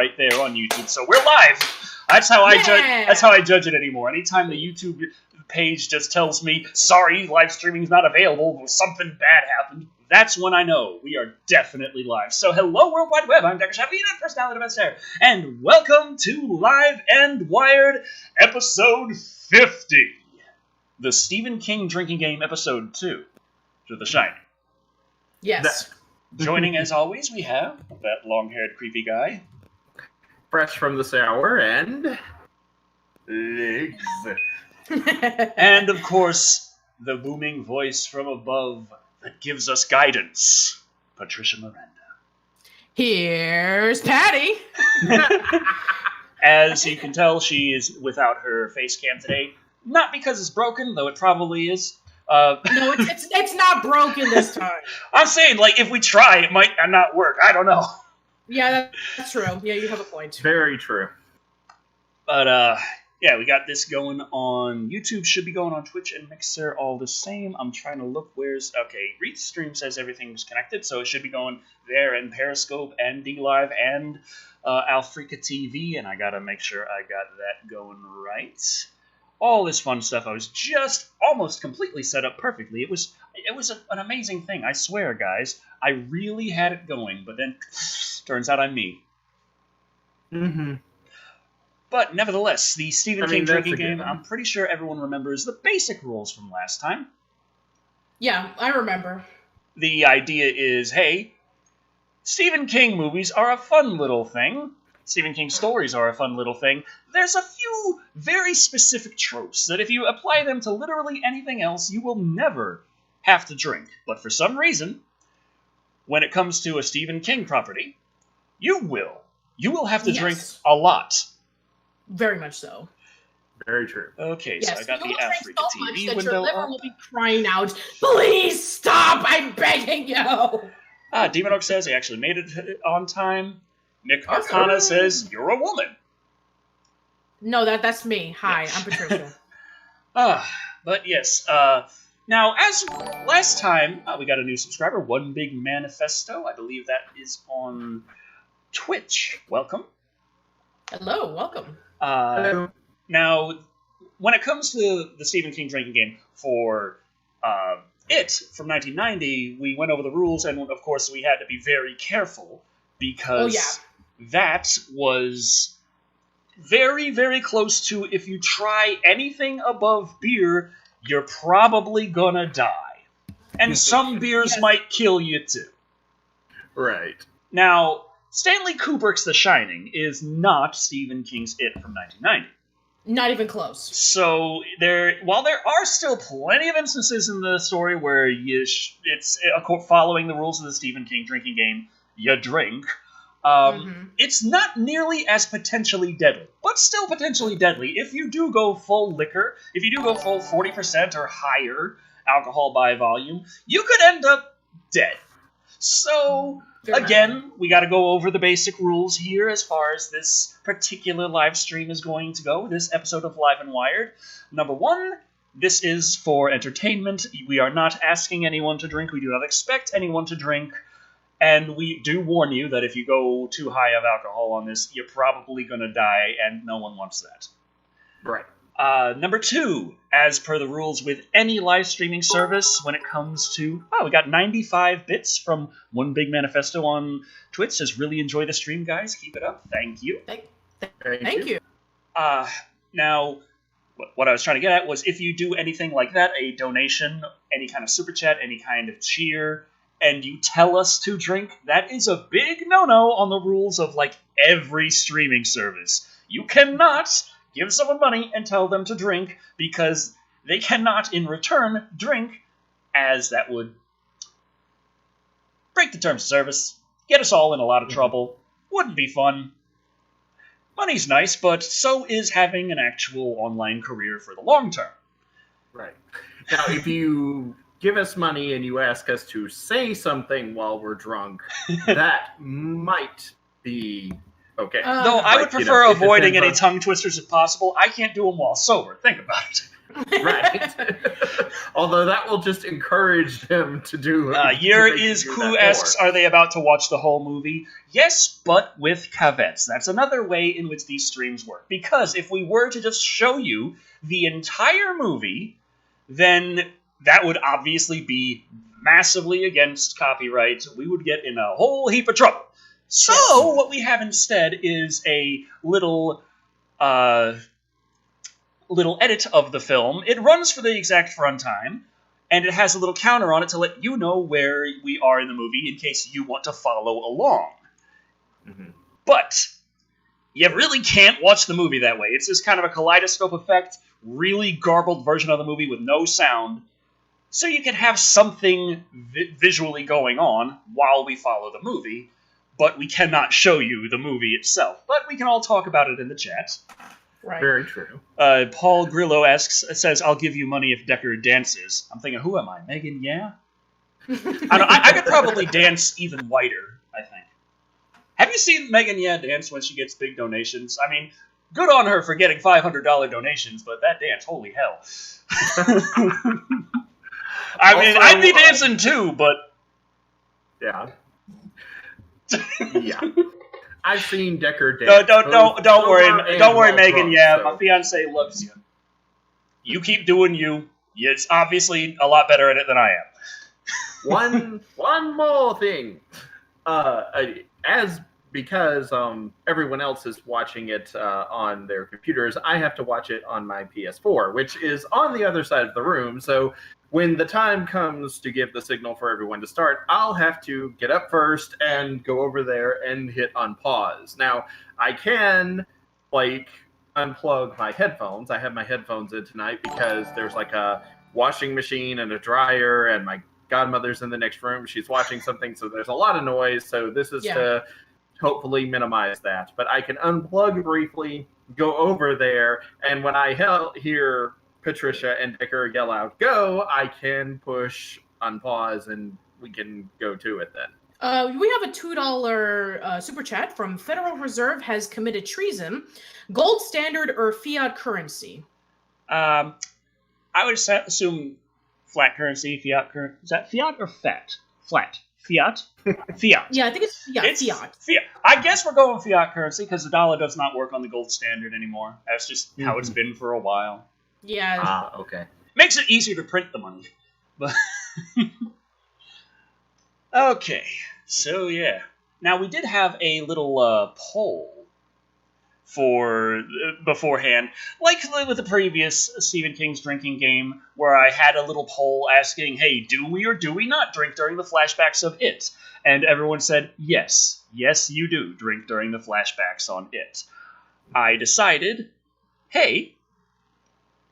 right there on YouTube. So we're live. That's how I judge. That's how I judge it anymore. Anytime the YouTube page just tells me, "Sorry, live streaming's not available," or something bad happened, that's when I know we are definitely live. So hello, World Wide Web. I'm Dr. Shafi, personality of Hair, and welcome to Live and Wired, episode 50, the Stephen King drinking game, episode 2, to The Shining. Yes. Joining, as always, we have that long-haired, creepy guy. Fresh from the shower, and... legs. And, of course, the booming voice from above that gives us guidance, Patricia Miranda. Here's Patty. As you can tell, she is without her face cam today. Not because it's broken, though it probably is. No, it's not broken this time. I'm saying, like, if we try, it might not work. I don't know. Yeah, that's true. Yeah, you have a point. Very true. But, yeah, we got this going on YouTube. Should be going on Twitch and Mixer all the same. I'm trying to look where's... Okay, Restream says everything's connected, so it should be going there, and Periscope, and DLive, and Alfreaka TV, and I gotta make sure I got that going right. All this fun stuff. I was just almost completely set up perfectly. It was an amazing thing. I swear, guys. I really had it going, but then turns out I'm me. Mm-hmm. But nevertheless, the Stephen King drinking game, I'm pretty sure everyone remembers the basic rules from last time. Yeah, I remember. The idea is, hey, Stephen King movies are a fun little thing. Stephen King stories are a fun little thing. There's a few very specific tropes that if you apply them to literally anything else, you will never have to drink. But for some reason, when it comes to a Stephen King property, you will. You will have to drink a lot. Very much so. Very true. Okay, yes, so I got the Africa so TV that window your liver up. will be crying out, "Please stop! I'm begging you!" Demon Oak says he actually made it on time. Nick Arcana says, "You're a woman." No, that's me. Hi, I'm Patricia. But yes. Now, as last time, we got a new subscriber, One Big Manifesto. I believe that is on Twitch. Welcome. Hello, welcome. Hello. Now, when it comes to the Stephen King drinking game for it from 1990, we went over the rules, and of course we had to be very careful because that was very, very close to, if you try anything above beer, you're probably gonna die. And some beers might kill you too. Right. Now, Stanley Kubrick's The Shining is not Stephen King's It from 1990. Not even close. So, while there are still plenty of instances in the story where it's following the rules of the Stephen King drinking game, you drink, it's not nearly as potentially deadly, but still potentially deadly. If you do go full liquor, if you do go full 40% or higher alcohol by volume, you could end up dead. So, again, we got to go over the basic rules here as far as this particular live stream is going to go, this episode of Live and Wired. Number 1, this is for entertainment. We are not asking anyone to drink. We do not expect anyone to drink. And we do warn you that if you go too high of alcohol on this, you're probably going to die, and no one wants that. Right. Number 2, as per the rules with any live streaming service, when it comes to... we got 95 bits from One Big Manifesto on Twitch. Says, really enjoy the stream, guys. Keep it up. Thank you. Thank you. Now, what I was trying to get at was if you do anything like that, a donation, any kind of super chat, any kind of cheer, and you tell us to drink, that is a big no-no on the rules of, like, every streaming service. You cannot give someone money and tell them to drink, because they cannot, in return, drink, as that would break the terms of service, get us all in a lot of trouble, wouldn't be fun. Money's nice, but so is having an actual online career for the long term. Right. Now, if you give us money and you ask us to say something while we're drunk, that might be... okay. Though I would prefer avoiding any tongue twisters if possible. I can't do them while sober. Think about it. Right. Although that will just encourage them to do it. Here is who asks, are they about to watch the whole movie? Yes, but with caveats. That's another way in which these streams work. Because if we were to just show you the entire movie, then that would obviously be massively against copyright. We would get in a whole heap of trouble. So what we have instead is a little edit of the film. It runs for the exact runtime, and it has a little counter on it to let you know where we are in the movie in case you want to follow along. Mm-hmm. But you really can't watch the movie that way. It's just kind of a kaleidoscope effect, really garbled version of the movie with no sound, so you can have something visually going on while we follow the movie, but we cannot show you the movie itself. But we can all talk about it in the chat. Right. Very true. Paul Grillo says, I'll give you money if Decker dances. I'm thinking, who am I? Megan, yeah? I could probably dance even whiter, I think. Have you seen Megan Yeah dance when she gets big donations? I mean, good on her for getting $500 donations, but that dance, holy hell. I'd be dancing too, but... Yeah. Yeah. I've seen Decker dance. Don't worry, Megan. Yeah, so. My fiance loves you. You keep doing you. It's obviously a lot better at it than I am. One more thing. Because everyone else is watching it on their computers, I have to watch it on my PS4, which is on the other side of the room. So when the time comes to give the signal for everyone to start, I'll have to get up first and go over there and hit on pause. Now, I can, unplug my headphones. I have my headphones in tonight because there's a washing machine and a dryer, and my godmother's in the next room. She's watching something, so there's a lot of noise. So this is to hopefully minimize that. But I can unplug briefly, go over there, and when I hear Patricia and Decker yell out, go, I can push unpause and we can go to it then. We have a $2 super chat from Federal Reserve has committed treason. Gold standard or fiat currency? I would assume flat currency, fiat currency. Is that fiat or fat? Flat. Fiat? Fiat. Yeah, I think it's fiat. Fiat. I guess we're going fiat currency because the dollar does not work on the gold standard anymore. That's just how it's been for a while. Yeah. Okay. Makes it easier to print the money. But okay. So, yeah. Now, we did have a little poll for beforehand, like with the previous Stephen King's drinking game, where I had a little poll asking, hey, do we or do we not drink during the flashbacks of It? And everyone said, yes. Yes, you do drink during the flashbacks on It. I decided, hey,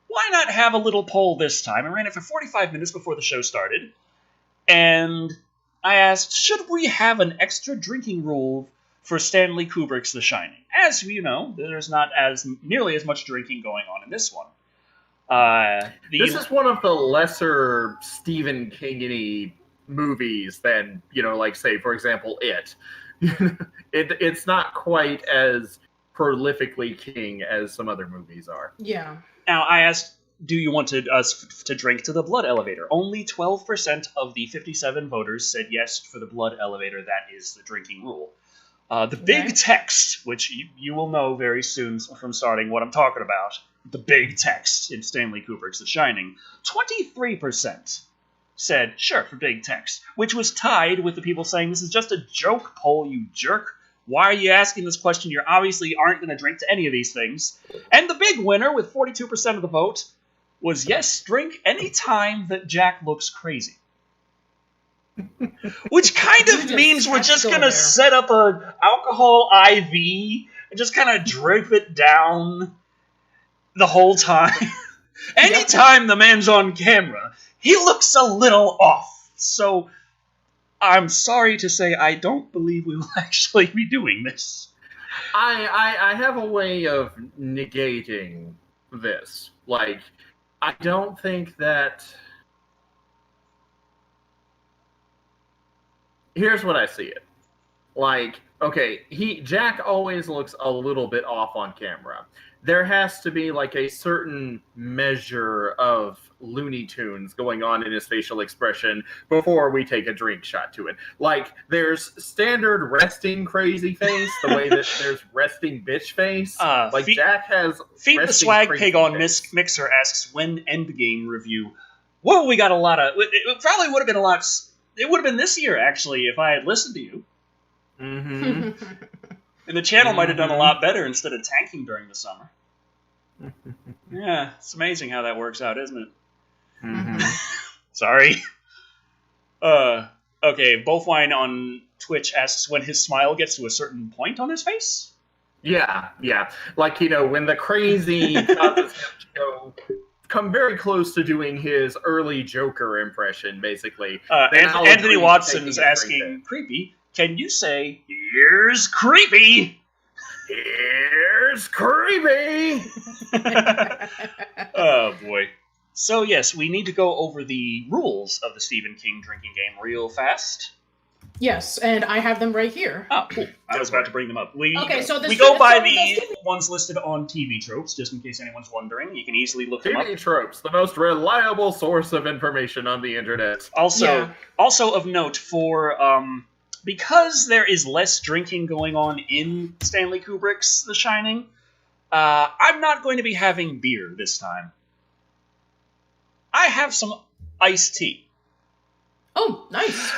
why not have a little poll this time? I ran it for 45 minutes before the show started, and I asked, should we have an extra drinking rule for Stanley Kubrick's The Shining? As you know, there's not nearly as much drinking going on in this one. This is one of the lesser Stephen King-y movies than, say, for example, It. It's not quite as prolifically King as some other movies are. Yeah. Now, I asked, do you want us to drink to the blood elevator? Only 12% of the 57 voters said yes for the blood elevator. That is the drinking rule. The big text, which you will know very soon from starting what I'm talking about, the big text in Stanley Kubrick's The Shining, 23% said, sure, for big text, which was tied with the people saying, this is just a joke poll, you jerk. Why are you asking this question? You obviously aren't going to drink to any of these things. And the big winner, with 42% of the vote, was yes, drink any time that Jack looks crazy. Which kind of means we're just going to set up an alcohol IV and just kind of drip it down the whole time. Anytime the man's on camera, he looks a little off. So I'm sorry to say I don't believe we will actually be doing this. I have a way of negating this. I don't think that... Here's what I see it. Like, okay, Jack always looks a little bit off on camera. There has to be like a certain measure of Looney Tunes going on in his facial expression before we take a drink shot to it. Like, there's standard resting crazy face, the way that there's resting bitch face. Like, Jack has Feed the Swag Pig on Mixer asks, when Endgame review? Well, we got a lot of... It probably would have been a lot... It would have been this year, actually, if I had listened to you. Mm-hmm. And the channel might have done a lot better instead of tanking during the summer. Yeah, it's amazing how that works out, isn't it? Mm-hmm. Sorry. Okay, Bowfwine on Twitch asks when his smile gets to a certain point on his face? Yeah. Like, when the crazy causes him to come very close to doing his early Joker impression, basically. Anthony Watson's asking, creepy, can you say, here's creepy? Here's creepy! Oh, boy. So, yes, we need to go over the rules of the Stephen King drinking game real fast. Yes, and I have them right here. Oh, cool. I was about to bring them up. We go by the ones listed on TV Tropes, just in case anyone's wondering. You can easily look them up. TV Tropes, the most reliable source of information on the internet. Also of note, because there is less drinking going on in Stanley Kubrick's The Shining, I'm not going to be having beer this time. I have some iced tea. Oh, nice.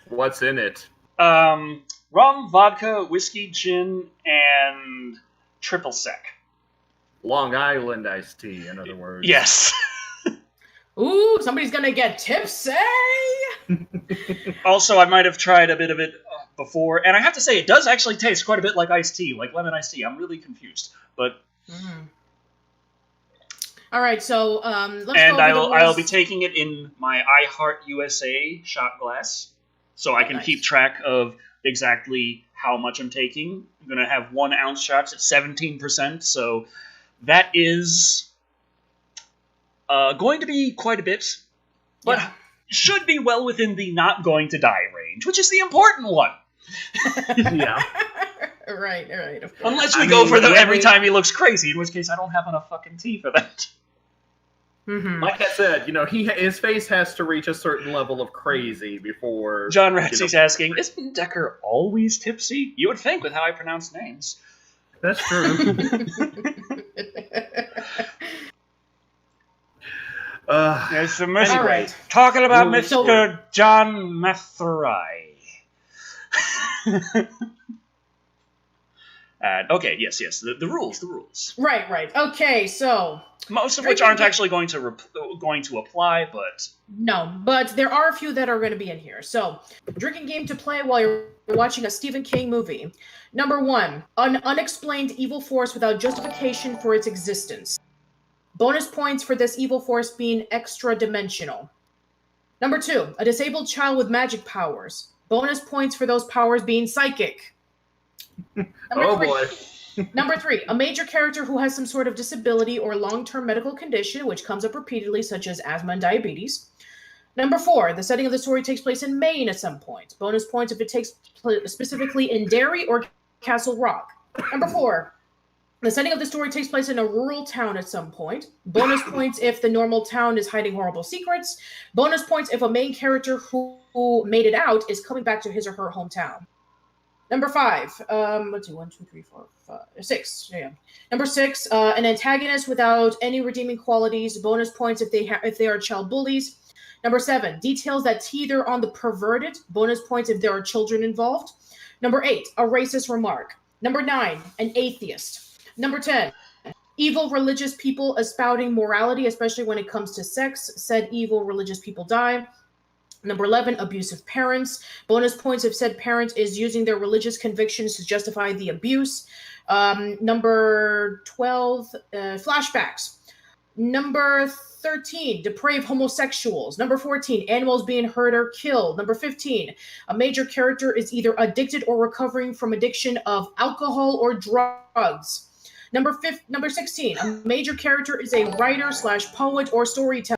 What's in it? Rum, vodka, whiskey, gin, and triple sec. Long Island iced tea, in other words. Yes. Ooh, somebody's gonna get tipsy! Also, I might have tried a bit of it before, and I have to say, it does actually taste quite a bit like iced tea, like lemon iced tea. I'm really confused, but... All right, so let's go over I'll be taking it in my I Heart USA shot glass, so I can keep track of exactly how much I'm taking. I'm going to have 1 ounce shots at 17%, so that is going to be quite a bit, but should be well within the not going to die range, which is the important one. Yeah. Right. Unless we go for the every time he looks crazy, in which case I don't have enough fucking tea for that. Mm-hmm. Like I said, his face has to reach a certain level of crazy before... John Ratsey's asking, isn't Decker always tipsy? You would think with how I pronounce names. That's true. Yes, anyway, talking about Mr. John Matherai. Okay, yes, the rules. Right. Okay, so most of which aren't actually going to apply, but no, but there are a few that are going to be in here. So, drinking game to play while you're watching a Stephen King movie. Number 1, an unexplained evil force without justification for its existence. Bonus points for this evil force being extra-dimensional. Number 2, a disabled child with magic powers. Bonus points for those powers being psychic. Number 3, a major character who has some sort of disability or long-term medical condition, which comes up repeatedly, such as asthma and diabetes. Number 4, the setting of the story takes place in Maine at some point. Bonus points if it takes place specifically in Derry or Castle Rock. Number 4, the setting of the story takes place in a rural town at some point. Bonus points if the normal town is hiding horrible secrets. Bonus points if a main character who made it out is coming back to his or her hometown. Number 5, let's see, 1, 2, 3, 4, 5, 6. Yeah. Number 6, an antagonist without any redeeming qualities. Bonus points if they are child bullies. Number 7, details that teeter on the perverted. Bonus points if there are children involved. Number 8, a racist remark. Number 9, an atheist. Number 10, evil religious people espouting morality, especially when it comes to sex. Said evil religious people die. Number 11, abusive parents. Bonus points if said parent is using their religious convictions to justify the abuse. Number 12, flashbacks. Number 13, depraved homosexuals. Number 14, animals being hurt or killed. Number 15, a major character is either addicted or recovering from addiction of alcohol or drugs. Number 16, a major character is a writer / poet or storyteller.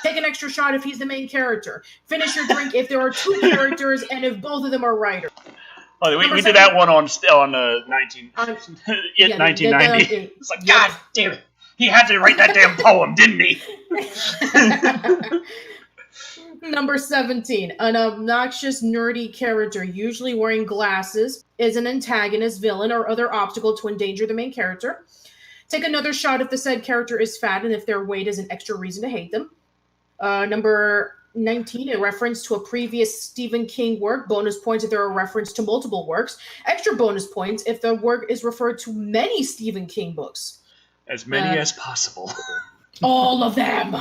Take an extra shot if he's the main character. Finish your drink if there are 2 characters and if both of them are writers. Oh, we did that one on 1990. It's like, God damn it. He had to write that damn poem, didn't he? Number 17. An obnoxious, nerdy character, usually wearing glasses, is an antagonist, villain, or other obstacle to endanger the main character. Take another shot if the said character is fat and if their weight is an extra reason to hate them. Number 19, a reference to a previous Stephen King work. Bonus points if they're a reference to multiple works. Extra bonus points if the work is referred to many Stephen King books. As many as possible. All of them.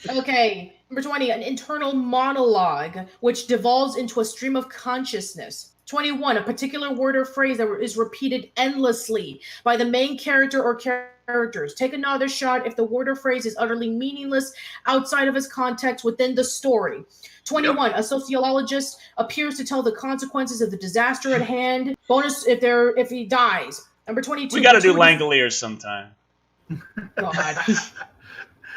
Okay. Number 20, an internal monologue, which devolves into a stream of consciousness. 21, a particular word or phrase that is repeated endlessly by the main character or characters. Take another shot if the word or phrase is utterly meaningless outside of its context within the story. 21, a sociologist appears to tell the consequences of the disaster at hand. Bonus if he dies. Number 22. We got to do Langoliers sometime. God.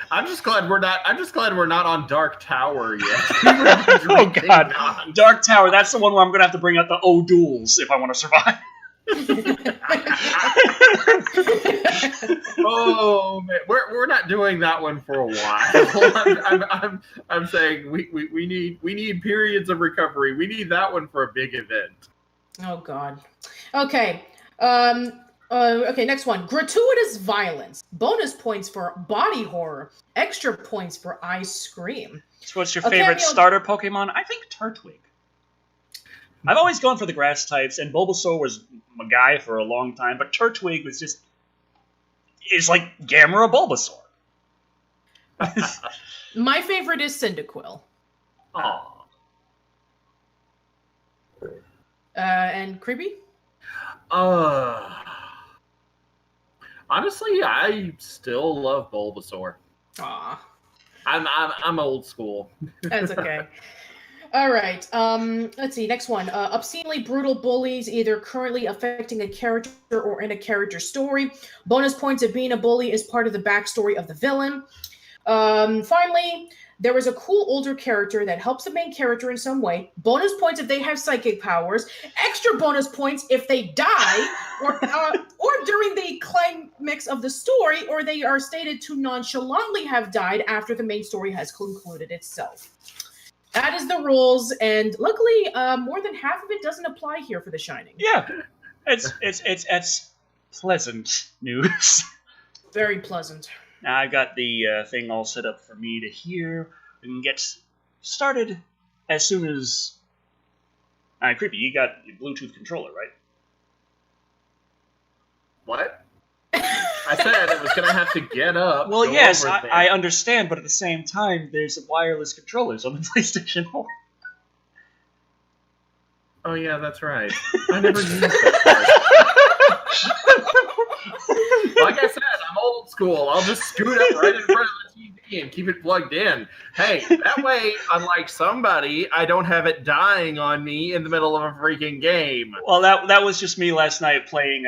I'm just glad we're not on Dark Tower yet. Oh God, Dark Tower. That's the one where I'm gonna have to bring out the O'Douls if I want to survive. Oh man, we're not doing that one for a while. I'm saying we need periods of recovery. We need that one for a big event. Oh God. Okay. Okay, next one. Gratuitous violence. Bonus points for body horror. Extra points for I Scream. So what's your favorite starter Pokemon? I think Turtwig. I've always gone for the grass types, and Bulbasaur was my guy for a long time, but Turtwig was just... It's like Gamera Bulbasaur. My favorite is Cyndaquil. Aww. And Creepy? Honestly, I still love Bulbasaur. Aw. I'm old school. That's okay. All right. Let's see. Next one. Obscenely brutal bullies, either currently affecting a character or in a character story. Bonus points if being a bully is part of the backstory of the villain. Finally, there is a cool older character that helps the main character in some way. Bonus points if they have psychic powers. Extra bonus points if they die, or during the climax of the story, or they are stated to nonchalantly have died after the main story has concluded itself. That is the rules, and luckily, more than half of it doesn't apply here for The Shining. Yeah, it's pleasant news. Very pleasant. Now I got the thing all set up for me to hear. We can get started as soon as... Creepy, you got your Bluetooth controller, right? What? I said it was going to have to get up. Well, yes, I understand, but at the same time, there's wireless controllers on the PlayStation 4. Oh, yeah, that's right. I never used that. Like I said, I'm old school. I'll just scoot up right in front of the TV and keep it plugged in. Hey, that way, unlike somebody, I don't have it dying on me in the middle of a freaking game. Well, that was just me last night playing,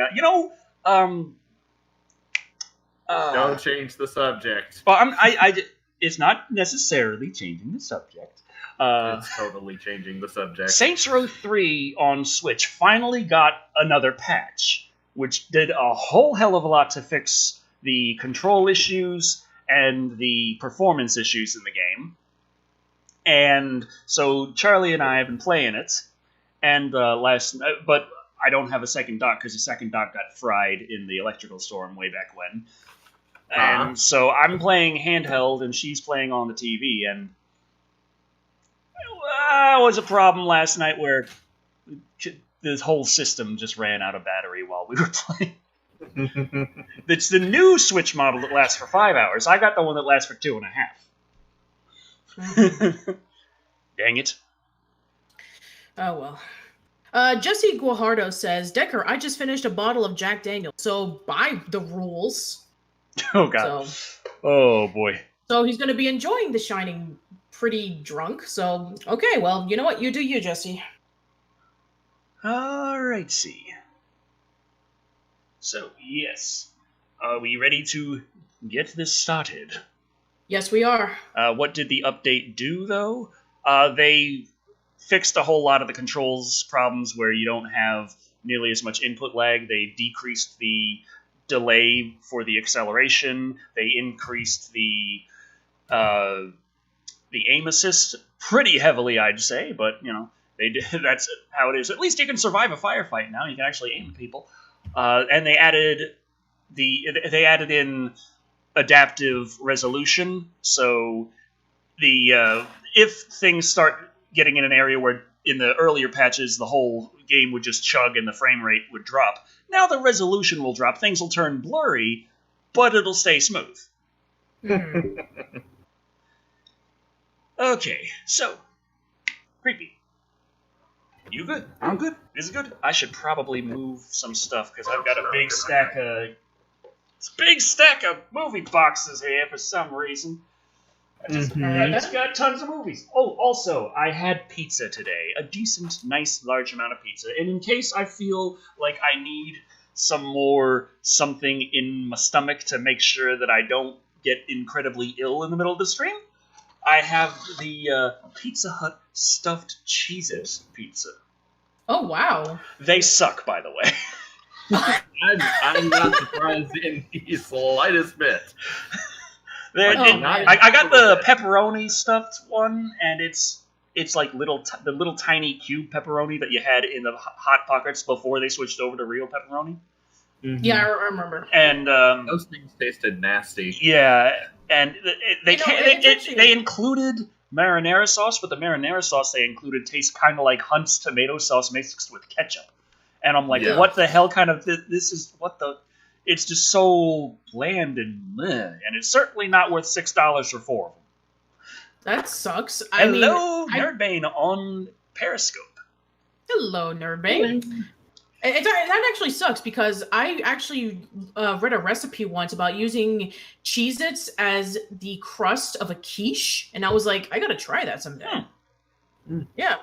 don't change the subject. Well, it's not necessarily changing the subject. It's totally changing the subject. Saints Row 3 on Switch finally got another patch, which did a whole hell of a lot to fix the control issues and the performance issues in the game. And so Charlie and I have been playing it, and but I don't have a second dock because the second dock got fried in the electrical storm way back when. And so I'm playing handheld, and she's playing on the TV, and it was a problem last night where this whole system just ran out of battery while we were playing. It's the new Switch model that lasts for 5 hours. I got the one that lasts for 2.5. Dang it. Oh, well. Jesse Guajardo says, Decker, I just finished a bottle of Jack Daniels, so by the rules. Oh, God. Oh, boy. So he's going to be enjoying The Shining pretty drunk. So, okay, well, you know what? You do you, Jesse. Alright, see. So, yes. Are we ready to get this started? Yes, we are. What did the update do, though? They fixed a whole lot of the controls problems where you don't have nearly as much input lag. They decreased the delay for the acceleration. They increased the aim assist pretty heavily, I'd say, but they did. That's how it is. At least you can survive a firefight now. You can actually aim at people. And they added in adaptive resolution, so if things start getting in an area where in the earlier patches the whole game would just chug and the frame rate would drop, now the resolution will drop. Things will turn blurry, but it'll stay smooth. Okay, so creepy. You good? I'm good. Is it good? I should probably move some stuff because I've got a big stack of movie boxes here for some reason. I just got tons of movies. Oh, also, I had pizza today. A decent, nice, large amount of pizza. And in case I feel like I need something in my stomach to make sure that I don't get incredibly ill in the middle of the stream, I have the Pizza Hut stuffed Cheez-Its pizza. Oh, wow. They suck, by the way. I'm not surprised in the slightest bit. I got the pepperoni stuffed one, and it's like the little tiny cube pepperoni that you had in the Hot Pockets before they switched over to real pepperoni. Mm-hmm. Yeah, I remember. And those things tasted nasty. Yeah, and they included marinara sauce, but the marinara sauce they included tastes kind of like Hunt's tomato sauce mixed with ketchup. And I'm like, what the hell kind of... This is... What the... It's just so bland and meh. And it's certainly not worth $6 for 4 of them. That sucks. Hello, Nerdbane on Periscope. Hello, Nerdbane. That actually sucks because I actually read a recipe once about using Cheez-Its as the crust of a quiche. And I was like, I gotta try that someday. Yeah.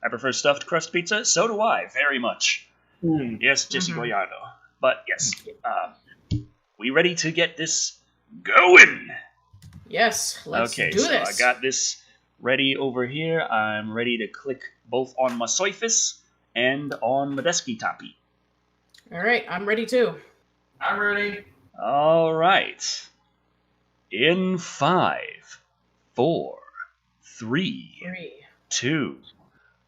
I prefer stuffed crust pizza. So do I, very much. Yes, Jesse Goyardo. But yes, we ready to get this going? Yes, let's do this. Okay, so I got this ready over here. I'm ready to click both on my Surface and on my desktopy. All right, I'm ready too. I'm ready. All right. In 5, 4, 3, 2,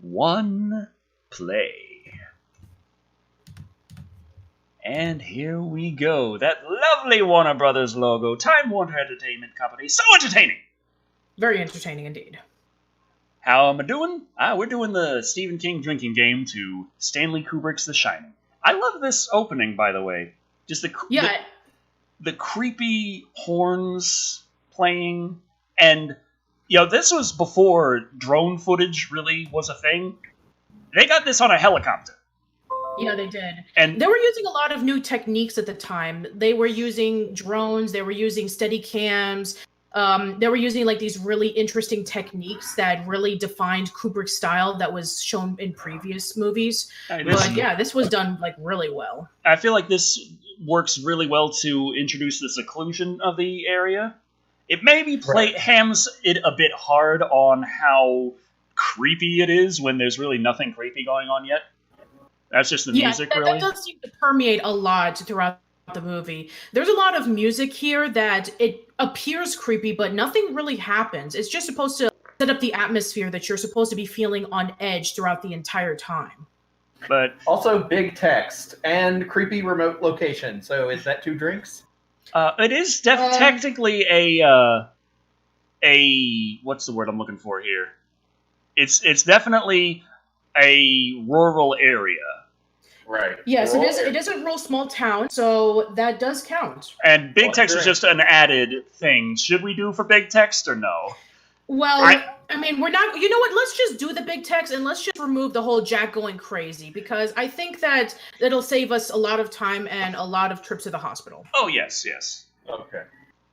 1, play. And here we go. That lovely Warner Brothers logo. Time Warner Entertainment Company. So entertaining! Very entertaining indeed. How am I doing? We're doing the Stephen King drinking game to Stanley Kubrick's The Shining. I love this opening, by the way. Just the creepy horns playing. And, this was before drone footage really was a thing. They got this on a helicopter. Yeah, they did. And they were using a lot of new techniques at the time. They were using drones. They were using steady cams. They were using these really interesting techniques that really defined Kubrick's style that was shown in previous movies. This was done really well. I feel like this works really well to introduce the seclusion of the area. It maybe hams it a bit hard on how creepy it is when there's really nothing creepy going on yet. That's just the music, really? That does seem to permeate a lot throughout the movie. There's a lot of music here that it appears creepy, but nothing really happens. It's just supposed to set up the atmosphere that you're supposed to be feeling on edge throughout the entire time. But also big text and creepy remote location. So is that 2 drinks? It is technically a what's the word I'm looking for here? It's definitely a rural area. Right. Yes, it is a rural small town, so that does count. And big text is just an added thing. Should we do for big text or no? Well, I mean, we're not... You know what? Let's just do the big text, and let's just remove the whole Jack going crazy, because I think that it'll save us a lot of time and a lot of trips to the hospital. Oh, yes. Okay.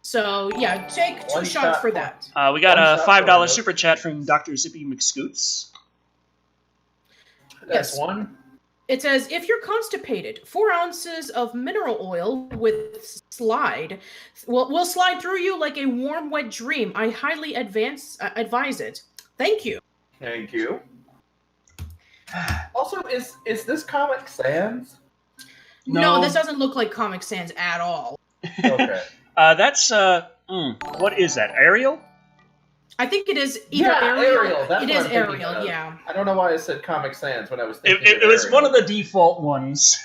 So, yeah, take 2 shots for that. We got a $5 super chat from Dr. Zippy McScoots. That's 1. It says, if you're constipated, 4 ounces of mineral oil with slide will slide through you like a warm, wet dream. I highly advise it. Thank you. Thank you. Also, is this Comic Sans? No, this doesn't look like Comic Sans at all. Okay. That's, what is that, Ariel? I think it is either Ariel. That's it what is I'm thinking Ariel, of. yeah. I don't know why I said Comic Sans when I was thinking It was one of the default ones.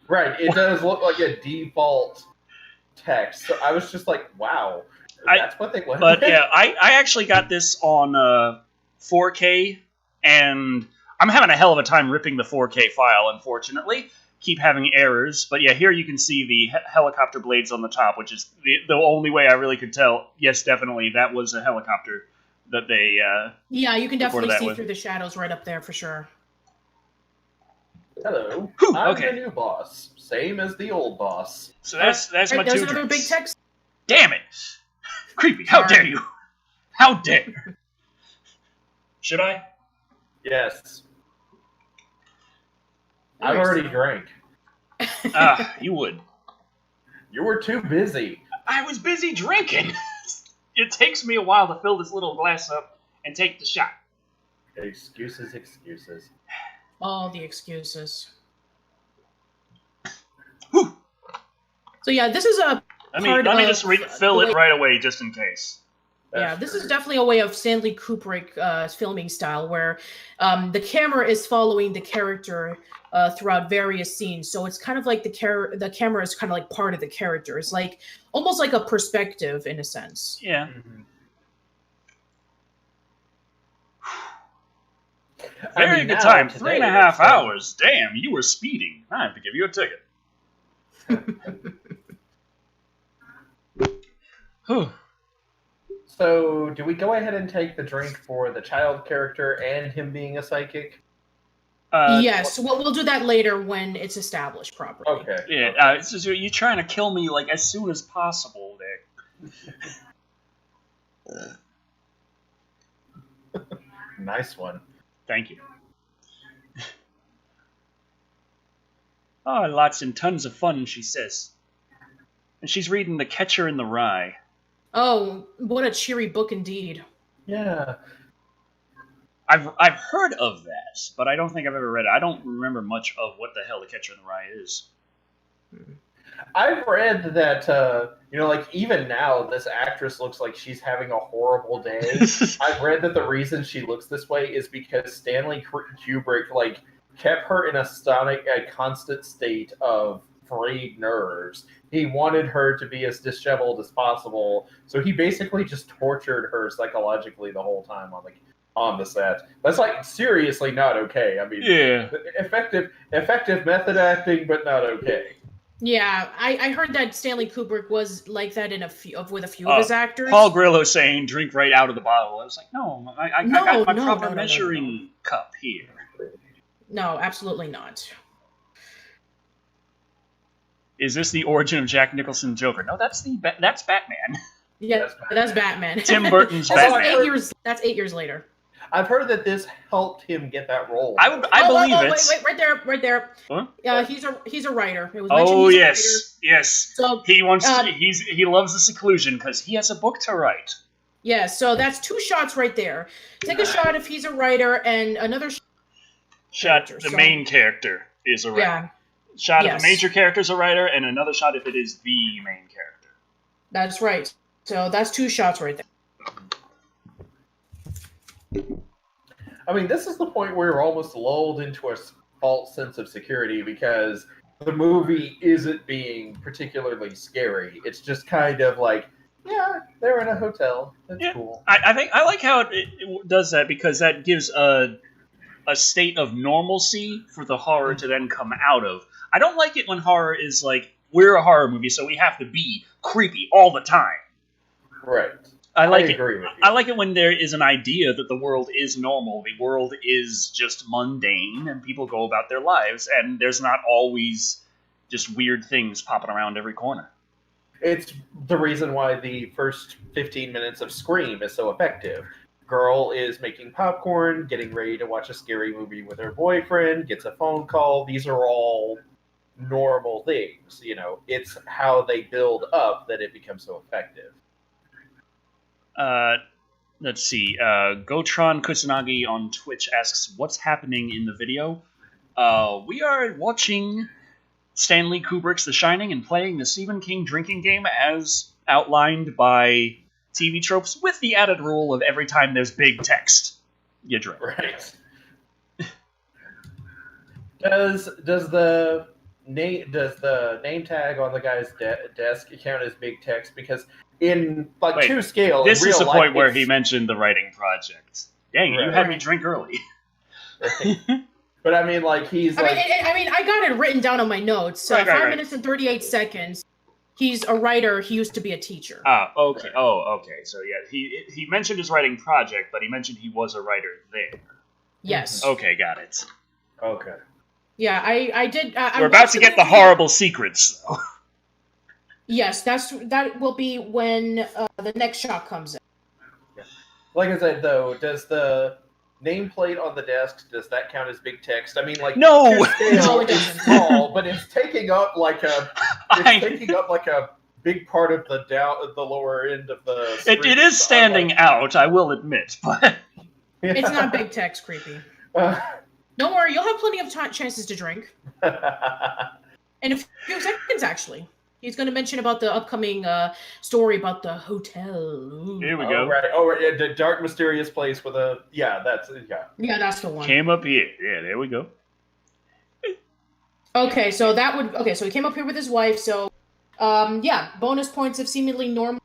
Right, it does look like a default text. So I was just like, wow, that's what they went But with? yeah, I actually got this on 4K, and I'm having a hell of a time ripping the 4K file, unfortunately. Keep having errors. But yeah, here you can see the helicopter blades on the top, which is the only way I really could tell. Yes, definitely, that was a helicopter that they yeah, you can definitely see with. through the shadows right up there for sure. Hello, Whew, I'm okay. the new boss, same as the old boss. So that's my there's two another drinks. big text. Damn it! Creepy! How dare you! How dare! Should I? Yes. I've already drank. You would. You were too busy. I was busy drinking. It takes me a while to fill this little glass up and take the shot. Excuses. All the excuses. Whew. So yeah, this is a let me just fill it right away just in case. This is definitely a way of Stanley Kubrick filming style, where the camera is following the character throughout various scenes. So it's kind of like the camera is kind of like part of the character. It's like almost like a perspective in a sense. Yeah. Mm-hmm. Very good time. 3.5 hours. Damn, you were speeding. I have to give you a ticket. Whew. So, do we go ahead and take the drink for the child character and him being a psychic? Yes, we'll do that later when it's established properly. Okay. Yeah, it's just, you're trying to kill me like as soon as possible there. Nice one. Thank you. Oh, lots and tons of fun, she says. And she's reading The Catcher in the Rye. Oh, what a cheery book indeed. Yeah. I've heard of that, but I don't think I've ever read it. I don't remember much of what the hell The Catcher in the Rye is. I've read that, like, even now, this actress looks like she's having a horrible day. I've read that the reason she looks this way is because Stanley Kubrick, like, kept her in a constant state of frayed nerves. He wanted her to be as disheveled as possible, so he basically just tortured her psychologically the whole time on the set. That's, like, seriously not okay. I mean, yeah. effective method acting, but not okay. Yeah, I heard that Stanley Kubrick was like that with a few of his actors. Paul Grillo saying, drink right out of the bottle. I was like, no, I got my proper measuring cup here. No, absolutely not. Is this the origin of Jack Nicholson Joker? No, that's Batman. Yeah, that's Batman. Tim Burton's Batman. That's 8 years later. I've heard that this helped him get that role. I believe it. Wait, right there. Huh? Yeah, he's a writer. It was mentioned oh he's yes. So he he loves the seclusion because he has a book to write. Yeah, so that's 2 shots right there. Take a shot if he's a writer, and another shot. The main character is a writer. Yeah. Shot if the major character is a writer, and another shot if it is the main character. That's right. So that's 2 shots right there. I mean, this is the point where we're almost lulled into a false sense of security because the movie isn't being particularly scary. It's just kind of like, yeah, they're in a hotel. That's cool. I think I like how it does that because that gives a state of normalcy for the horror to then come out of. I don't like it when horror is like, we're a horror movie, so we have to be creepy all the time. Right. I agree with you. I like it when there is an idea that the world is normal, the world is just mundane, and people go about their lives, and there's not always just weird things popping around every corner. It's the reason why the first 15 minutes of Scream is so effective. girl is making popcorn, getting ready to watch a scary movie with her boyfriend, gets a phone call. These are all normal things. It's how they build up that it becomes so effective. Let's see. Gotron Kusanagi on Twitch asks, what's happening in the video? We are watching Stanley Kubrick's The Shining and playing the Stephen King drinking game as outlined by TV tropes, with the added rule of every time there's big text, you drink. Right. Does the name tag on the guy's desk count as big text? Because in to scale, this in is real the life, point where he mentioned the writing project. Dang, you had me drink early. Right. But I mean, he's I got it written down on my notes. So 5 minutes and 38 seconds. He's a writer. He used to be a teacher. Ah, okay. Right. Oh, okay. So yeah, he mentioned his writing project, but he mentioned he was a writer there. Yes. Okay, got it. Okay. Yeah, I did. We're about to get the horrible secrets, though. Yes, that will be when the next shot comes in. Yeah. Like I said, though, does the nameplate on the desk, does that count as big text? I mean, no, no, it is small, but it's taking up a big part of the lower end of the screen. It is standing out, I will admit, but it's not big text, creepy. Don't worry, you'll have plenty of chances to drink. In a few seconds, actually. He's going to mention about the upcoming story about the hotel. Ooh. Here we go. Right, yeah, the dark, mysterious place with a... Yeah, that's that's the one. Came up here. Yeah, there we go. Okay, so he came up here with his wife, so... bonus points of seemingly normal...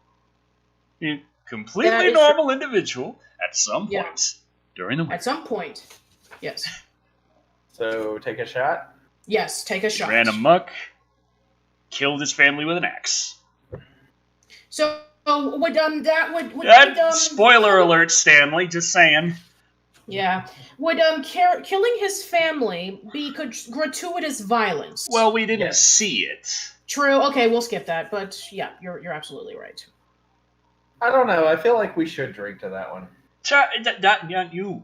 Completely normal individual at some point during the movie. At some point, yes. So, take a shot? Yes, take a shot. Ran amok. Killed his family with an axe. So spoiler alert, Stanley. Just saying. Yeah. Would killing his family be gratuitous violence? Well, we didn't see it. True. Okay, we'll skip that. But yeah, you're absolutely right. I don't know. I feel like we should drink to that one. You.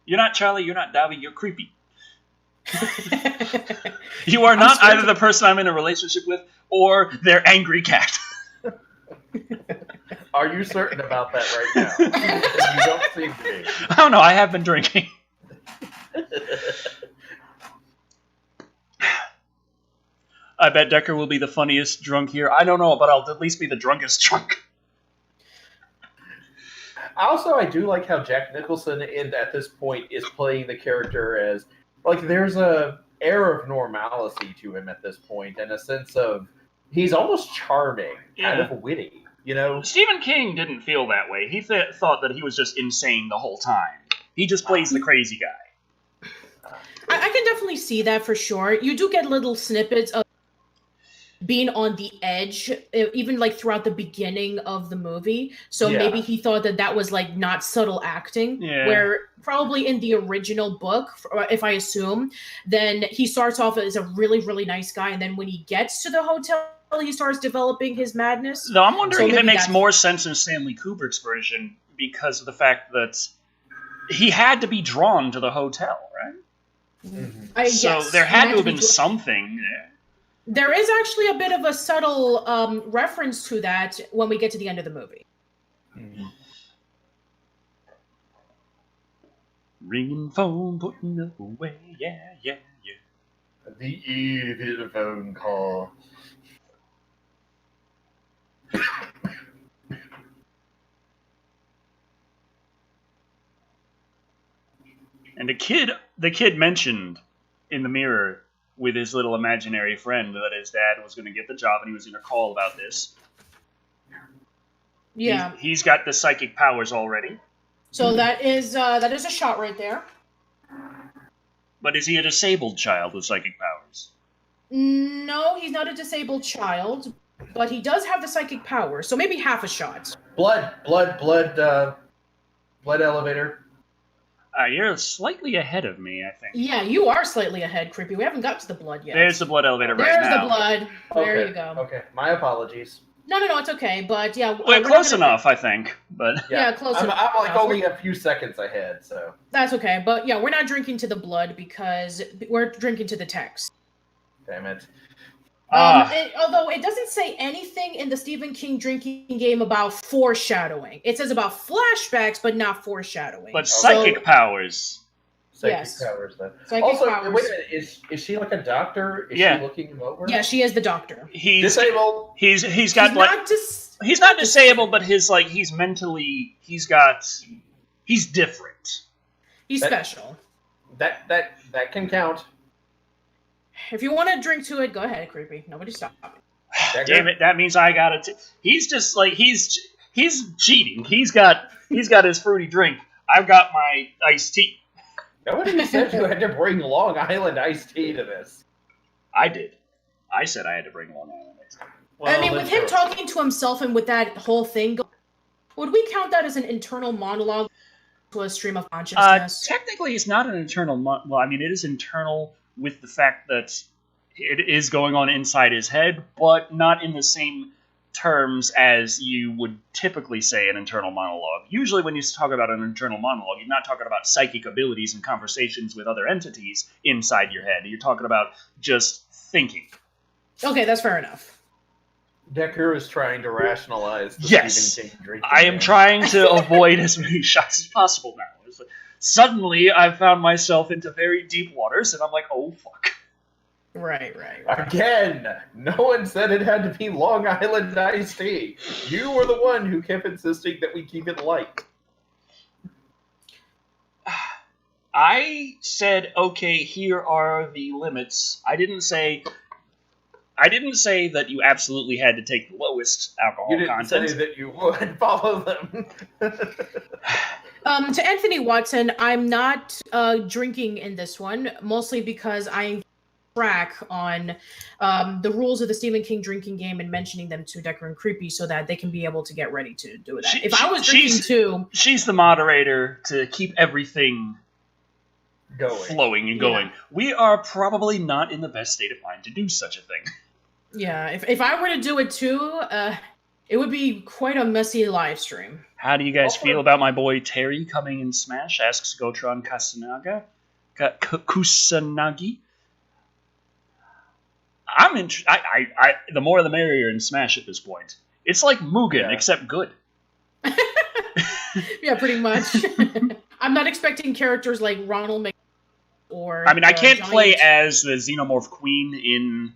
You're not Charlie. You're not Davi. You're creepy. You are not either the person I'm in a relationship with or their angry cat. Are you certain about that right now? You don't seem to be. I don't know. I have been drinking. I bet Decker will be the funniest drunk here. I don't know, but I'll at least be the drunkest drunk. Also, I do like how Jack Nicholson, at this point, is playing the character as... there's a air of normalcy to him at this point, and a sense of he's almost charming, kind of witty, Stephen King didn't feel that way. He thought that he was just insane the whole time. He just plays the crazy guy. I can definitely see that for sure. You do get little snippets of being on the edge, even throughout the beginning of the movie. So maybe he thought that was not subtle acting, where probably in the original book, if I assume, then he starts off as a really, really nice guy. And then when he gets to the hotel, he starts developing his madness. No, I'm wondering if it makes more sense in Stanley Kubrick's version because of the fact that he had to be drawn to the hotel, right? Mm-hmm. So there had to have been something there. There is actually a bit of a subtle reference to that when we get to the end of the movie. Mm-hmm. Ringing phone, putting it away, yeah. The evil phone call. And the kid mentioned in the mirror with his little imaginary friend that his dad was going to get the job and he was going to call about this. Yeah. He's got the psychic powers already. So that is a shot right there. But is he a disabled child with psychic powers? No, he's not a disabled child, but he does have the psychic powers. So maybe half a shot. Blood elevator. You're slightly ahead of me, I think. Yeah, you are slightly ahead, Creepy. We haven't got to the blood yet. There's the blood elevator right now. There's the blood. There you go. Okay, my apologies. No, it's okay. But yeah, we're close enough, I think. But yeah close I'm enough. like only a few seconds ahead, so That's okay. But yeah, we're not drinking to the blood because we're drinking to the text. damn it. Although it doesn't say anything in the Stephen King drinking game about foreshadowing. It says about flashbacks, but not foreshadowing. But psychic powers. Psychic powers, though. Psychic also, powers. wait a minute, is she like a doctor? Is Yeah. she looking him over? Yeah, she is the doctor. He's disabled. He's got he's not disabled, but he's mentally he's different. He's special. That can count. If you want to drink to it, go ahead, creepy. Nobody stop. Damn it! That means I got it. He's just like he's cheating. He's got his fruity drink. I've got my iced tea. Nobody said you had to bring Long Island iced tea to this. I did. I said I had to bring Long Island iced tea. Well, I mean, with him talking to himself and with that whole thing, would we count that as an internal monologue to a stream of consciousness? Technically, it's not an internal. Well, I mean, it is internal with the fact that it is going on inside his head, but not in the same terms as you would typically say an internal monologue. Usually when you talk about an internal monologue, you're not talking about psychic abilities and conversations with other entities inside your head. You're talking about just thinking. Okay, that's fair enough. Decker is trying to rationalize the Stephen King drinking. I am trying to avoid as many shots as possible now. Suddenly, I've found myself into very deep waters, and I'm like, oh, fuck. Right. Again, no one said it had to be Long Island iced tea. You were the one who kept insisting that we keep it light. I said, okay, here are the limits. I didn't say that you absolutely had to take the lowest alcohol content. You didn't say that you would follow them. To Anthony Watson, I'm not drinking in this one, mostly because I track on the rules of the Stephen King drinking game and mentioning them to Decker and Creepy so that they can be able to get ready to do that. If I was drinking too... She's the moderator to keep everything flowing and going. Yeah. We are probably not in the best state of mind to do such a thing. Yeah, if I were to do it too, it would be quite a messy live stream. How do you guys feel about my boy Terry coming in Smash? Asks Gotron Kusanagi. I'm the more the merrier in Smash at this point. It's like Mugen, except good. Yeah, pretty much. I'm not expecting characters like Ronald Mc or... I mean, I can't play as the Xenomorph Queen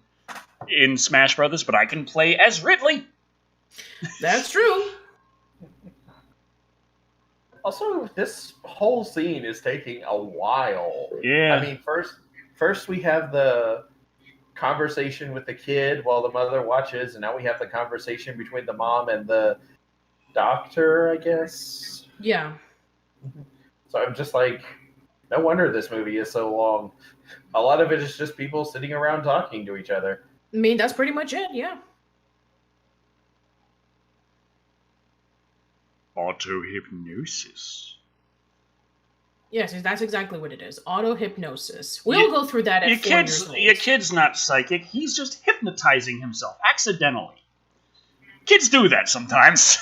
in Smash Brothers, but I can play as Ridley. That's true. Also, this whole scene is taking a while. Yeah. I mean, first we have the conversation with the kid while the mother watches, and now we have the conversation between the mom and the doctor, I guess. Yeah. So I'm just like, no wonder this movie is so long. A lot of it is just people sitting around talking to each other. I mean, that's pretty much it, yeah. Auto-hypnosis. Yes, that's exactly what it is. Auto-hypnosis. We'll go through that at 4 years old. Your kid's not psychic. He's just hypnotizing himself accidentally. Kids do that sometimes.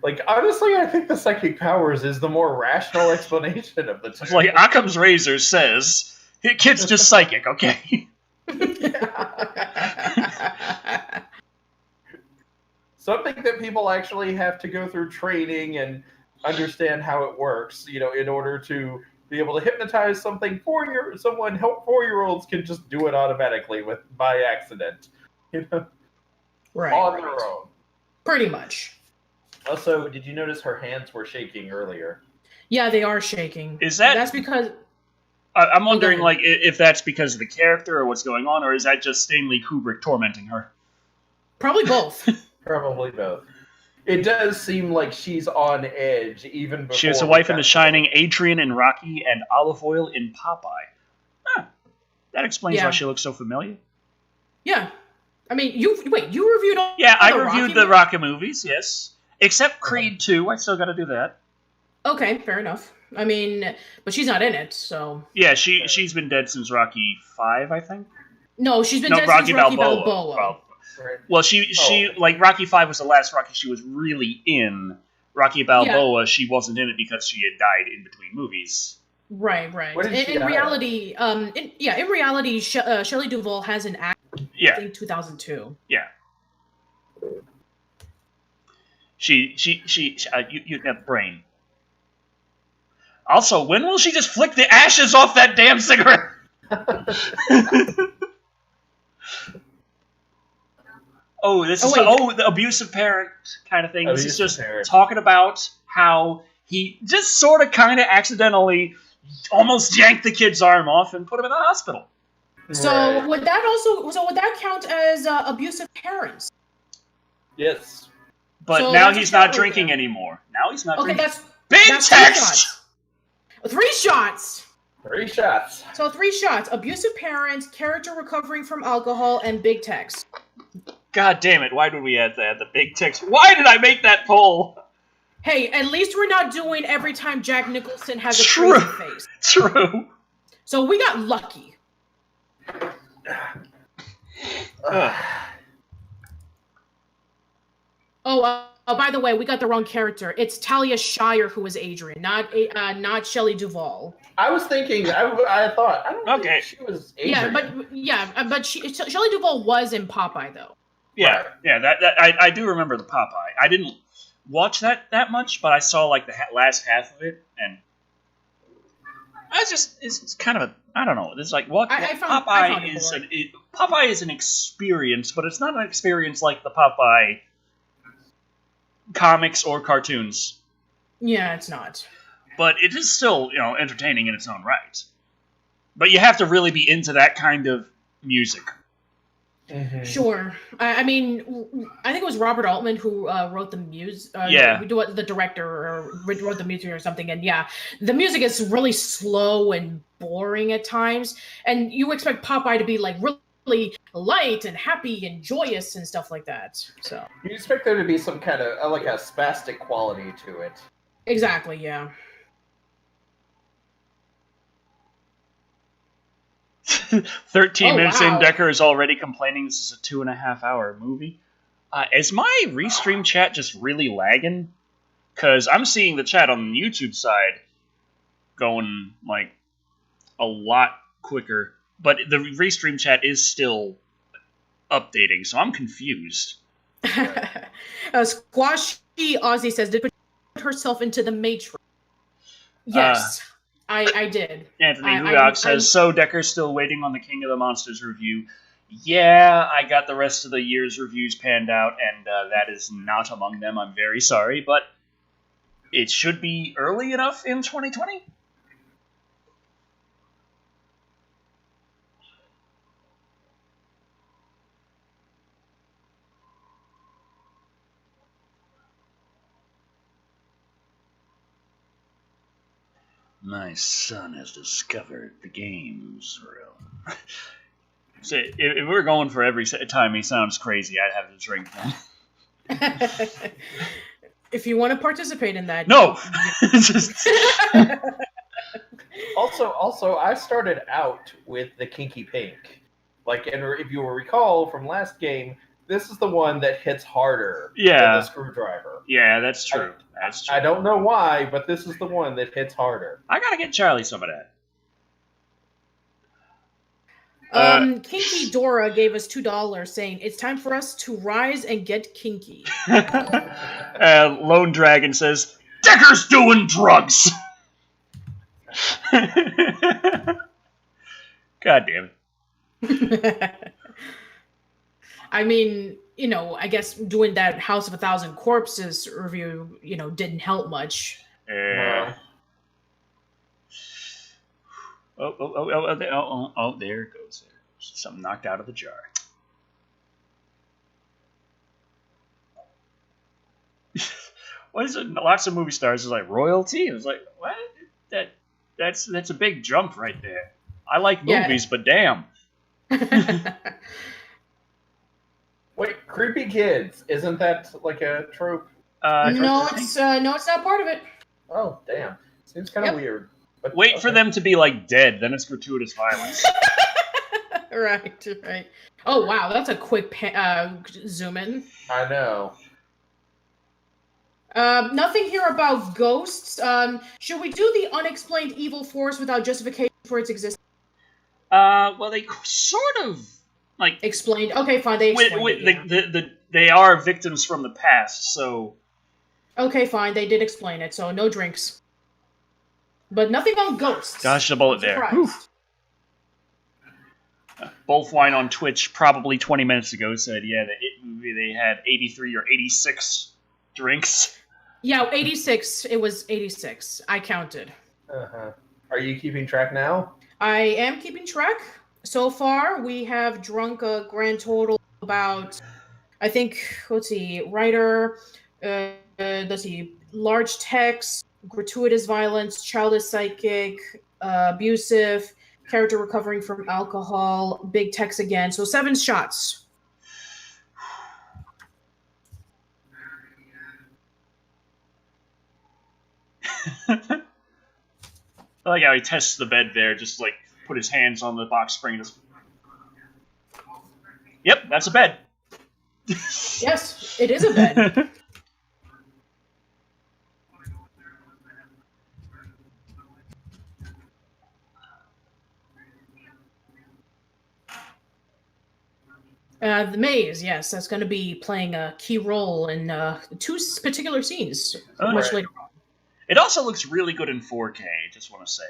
Like, honestly, I think the psychic powers is the more rational explanation of the two. It's like Occam's razor says, kid's just psychic, okay? Something that people actually have to go through training and understand how it works, in order to be able to hypnotize something. 4-year-olds can just do it automatically by accident, Right. On their own. Pretty much. Also, did you notice her hands were shaking earlier? Yeah, they are shaking. That's because... I'm wondering, if that's because of the character or what's going on, or is that just Stanley Kubrick tormenting her? Probably both. Probably both. It does seem like she's on edge even before... She has a wife in The Shining, Adrian in Rocky, and Olive Oil in Popeye. Huh. That explains why she looks so familiar. Yeah. I mean, you reviewed all I reviewed the Rocky movies, yes. Except Creed 2, I still gotta do that. Okay, fair enough. I mean, but she's not in it, so... Yeah, she's been dead since Rocky 5, I think? No, she's been dead since Rocky Balboa. Right. Well, she like Rocky V was the last Rocky she was really in. Rocky Balboa, she wasn't in it because she had died in between movies. Right. In reality, Shelley Duvall has an act. Yeah. I think 2002. Yeah. She you have brain. Also, when will she just flick the ashes off that damn cigarette? The abusive parent kind of thing. This is just talking about how he just sort of kind of accidentally almost yanked the kid's arm off and put him in the hospital. So would that count as abusive parents? Yes. But now he's not drinking anymore. Now he's not drinking. That's big text. 3 shots. 3 shots. So 3 shots. Abusive parents, character recovering from alcohol, and big text. God damn it! Why did we add that? The big text. Why did I make that poll? Hey, at least we're not doing every time Jack Nicholson has a crazy face. True. So we got lucky. By the way, we got the wrong character. It's Talia Shire who was Adrian, not Shelley Duvall. I was thinking. I thought. I don't think she was Adrian. but Shelley Duvall was in Popeye though. Yeah, that I do remember the Popeye. I didn't watch that much, but I saw like the last half of it, and it's kind of I don't know. It's like Popeye is an experience, but it's not an experience like the Popeye comics or cartoons. Yeah, it's not. But it is still, entertaining in its own right. But you have to really be into that kind of music. Mm-hmm. Sure. I mean, I think it was Robert Altman who wrote the music. The director or wrote the music or something. And yeah, the music is really slow and boring at times. And you expect Popeye to be like really light and happy and joyous and stuff like that. So you expect there to be some kind of like a spastic quality to it. Exactly. Yeah. 13 minutes in, Decker is already complaining this is a 2.5-hour movie. Is my restream chat just really lagging? Because I'm seeing the chat on the YouTube side going, like, a lot quicker. But the restream chat is still updating, so I'm confused. Squashy Aussie says, did put herself into the Matrix? Yes. I did. Anthony Hudock says, so Decker's still waiting on the King of the Monsters review. Yeah, I got the rest of the year's reviews panned out, and that is not among them. I'm very sorry, but it should be early enough in 2020. My son has discovered the games room. So if we were going for every time he sounds crazy, I'd have to drink one. If you want to participate in that. No! Also, I started out with the Kinky Pink. Like, and if you will recall from last game, this is the one that hits harder than the screwdriver. Yeah, that's true. That's true. I don't know why, but this is the one that hits harder. I gotta get Charlie some of that. Kinky Dora gave us $2 saying, it's time for us to rise and get kinky. Lone Dragon says, Decker's doing drugs! God damn it. I mean, I guess doing that House of 1,000 Corpses review, didn't help much. Oh, there it goes. Something knocked out of the jar. What is it? Lots of movie stars is like royalty. It was like, what? That's a big jump right there. I like movies, but damn. Wait, creepy kids. Isn't that like a trope? No, it's not part of it. Oh, damn. Seems kind of weird. But, wait for them to be like dead, then it's gratuitous violence. Right. Oh, wow, that's a quick zoom in. I know. Nothing here about ghosts. Should we do the unexplained evil force without justification for its existence? Well, they sort of like Explained. Okay, fine. They explained it, they are victims from the past, so. Okay, fine. They did explain it, so no drinks. But nothing on ghosts. Dodged a bullet there. Both Wine on Twitch probably 20 minutes ago said, yeah, the It movie, they had 83 or 86 drinks. Yeah, 86. It was 86. I counted. Uh-huh. Are you keeping track now? I am keeping track. So far, we have drunk a grand total about, I think, let's see, writer, let's see, large text, gratuitous violence, childish psychic, abusive, character recovering from alcohol, big text again. So 7 shots. I like how he tests the bed there, just like put his hands on the box spring and just. Yep, that's a bed. Yes, it is a bed. The maze, yes, that's going to be playing a key role in 2 particular scenes much later on. It also looks really good in 4K, just want to say.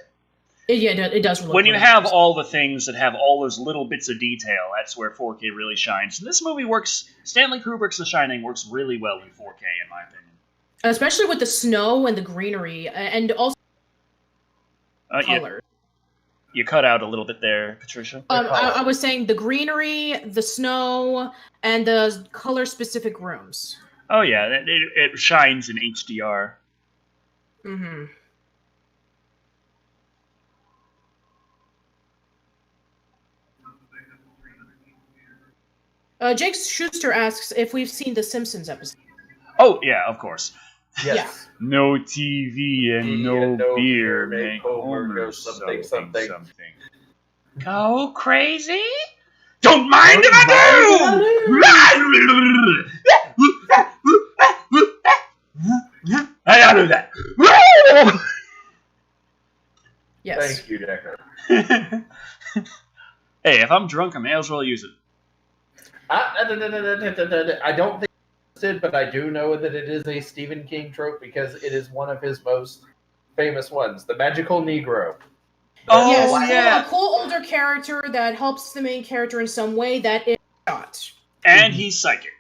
Yeah, it does look when you really have nice. all the things that have all those little bits of detail, that's where 4K really shines. And this movie works, Stanley Kubrick's The Shining works really well in 4K, in my opinion. Especially with the snow and the greenery, and also color. You cut out a little bit there, Patricia. I was saying the greenery, the snow, and the color-specific rooms. Oh yeah, it shines in HDR. Mm-hmm. Jake Schuster asks if we've seen the Simpsons episode. Oh yeah, of course. Yes. Yeah. No TV and no beer make Homer Homer go something. Go crazy? Don't mind if I do! I gotta do that. Yes. Thank you, Decker. Hey, if I'm drunk, I may as well use it. I don't think it's it, but I do know that it is a Stephen King trope because it is one of his most famous ones, the magical Negro. Oh, yes, yeah. A cool older character that helps the main character in some way that is shot. And he's psychic.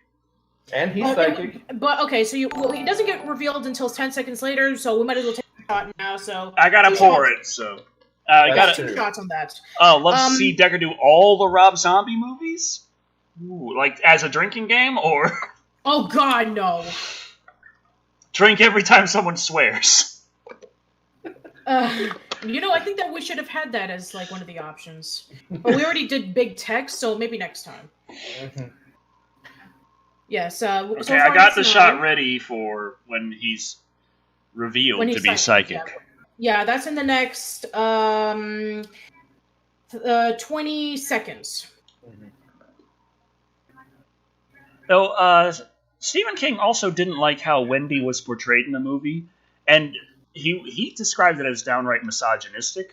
And he's psychic. But okay, so he doesn't get revealed until 10 seconds later, so we might as well take a shot now. So I gotta pour it, so got 2 shots on that. Oh, love to see Decker do all the Rob Zombie movies. Ooh, like as a drinking game, or oh God, no! Drink every time someone swears. I think that we should have had that as like one of the options, but we already did big text, so maybe next time. Mm-hmm. Yes. Okay, so I got the shot ready for when he's revealed to be psychic. Yeah, that's in the next 20 seconds. Mm-hmm. Though Stephen King also didn't like how Wendy was portrayed in the movie, and he described it as downright misogynistic,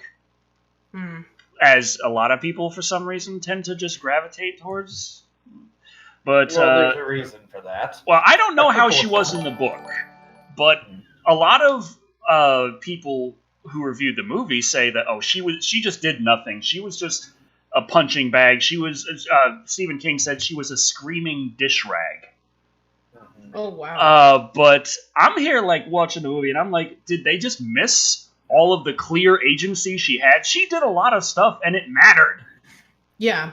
as a lot of people for some reason tend to just gravitate towards. But there's a reason for that. Well, I don't know how she was in the book, but a lot of people who reviewed the movie say that she just did nothing. She was just a punching bag. She was Stephen King said she was a screaming dish rag. Oh wow! But I'm here like watching the movie, and I'm like, did they just miss all of the clear agency she had? She did a lot of stuff, and it mattered. Yeah,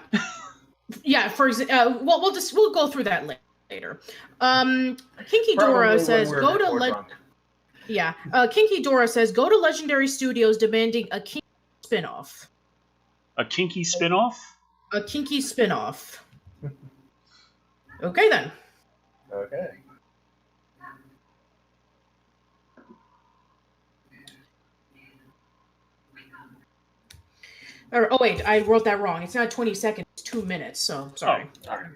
yeah. For example, we'll go through that later. Kinky Dora says go to Kinky Dora says go to Legendary Studios demanding a Kinky spinoff. A Kinky spinoff? A Kinky spinoff. Okay then. Okay. Oh wait, I wrote that wrong. It's not 20 seconds. 2 minutes, so sorry.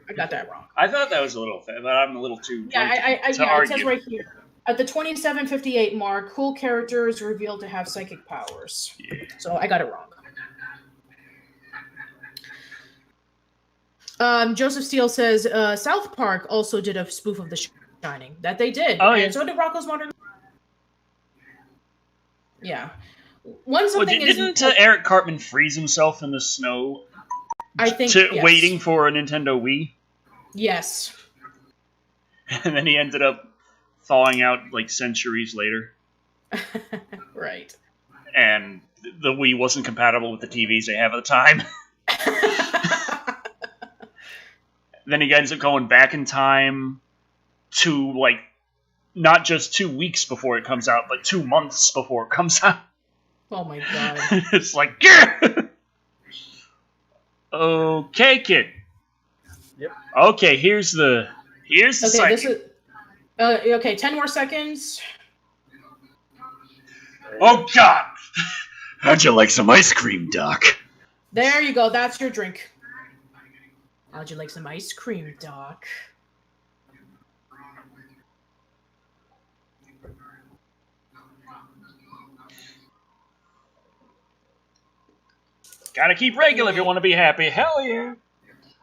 I got that wrong. I thought that was a little but I'm a little too Yeah, to it argue. says right here. At the 27:58 mark, cool characters revealed to have psychic powers. Yeah. So I got it wrong. Joseph Steele says South Park also did a spoof of The Shining. That they did. Oh, and yeah. so did Rocko's Modern. Yeah. Didn't Eric Cartman freeze himself in the snow? I think yes. Waiting for a Nintendo Wii. Yes. And then he ended up thawing out like centuries later. Right. And the Wii wasn't compatible with the TVs they have at the time. Then he ends up going back in time to, like, not just 2 weeks before it comes out, but 2 months before it comes out. Oh my god. It's like, yeah! Okay, kid. Yep. Okay, here's the psychic. Okay, 10 more seconds. Oh god! How'd you like some ice cream, Doc? There you go, that's your drink. How'd you like some ice cream, Doc? Gotta keep regular if you want to be happy. Hell yeah.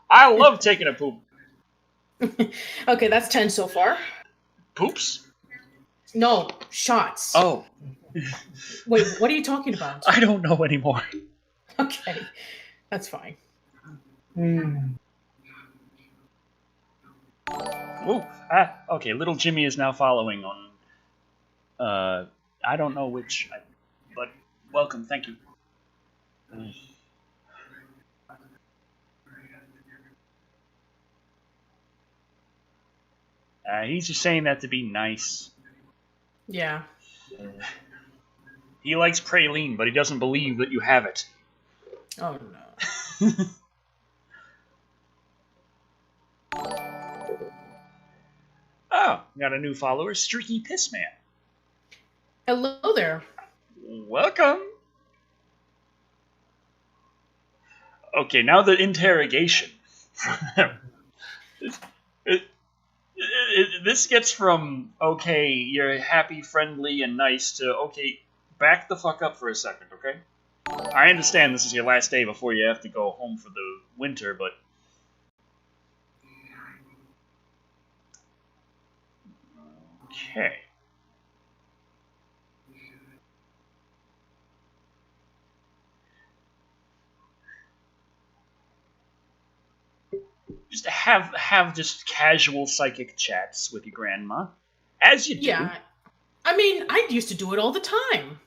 I love taking a poop. Okay, that's 10 so far. Poops? No, shots. Oh. Wait, what are you talking about? I don't know anymore. Okay, that's fine. Ooh, okay, little Jimmy is now following on, I don't know which, but welcome, thank you. He's just saying that to be nice. Yeah. He likes praline, but he doesn't believe that you have it. Oh no. Oh, got a new follower, Streaky Pissman. Hello there. Welcome. Okay, now the interrogation. This gets from, okay, you're happy, friendly, and nice to, okay, back the fuck up for a second, okay? I understand this is your last day before you have to go home for the winter, but... Okay. Just have just casual psychic chats with your grandma, as you do. Yeah, I mean, I used to do it all the time.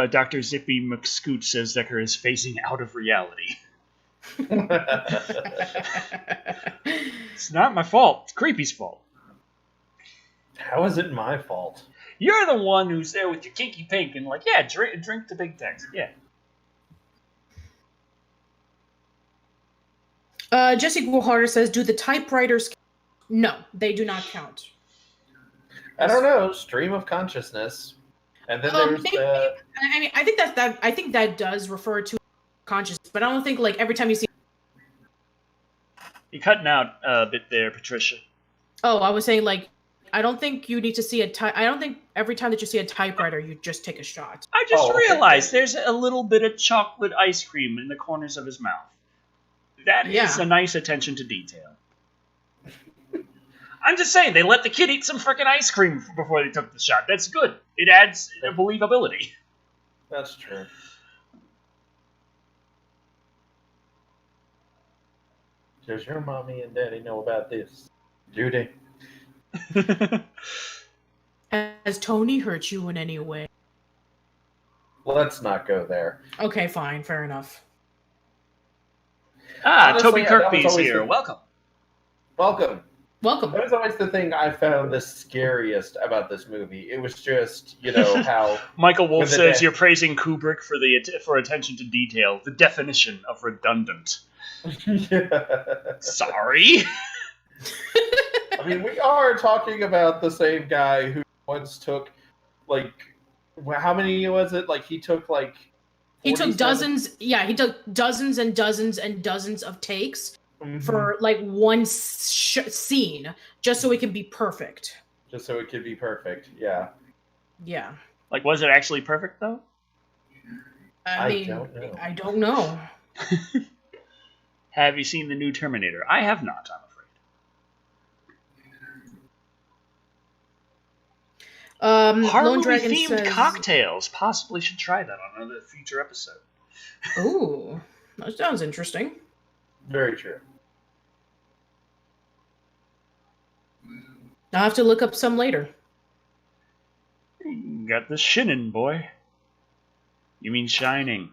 Dr. Zippy McScoot says Decker is phasing out of reality. It's not my fault. It's Creepy's fault. How is it my fault? You're the one who's there with your kinky pink and like, yeah, drink the big text. Yeah. Jesse Guajardo says, do the typewriters count? No, they do not count. I don't know. Stream of consciousness. And then there's the... I mean, I think that does refer to consciousness, but I don't think, like, every time you see... You're cutting out a bit there, Patricia. Oh, I was saying, like, I don't think you need to see I don't think every time that you see a typewriter, you just take a shot. I just realized there's a little bit of chocolate ice cream in the corners of his mouth. That is a nice attention to detail. I'm just saying, they let the kid eat some frickin' ice cream before they took the shot. That's good. It adds believability. That's true. Does your mommy and daddy know about this? Do they? Has Tony hurt you in any way? Let's not go there. Okay, fine. Fair enough. Honestly, Toby Kirkby's here. Welcome. Welcome. Welcome. That was always the thing I found the scariest about this movie. It was just, how... Michael Wolf says you're praising Kubrick for attention to detail. The definition of redundant. Sorry. I mean, we are talking about the same guy who once took, how many was it? Like, he took, He took dozens. Yeah, he took dozens and dozens and dozens of takes for like one scene, just so it can be perfect. Just so it could be perfect. Yeah. Yeah. Like, was it actually perfect though? I mean, I don't know. Have you seen the new Terminator? I have not, I'm afraid. Halloween-themed cocktails. Possibly should try that on another future episode. Ooh, that sounds interesting. Very true. I'll have to look up some later. Got the shinin', boy. You mean shining.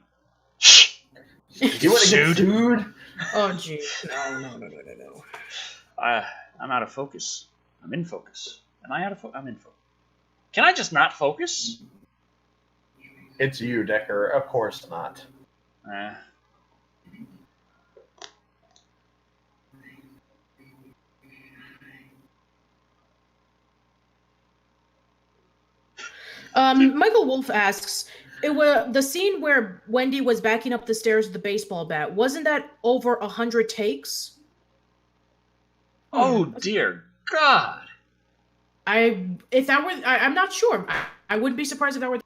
You want to get sued? Oh, geez. No. I'm out of focus. I'm in focus. Am I out of focus? I'm in focus. Can I just not focus? It's you, Decker. Of course not. Michael Wolf asks, it was the scene where Wendy was backing up the stairs with the baseball bat. Wasn't that over 100 takes? Oh dear God! I'm not sure. I wouldn't be surprised if that were.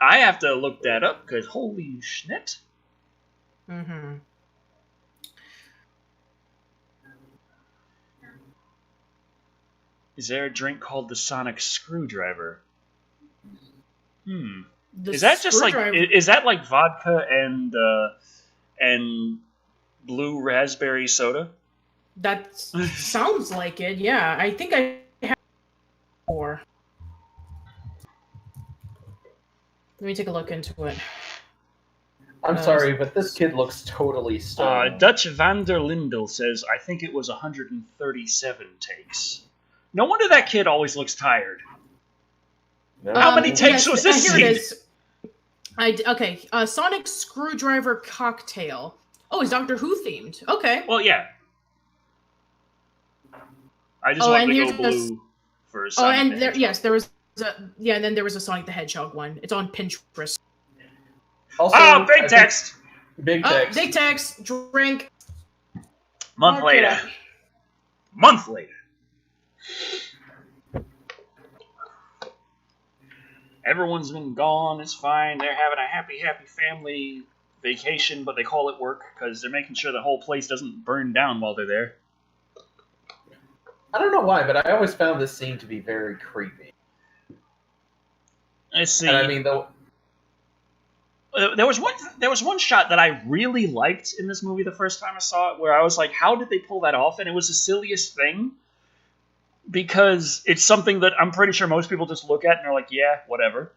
I have to look that up because holy shit. Mm-hmm. Is there a drink called the Sonic Screwdriver? Is that like vodka and blue raspberry soda? That sounds like it. Yeah, I think I have before. Let me take a look into it. I'm sorry, but this kid looks totally stoned. Dutch van der Lindel says, I think it was 137 takes. No wonder that kid always looks tired. No. How many takes was this scene? Here it is. Okay, Sonic Screwdriver Cocktail. Oh, it's Doctor Who themed. Okay. Well, yeah. I just wanted to go blue for Sonic. And there was and then there was a Sonic the Hedgehog one. It's on Pinterest. Also, big text. Big text. Big text. Drink. Month later. Everyone's been gone. It's fine. They're having a happy family vacation, but they call it work because they're making sure the whole place doesn't burn down while they're there. I don't know why, but I always found this scene to be very creepy. I see. And I mean, there was one shot that I really liked in this movie the first time I saw it, where I was like, "How did they pull that off?" And it was the silliest thing. Because it's something that I'm pretty sure most people just look at and are like, yeah, whatever.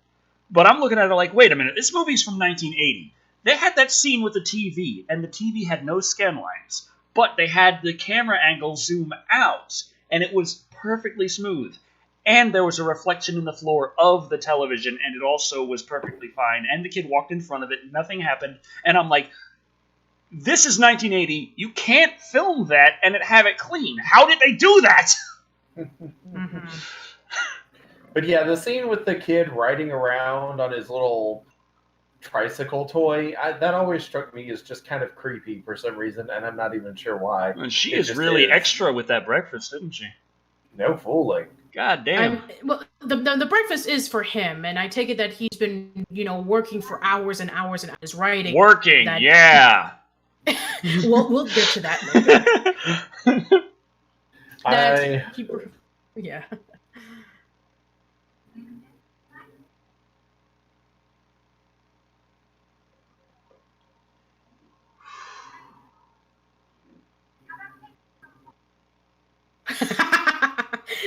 But I'm looking at it like, wait a minute, this movie's from 1980. They had that scene with the TV, and the TV had no scan lines. But they had the camera angle zoom out, and it was perfectly smooth. And there was a reflection in the floor of the television, and it also was perfectly fine. And the kid walked in front of it, nothing happened. And I'm like, this is 1980, you can't film that and have it clean. How did they do that? Mm-hmm. But yeah, the scene with the kid riding around on his little tricycle toy, that always struck me as just kind of creepy for some reason, and I'm not even sure why. And she is really extra with that breakfast, isn't she? No fooling. God damn. The breakfast is for him, and I take it that he's been, working for hours and hours and hours writing. Working, yeah. We'll get to that later. Yeah.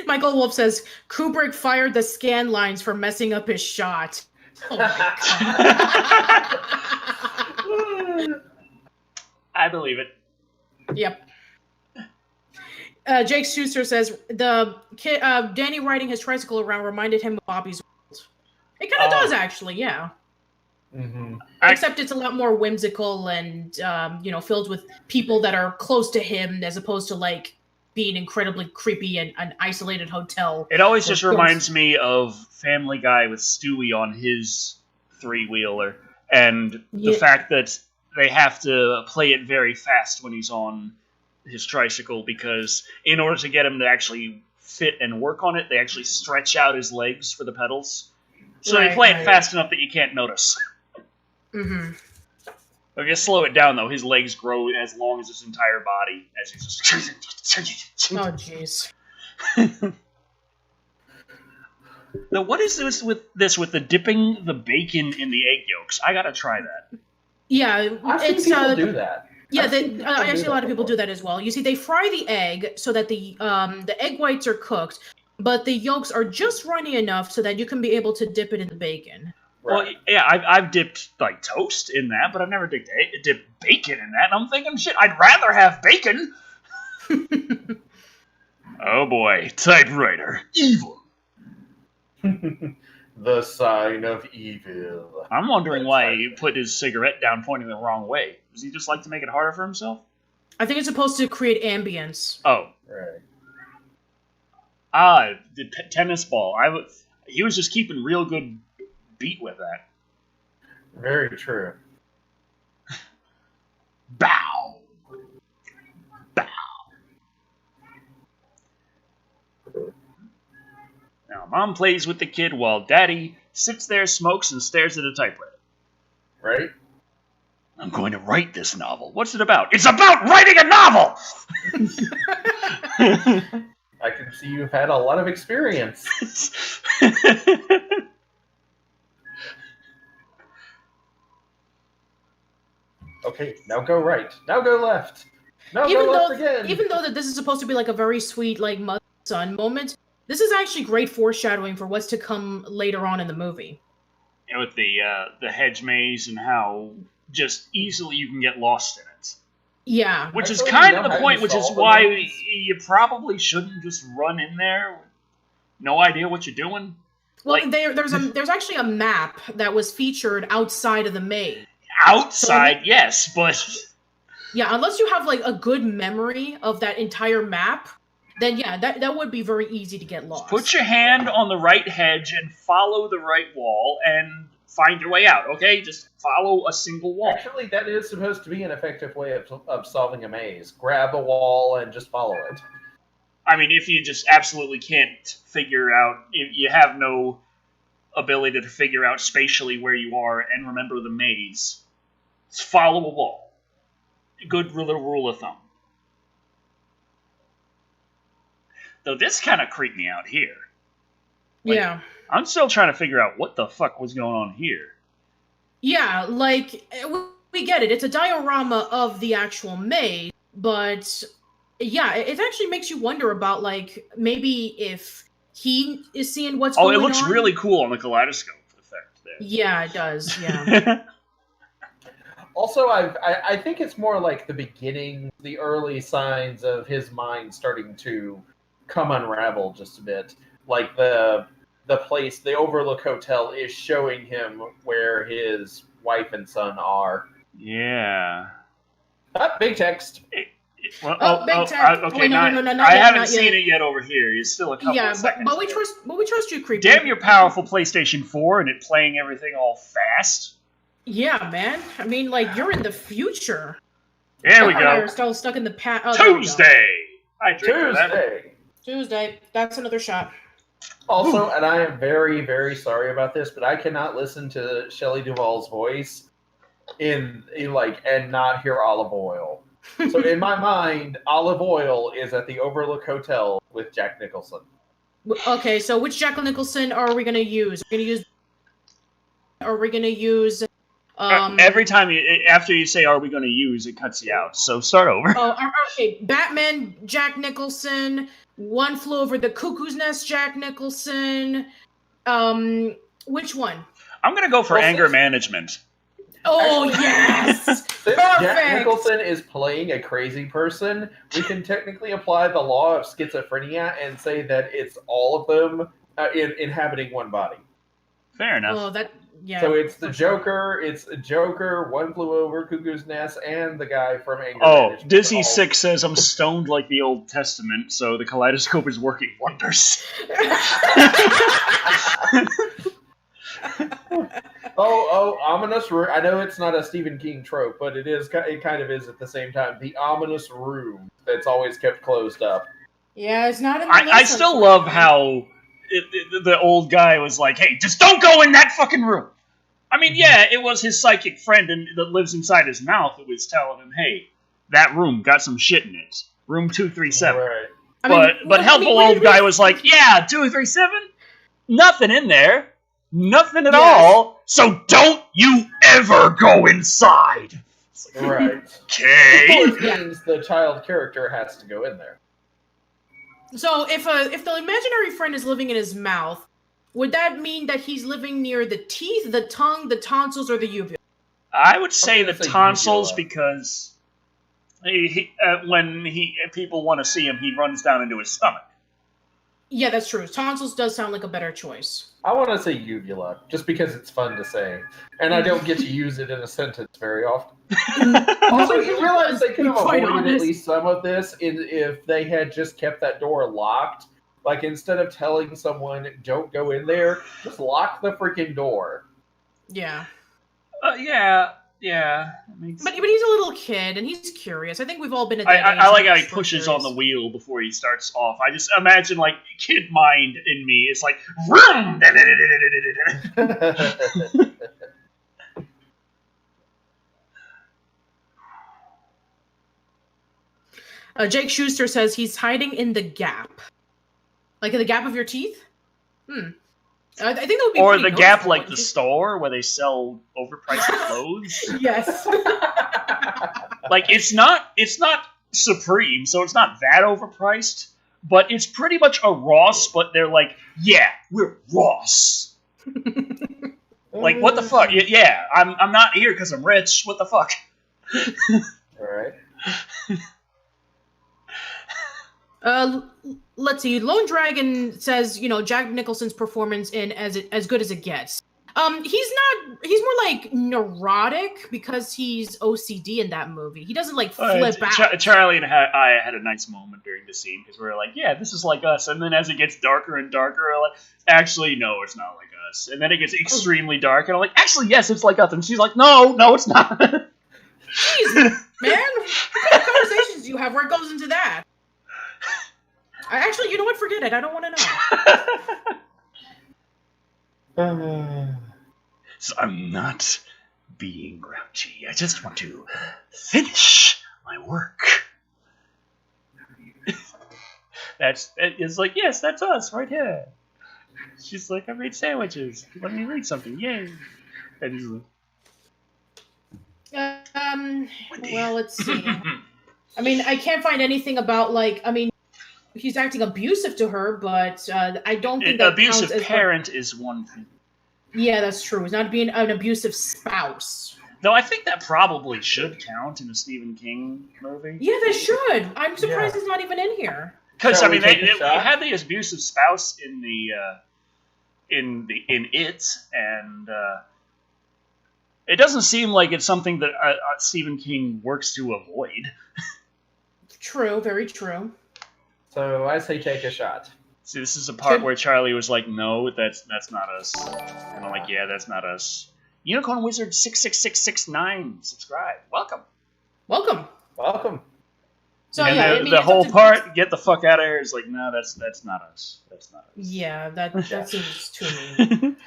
Michael Wolf says Kubrick fired the scan lines for messing up his shot. Oh my God. I believe it. Yep. Jake Schuster says the kid, Danny riding his tricycle around reminded him of Bobby's World. It kind of does, actually, yeah. Mm-hmm. Except it's a lot more whimsical and filled with people that are close to him, as opposed to like being incredibly creepy and an isolated hotel. It always just reminds me of Family Guy with Stewie on his three-wheeler, And the fact that they have to play it very fast when he's on his tricycle, because in order to get him to actually fit and work on it, they actually stretch out his legs for the pedals. So they play it fast enough that you can't notice. Mm-hmm. If you slow it down, though, his legs grow as long as his entire body as he's just... Oh, jeez. Now, what is this with the dipping the bacon in the egg yolks? I gotta try that. Yeah, I've seen people do that. Yeah, actually a lot of people do that as well. You see, they fry the egg so that the egg whites are cooked, but the yolks are just runny enough so that you can be able to dip it in the bacon. Right. Well, yeah, I've dipped like toast in that, but I've never dipped bacon in that. And I'm thinking, shit, I'd rather have bacon. Oh boy, typewriter, evil. The sign of evil. I'm wondering why he put his cigarette down pointing the wrong way. Does he just like to make it harder for himself? I think it's supposed to create ambience. Oh. Right. The tennis ball. He was just keeping real good beat with that. Very true. Bow. Bow. Now, Mom plays with the kid while Daddy sits there, smokes, and stares at a typewriter. Right? I'm going to write this novel. What's it about? It's about writing a novel! I can see you've had a lot of experience. Okay, now go right. Now go left. Now go left again. Even though that this is supposed to be like a very sweet, like, mother-son moment, this is actually great foreshadowing for what's to come later on in the movie. Yeah, with the hedge maze and how just easily you can get lost in it. Yeah. Which is kind of the point, which is why you probably shouldn't just run in there. No idea what you're doing. Well, like, there's actually a map that was featured outside of the maze. Outside, yes, but... Yeah, unless you have, like, a good memory of that entire map, then yeah, that would be very easy to get lost. Put your hand on the right hedge and follow the right wall and find your way out, okay? Just follow a single wall. Actually, that is supposed to be an effective way of solving a maze. Grab a wall and just follow it. I mean, if you just absolutely can't figure out, if you have no ability to figure out spatially where you are and remember the maze, just follow a wall. Good little rule of thumb. Though this kind of creeped me out here. Like, yeah. I'm still trying to figure out what the fuck was going on here. Yeah, like, we get it. It's a diorama of the actual maze, but yeah, it actually makes you wonder about, like, maybe if he is seeing what's going on. Oh, it looks really cool on the kaleidoscope effect there. Yeah, it does, yeah. Also, I think it's more like the beginning, the early signs of his mind starting to come unravel just a bit. Like the place, the Overlook Hotel, is showing him where his wife and son are. Yeah. Big text. Big text. Okay, no, I haven't seen it yet over here. He's still a couple of seconds. But we trust you, creepy. Damn your powerful PlayStation 4 and it playing everything all fast. Yeah, man. I mean, like, you're in the future. There we go. You're still stuck in the past. Oh, Tuesday. Tuesday. That's another shot. Also, and I am very, very sorry about this, but I cannot listen to Shelley Duvall's voice in and not hear olive oil. So in my mind, olive oil is at the Overlook Hotel with Jack Nicholson. Okay, so which Jack Nicholson are we going to use? Are we going to use... every time after you say "are we going to use," it cuts you out. So start over. Oh, okay. Batman, Jack Nicholson. One Flew Over the Cuckoo's Nest, Jack Nicholson. Which one? I'm going to go for anger management. Oh, yes! Since Jack Nicholson is playing a crazy person, we can technically apply the law of schizophrenia and say that it's all of them inhabiting one body. Fair enough. Oh, yeah. So it's the Joker, One Flew Over Cuckoo's Nest, and the guy from Anger Management. Disney 6 says I'm stoned like the Old Testament, so the kaleidoscope is working wonders. Ominous room. I know it's not a Stephen King trope, but it is. It kind of is at the same time. The ominous room that's always kept closed up. Yeah, it's not in the I still love how the old guy was like, "Hey, just don't go in that fucking room." I mean, yeah, it was his psychic friend that lives inside his mouth who was telling him, "Hey, that room got some shit in it. Room 237." Right. But helpful old guy was like, "Yeah, 237, nothing in there, nothing at all. So don't you ever go inside." Right. Okay. Which means the child character has to go in there. So if the imaginary friend is living in his mouth, would that mean that he's living near the teeth, the tongue, the tonsils, or the uvula? I would say the tonsils uvula. because when people want to see him, he runs down into his stomach. Yeah, that's true. Tonsils does sound like a better choice. I want to say uvula, just because it's fun to say. And I don't get to use it in a sentence very often. Also, you realize they could have avoided at least some of this if they had just kept that door locked. Like, instead of telling someone, don't go in there, just lock the freaking door. Yeah. Yeah. But he's a little kid, and he's curious. I think we've all been at that age. I like how he pushes on the wheel before he starts off. I just imagine, like, kid mind in me. It's like, vroom! Jake Schuster says he's hiding in the gap. Like in the gap of your teeth? I think that would be or the gap like the store where they sell overpriced clothes. Yes. Like it's not Supreme, so it's not that overpriced, but it's pretty much a Ross, but they're like, yeah, we're Ross. Like, what the fuck? Yeah, I'm not here because I'm rich. What the fuck? Alright. Let's see. Lone Dragon says, Jack Nicholson's performance in as good as it gets. He's more like neurotic because he's OCD in that movie. He doesn't like flip out. Charlie and I had a nice moment during the scene because we were like, yeah, this is like us. And then as it gets darker and darker, we're like, actually, no, it's not like us. And then it gets extremely dark, and I'm like, actually, yes, it's like us. And she's like, no, it's not. Jeez, man. What kind of conversations do you have where it goes into that? Actually, you know what? Forget it. I don't want to know. So I'm not being grouchy. I just want to finish my work. It's like, yes, that's us right here. She's like, I made sandwiches. Let me read something. Yay. And he's like, well, let's see. I mean, I can't find anything about, he's acting abusive to her, but I don't think that abusive parent is one thing. Yeah, that's true. He's not being an abusive spouse. Though I think that probably should count in a Stephen King movie. Yeah, they should. I'm surprised he's not even in here. Because they had the abusive spouse in it, and it doesn't seem like it's something that Stephen King works to avoid. True, very true. So I say take a shot. See, this is a part where Charlie was like, no, that's not us. And I'm like, yeah, that's not us. Unicorn Wizard 66669, subscribe. Welcome. So and the whole part, get the fuck out of here, is like, no, that's not us. That's not us. Yeah, that seems too mean.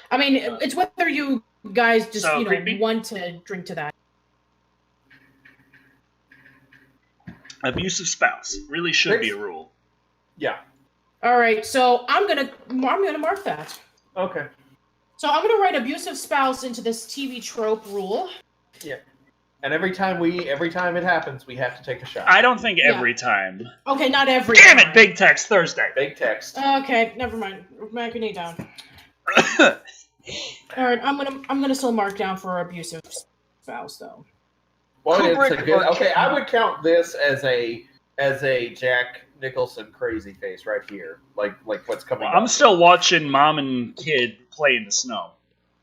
I mean, it's whether you guys just want to drink to that. Abusive spouse really should be a rule. Yeah. All right, so I'm gonna mark that. Okay. So I'm gonna write abusive spouse into this TV trope rule. Yeah. And every time it happens, we have to take a shot. I don't think every time. Okay, not every Damn time. it, Big Text Thursday. Big text. Okay, never mind. Mark your name down. All right, I'm gonna still mark down for abusive spouse though. Well, it's a good. Okay, I would count this as a Jack Nicholson crazy face right here, like what's coming. Well, I'm still watching Mom and Kid play in the snow.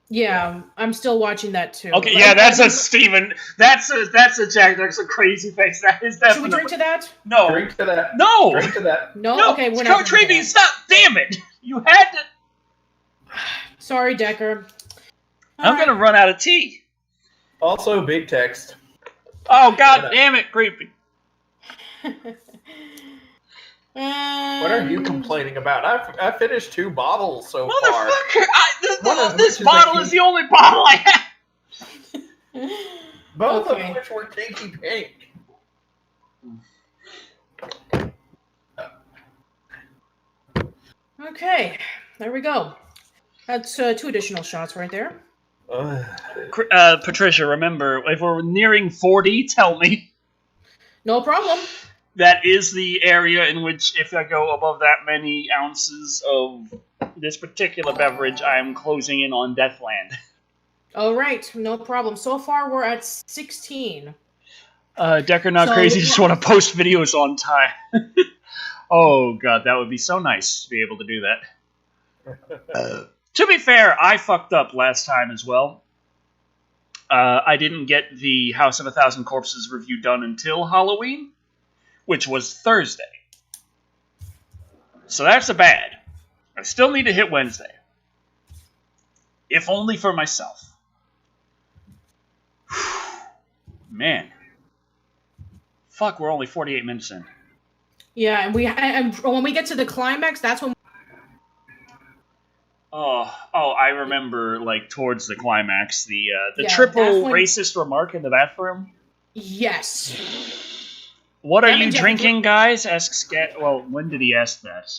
Yeah, I'm still watching that too. Okay, yeah, that's a Steven. That's a Jack Nicholson crazy face. That is definitely. Should we drink to that? No. Drink to that. No. Drink to that. No. Okay, we're not. Trevi, stop! Damn it! You had to. Sorry, Decker. I'm going to run out of tea. Also, big text. Oh, god damn it, creepy. What are you complaining about? I finished 2 bottles so far. Motherfucker! This bottle is the only bottle I have! Both of which were kinky pink. Okay, there we go. That's 2 additional shots right there. Patricia, remember, if we're nearing 40, tell me. No problem. That is the area in which, if I go above that many ounces of this particular beverage, I'm closing in on Deathland. All right, no problem. So far, we're at 16. Decker Not Crazy just want to post videos on time. Oh, God, that would be so nice to be able to do that. To be fair, I fucked up last time as well. I didn't get the House of a Thousand Corpses review done until Halloween, which was Thursday. So that's a bad. I still need to hit Wednesday. If only for myself. Man. Fuck, we're only 48 minutes in. Yeah, and when we get to the climax, that's when... Oh, I remember, like, towards the climax, the triple racist remark in the bathroom. Yes. What are you drinking, guys? Asks well, when did he ask that?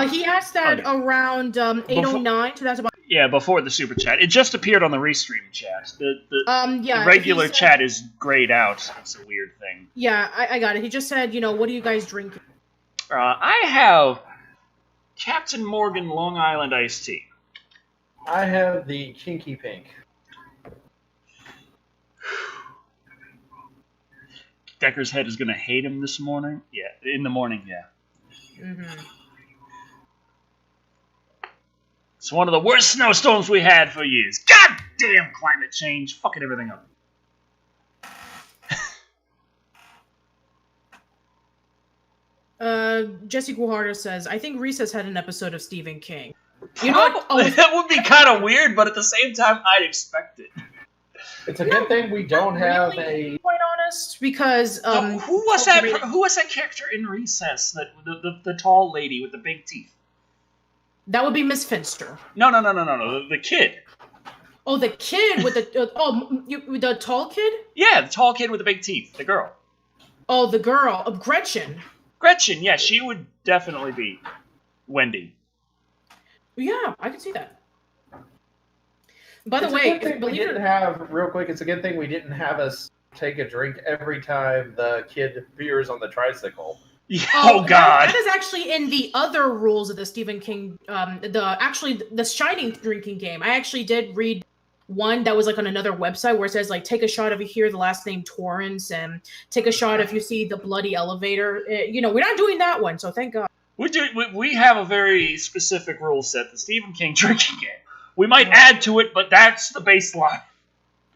He asked that around 8:09, so that's about... Yeah, before the super chat. It just appeared on the restream chat. The regular chat is grayed out. It's a weird thing. Yeah, I got it. He just said, what are you guys drinking? I have Captain Morgan Long Island iced tea. I have the kinky pink. Decker's head is going to hate him this morning. Yeah, in the morning, yeah. Mm-hmm. It's one of the worst snowstorms we had for years. God damn climate change. Fucking everything up. Jesse Guajardo says, I think Recess had an episode of Stephen King. You know what? Oh, that would be kind of weird, but at the same time, I'd expect it. It's a good thing we don't have a... Quite honest, because... who was that character in Recess? The tall lady with the big teeth? That would be Miss Finster. No. The kid. Oh, the kid with the... the tall kid? Yeah, the tall kid with the big teeth. The girl. Oh, the girl. Gretchen. Gretchen, yeah, she would definitely be Wendy. Yeah, I can see that. By the way, it's a good thing we didn't have us take a drink every time the kid veers on the tricycle. Yeah, oh God! That is actually in the other rules of the Stephen King, the Shining drinking game. I actually did read one that was like on another website where it says like take a shot if you hear the last name Torrance and take a shot if you see the bloody elevator. We're not doing that one, so thank God. We have a very specific rule set, the Stephen King drinking game. We might add to it, but that's the baseline.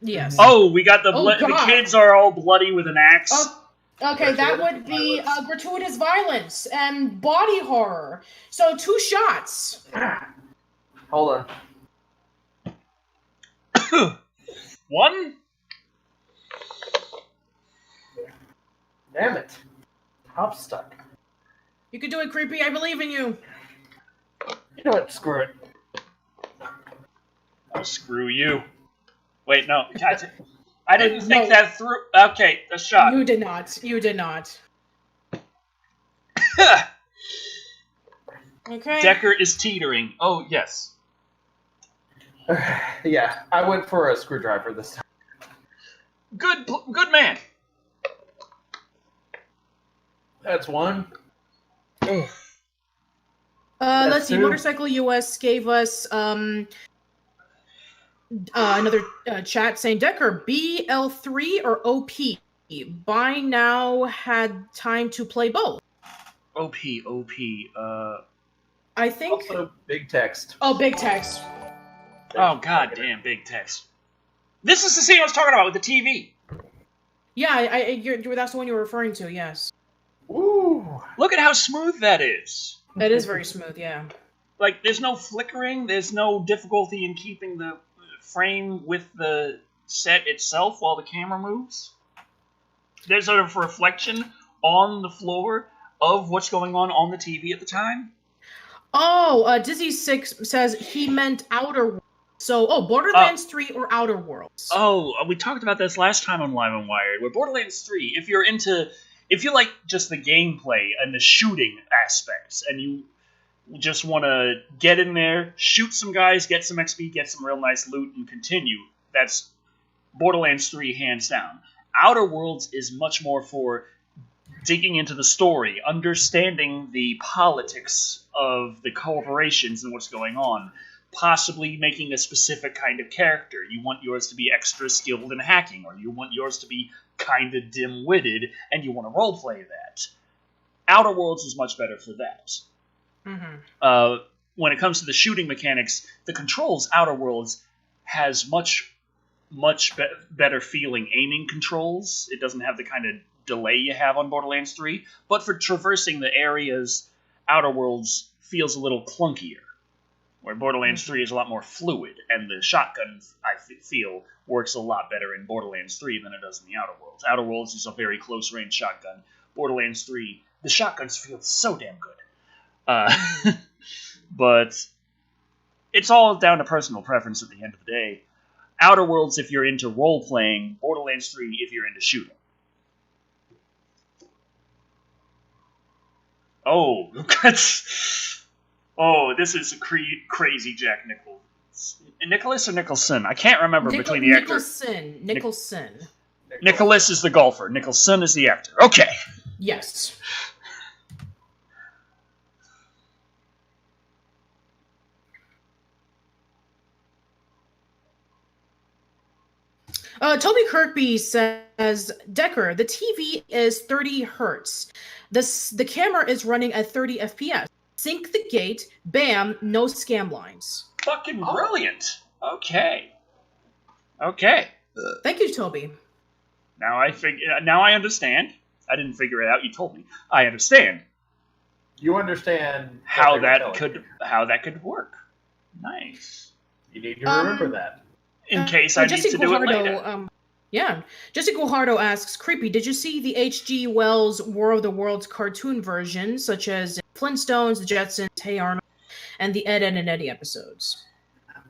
Yes. Oh, we got the kids are all bloody with an axe. Okay, that would be gratuitous violence and body horror. So 2 shots. Hold on. 1. Damn it. Top stuck. You can do it, Creepy. I believe in you. You know what? Screw it. Oh, screw you. Wait, no. I didn't think that through. Okay, a shot. You did not. Okay. Decker is teetering. Oh, yes. Yeah, I went for a screwdriver this time. Good man. That's 1. Let's see. 2. Motorcycle US gave us another chat saying Decker BL3 or OP. By now had time to play both. OP. I think. Also, big text. Oh, big text. Oh, god damn, big text. This is the scene I was talking about with the TV. Yeah, that's the one you were referring to, yes. Ooh. Look at how smooth that is. That is very smooth, yeah. Like, there's no flickering, there's no difficulty in keeping the frame with the set itself while the camera moves. There's sort of a reflection on the floor of what's going on the TV at the time. Oh, Dizzy6 says he meant Outer Worlds. So, Borderlands 3 or Outer Worlds? Oh, we talked about this last time on Live and Wired. With Borderlands 3, if you like just the gameplay and the shooting aspects, and you just want to get in there, shoot some guys, get some XP, get some real nice loot, and continue, that's Borderlands 3 hands down. Outer Worlds is much more for digging into the story, understanding the politics of the corporations and what's going on, possibly making a specific kind of character. You want yours to be extra skilled in hacking, or you want yours to be kind of dim-witted, and you want to roleplay that. Outer Worlds is much better for that. Mm-hmm. When it comes to the shooting mechanics, the controls, Outer Worlds has much better feeling aiming controls. It doesn't have the kind of delay you have on Borderlands 3, but for traversing the areas, Outer Worlds feels a little clunkier, where Borderlands 3 is a lot more fluid, and the shotgun, I feel, works a lot better in Borderlands 3 than it does in the Outer Worlds. Outer Worlds is a very close-range shotgun. Borderlands 3, the shotguns feel so damn good. But it's all down to personal preference at the end of the day. Outer Worlds if you're into role-playing, Borderlands 3 if you're into shooting. Oh, this is a crazy Jack Nichols. Nicholas or Nicholson? I can't remember between the actors. Nicholson. Nicholas is the golfer. Nicholson is the actor. Okay. Yes. Toby Kirkby says, Decker, the TV is 30 hertz. The camera is running at 30 FPS. Sync the gate, bam, no scam lines. Fucking brilliant. Okay. Thank you, Toby. Now I understand. I didn't figure it out. You told me. I understand. You understand how that could work. Nice. You need to remember that. In case I need to do it later. Jesse Guajardo asks, Creepy, did you see the H.G. Wells War of the Worlds cartoon version, such as Flintstones, The Jetsons, Hey Arnold, and the Ed, Edd and Eddy episodes?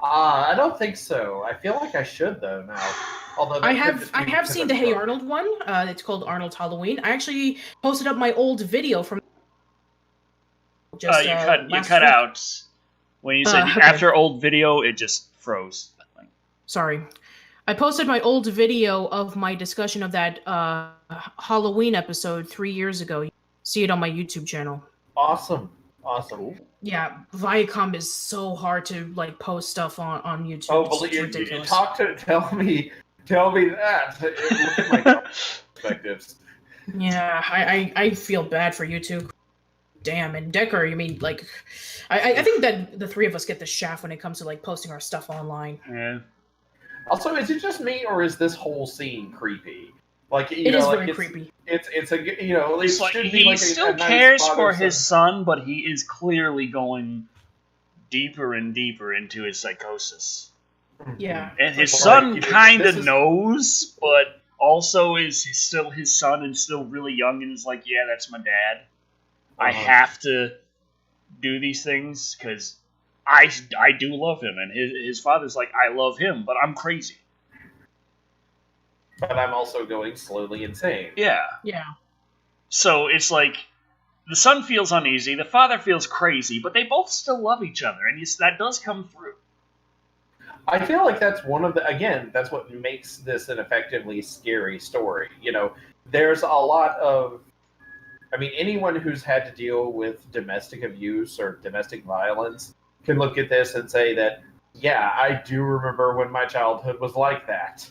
I don't think so. I feel like I should, though, now. Although I have seen the Hey Arnold one. It's called Arnold's Halloween. I actually posted up my old video from you cut out. When you said after old video, it just froze. Sorry. I posted my old video of my discussion of that Halloween episode 3 years ago. See it on my YouTube channel. Awesome. Yeah, Viacom is so hard to post stuff on YouTube. Oh, believe you tell me that. Look at my perspectives. Yeah, I feel bad for YouTube. Damn, and Decker, you mean I think that the three of us get the shaft when it comes to posting our stuff online. Yeah. Also, is it just me, or is this whole scene creepy? It is very creepy. It's a it's like he still cares for his son, but he is clearly going deeper and deeper into his psychosis. Yeah, and his son kind of knows, but also is still his son and still really young, and is like, yeah, that's my dad. I have to do these things because I do love him, and his father's like, I love him, but I'm crazy. But I'm also going slowly insane. Yeah. So it's like, the son feels uneasy, the father feels crazy, but they both still love each other, and that does come through. I feel like that's that's what makes this an effectively scary story. There's a lot of, anyone who's had to deal with domestic abuse or domestic violence can look at this and say that, yeah, I do remember when my childhood was like that.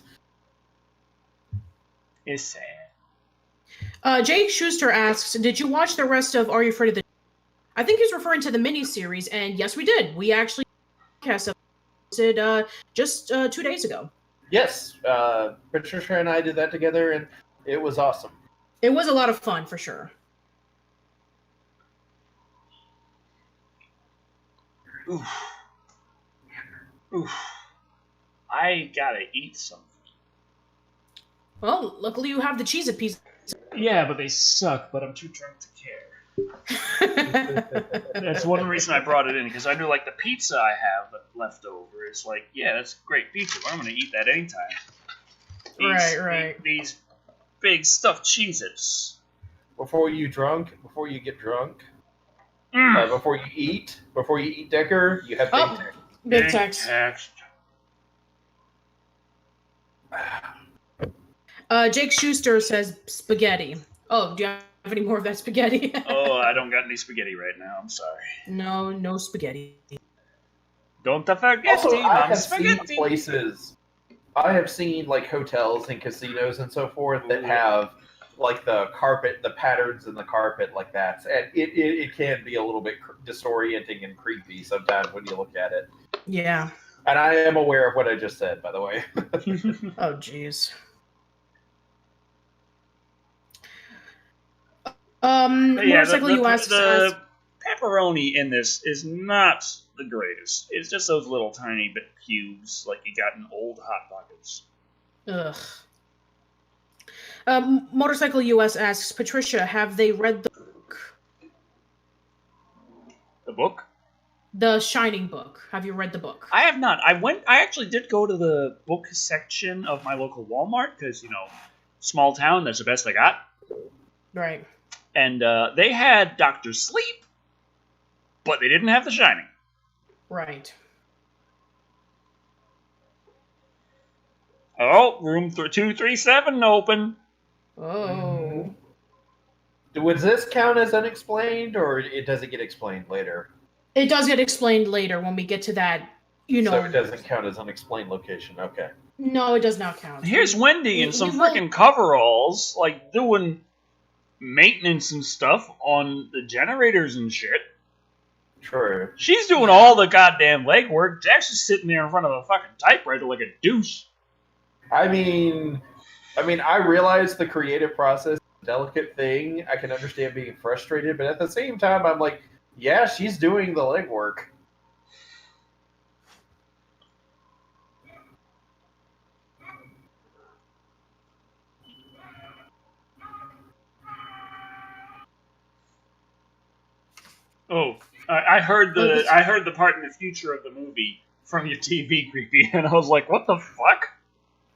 It's sad. Jake Schuster asks, did you watch the rest of Are You Afraid of the... I think he's referring to the miniseries, and yes, we did. We actually posted just 2 days ago. Yes, Patricia and I did that together, and it was awesome. It was a lot of fun, for sure. Oof. I gotta eat something. Well, luckily you have the Cheez-It pizza. Yeah, but they suck, but I'm too drunk to care. That's one reason I brought it in, because I knew, like, the pizza I have left over is like, yeah, that's great pizza, but I'm gonna eat that anytime. Right. These big stuffed Cheez-Its. Before you get drunk, before you eat, Decker, you have big text. Big text. Jake Schuster says spaghetti. Oh, do you have any more of that spaghetti? Oh, I don't got any spaghetti right now. I'm sorry. No spaghetti. Don't forget, also, I have spaghetti. seen places. I have seen like hotels and casinos and so forth that have like the carpet, the patterns in the carpet like that, and it can be a little bit disorienting and creepy sometimes when you look at it. Yeah. And I am aware of what I just said, by the way. Oh, jeez. Motorcycle US the pepperoni in this is not the greatest. It's just those little tiny bit cubes like you got in old Hot Pockets. Ugh. Motorcycle US asks, Patricia, have they read the book? The book? The Shining book. Have you read the book? I have not. I actually did go to the book section of my local Walmart because, small town, that's the best I got. Right. And they had Dr. Sleep, but they didn't have The Shining. Right. Oh, room 237 open. Oh. Would this count as unexplained, or does it get explained later? It does get explained later when we get to that, So it doesn't count as unexplained location. Okay. No, it does not count. Here's Wendy in some freaking coveralls, like, doing maintenance and stuff on the generators and shit. True. She's doing all the goddamn legwork. Jack's just sitting there in front of a fucking typewriter like a douche. I mean, I realize the creative process is a delicate thing. I can understand being frustrated, but at the same time, I'm like, yeah, she's doing the legwork. Oh, I heard the part in the future of the movie from your TV, Creepy, and I was like, what the fuck?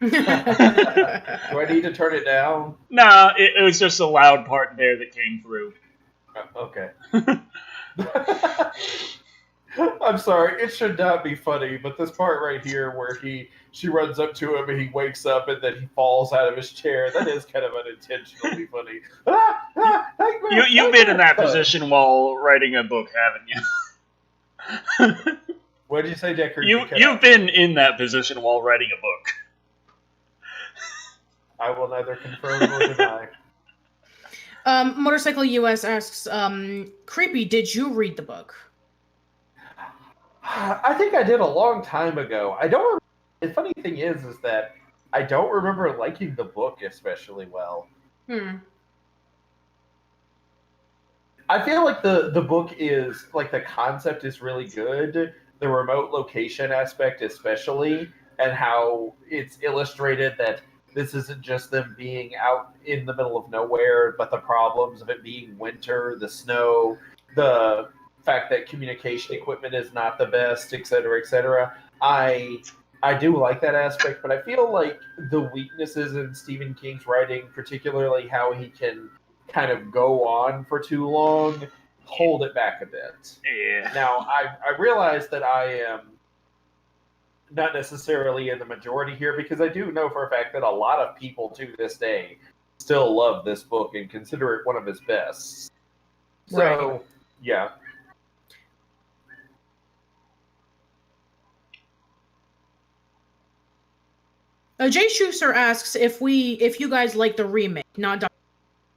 Do I need to turn it down? Nah, it was just a loud part there that came through. Okay. I'm sorry, it should not be funny, but this part right here where she runs up to him and he wakes up and then he falls out of his chair, that is kind of unintentionally funny. You've been in that position while writing a book, haven't you? What did you say, Decker? You've been in that position while writing a book. I will neither confirm nor deny. Motorcycle US asks, Creepy, did you read the book? I think I did a long time ago. I don't remember. The funny thing is that I don't remember liking the book especially well. I feel like the book is, like, the concept is really good. The remote location aspect especially, and how it's illustrated that this isn't just them being out in the middle of nowhere, but the problems of it being winter, the snow, the fact that communication equipment is not the best, etc., etc. I do like that aspect, but I feel like the weaknesses in Stephen King's writing, particularly how he can kind of go on for too long, hold it back a bit. Yeah. Now, I realize that I am not necessarily in the majority here, because I do know for a fact that a lot of people to this day still love this book and consider it one of his best. So, Right. Yeah. Jay Schuster asks if you guys like the remake, not.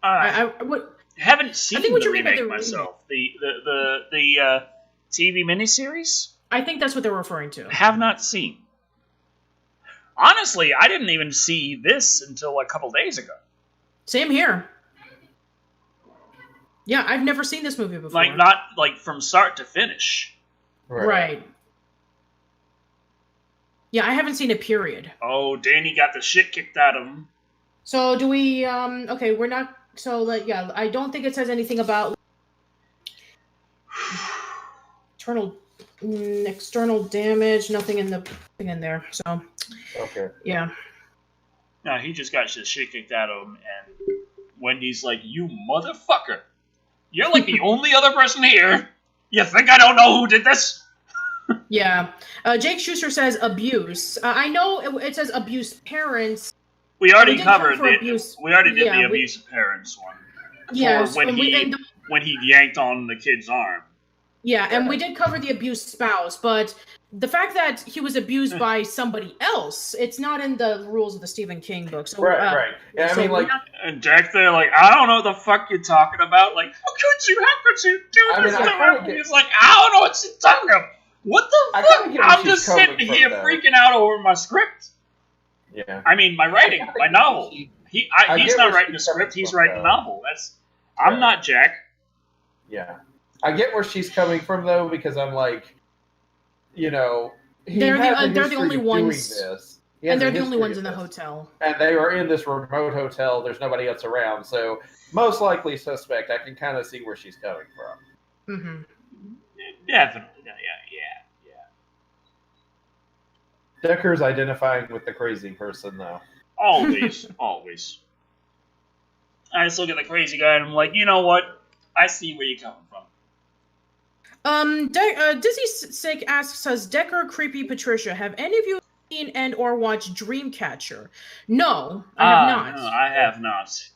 Haven't seen what the you mean by remake the myself. The TV miniseries? I think that's what they're referring to. Have not seen. Honestly, I didn't even see this until a couple days ago. Same here. Yeah, I've never seen this movie before. Like, not like from start to finish. Right. Yeah, I haven't seen it, period. Oh, Danny got the shit kicked out of him. So do we, okay, we're not, so, like, yeah, I don't think it says anything about external damage, nothing in there, so. Okay. Yeah. No, he just got his shit kicked out of him, and Wendy's like, "You motherfucker! You're like the only other person here. You think I don't know who did this?" Yeah. Jake Schuster says abuse. I know it says abuse parents. We already covered it. Abuse. We already did the abuse of parents one. Yes. When he yanked on the kid's arm. Yeah, and we did cover the abused spouse, but the fact that he was abused by somebody else, it's not in the rules of the Stephen King book. So, right. Yeah, I mean, like, and Jack there, like, I don't know what the fuck you're talking about. Like, how could you do this to him? He's like, I don't know what you're talking about. What the fuck? I'm just sitting here freaking out over my script. Yeah. I mean, my writing, my novel. He's not writing the script. He's writing the novel. I'm not Jack. Yeah. I get where she's coming from, though, because I'm like, you know, they're the only ones, and they're the only ones in the hotel. And they are in this remote hotel. There's nobody else around, so most likely suspect. I can kind of see where she's coming from. Mm-hmm. Definitely, yeah. Decker's identifying with the crazy person, though. Always. I just look at the crazy guy and I'm like, you know what? I see where you're coming from. Dizzy Sick asks us, Decker, Creepy, Patricia, have any of you seen and or watched Dreamcatcher? No, I have not. No, I have not.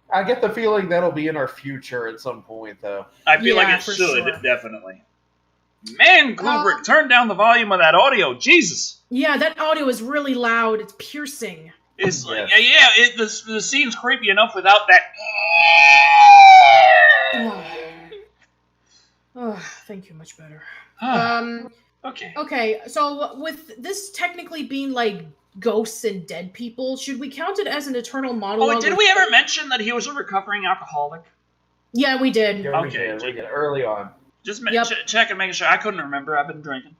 I get the feeling that'll be in our future at some point, though. I feel like it should, sure. Definitely. Man, Kubrick, turn down the volume of that audio. Jesus. Yeah, that audio is really loud. It's piercing. It's like, the scene's creepy enough without that. Oh, thank you. Much better. Okay. Okay, so with this technically being like ghosts and dead people, should we count it as an eternal monologue? Oh, did we ever mention that he was a recovering alcoholic? Yeah, we did. Yeah, we did early on. Just check and make sure. I couldn't remember. I've been drinking.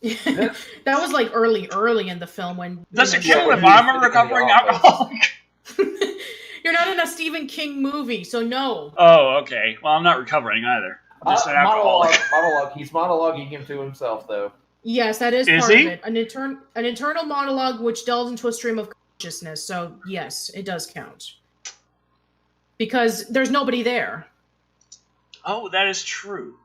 That was like early in the film when. Does it count if I'm a recovering alcoholic? You're not in a Stephen King movie, so no. Oh, okay. Well, I'm not recovering either. I'm just an alcoholic. Monologue. He's monologuing him to himself, though. Yes, that is part of it. An internal monologue which delves into a stream of consciousness. So yes, it does count because there's nobody there. Oh, that is true.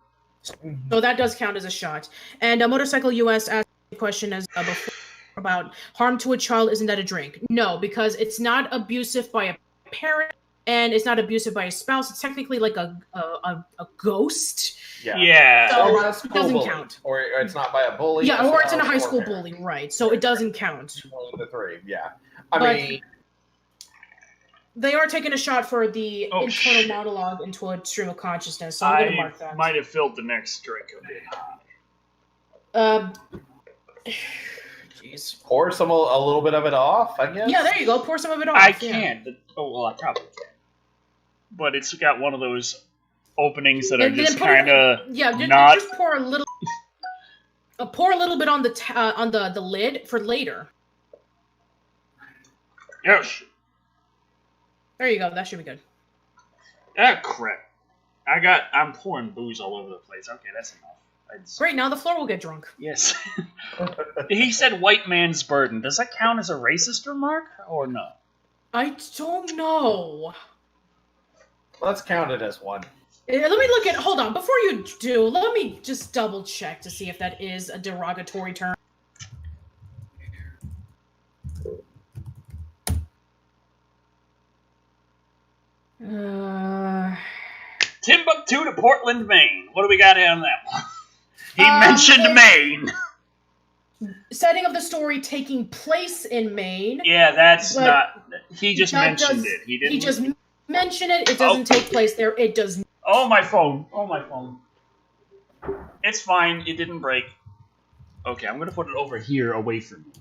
So that does count as a shot. And Motorcycle US asked a question as before about harm to a child. Isn't that a drink? No, because it's not abusive by a parent and it's not abusive by a spouse. It's technically like a ghost. Yeah. So it doesn't count. Or it's not by a bully. Yeah, or it's in a high school bully, right? So it doesn't count. One of the three, yeah. I mean, they are taking a shot for the internal monologue into a stream of consciousness, so I'm going to mark that. Might have filled the next drink a bit. Jeez. Pour a little bit of it off, I guess? Yeah, there you go. Pour some of it off. I can. But, I probably can. But it's got one of those openings that are just kind of not... just pour a little... pour a little bit on the lid for later. Yes. There you go. That should be good. Ah, crap. I'm pouring booze all over the place. Okay, that's enough. Great, now the floor will get drunk. Yes. He said white man's burden. Does that count as a racist remark or no? I don't know. Let's count it as one. Let me look at... Hold on. Before you do, let me just double check to see if that is a derogatory term. Timbuktu to Portland, Maine. What do we got on that one? He mentioned Maine. Setting of the story taking place in Maine. Yeah, that's not... He just mentioned it. He didn't... He just mentioned it. It doesn't take place there. It does... Oh, my phone. It's fine. It didn't break. Okay, I'm going to put it over here away from you.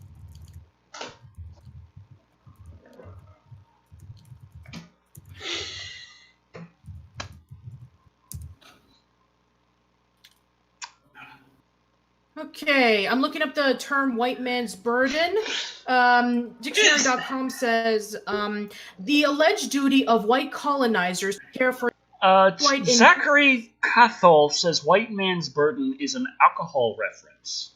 Okay, I'm looking up the term white man's burden. Dictionary.com says the alleged duty of white colonizers to care for Zachary Cathol says white man's burden is an alcohol reference.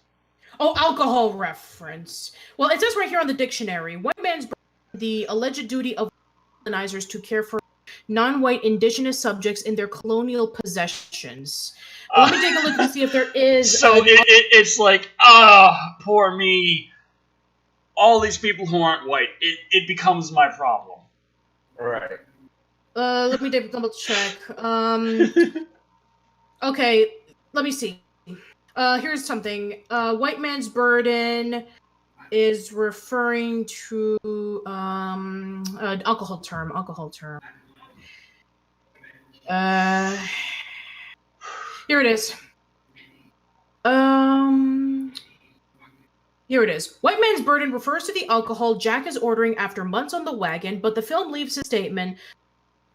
Oh, alcohol reference. Well, it says right here on the dictionary, white man's burden, the alleged duty of colonizers to care for non-white indigenous subjects in their colonial possessions. Let me take a look and see if there is... So it's like, poor me. All these people who aren't white, it becomes my problem. Right. Let me double check. Okay, let me see. Here's something. White man's burden is referring to alcohol term. Here it is. Here it is. White man's burden refers to the alcohol Jack is ordering after months on the wagon, but the film leaves his statement,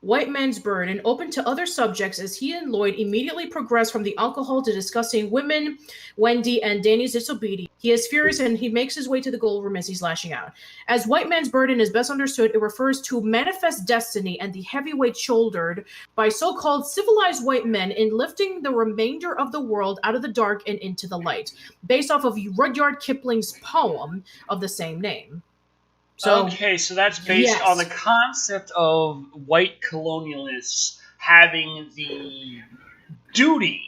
white man's burden, open to other subjects as he and Lloyd immediately progress from the alcohol to discussing women, Wendy, and Danny's disobedience. He is furious and he makes his way to the goal room as he's lashing out. As white man's burden is best understood, it refers to manifest destiny and the heavyweight shouldered by so-called civilized white men in lifting the remainder of the world out of the dark and into the light, based off of Rudyard Kipling's poem of the same name. So, okay, so that's based on the concept of white colonialists having the duty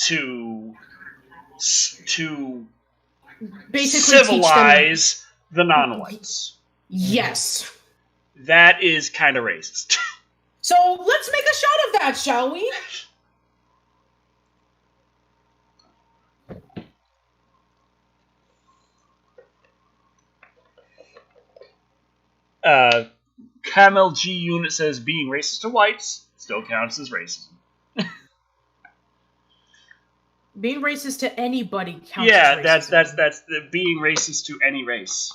to basically civilize the non-whites. Yes. That is kind of racist. So let's make a shot of that, shall we? Camel G Unit says being racist to whites still counts as racism. Being racist to anybody counts as racism. that's being racist to any race.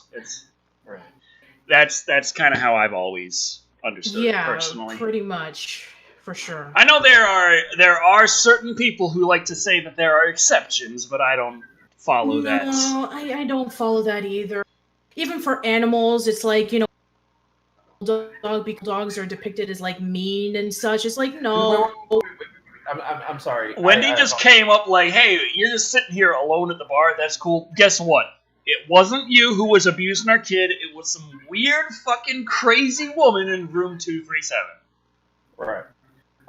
That's kind of how I've always understood it personally. Yeah, pretty much, for sure. I know there are certain people who like to say that there are exceptions, but I don't follow that. No, I don't follow that either. Even for animals, it's like, dogs are depicted as like mean and such. It's like, no. Wait. I'm sorry. Wendy just came up like, hey, you're just sitting here alone at the bar. That's cool. Guess what? It wasn't you who was abusing our kid. It was some weird fucking crazy woman in room 237. Right.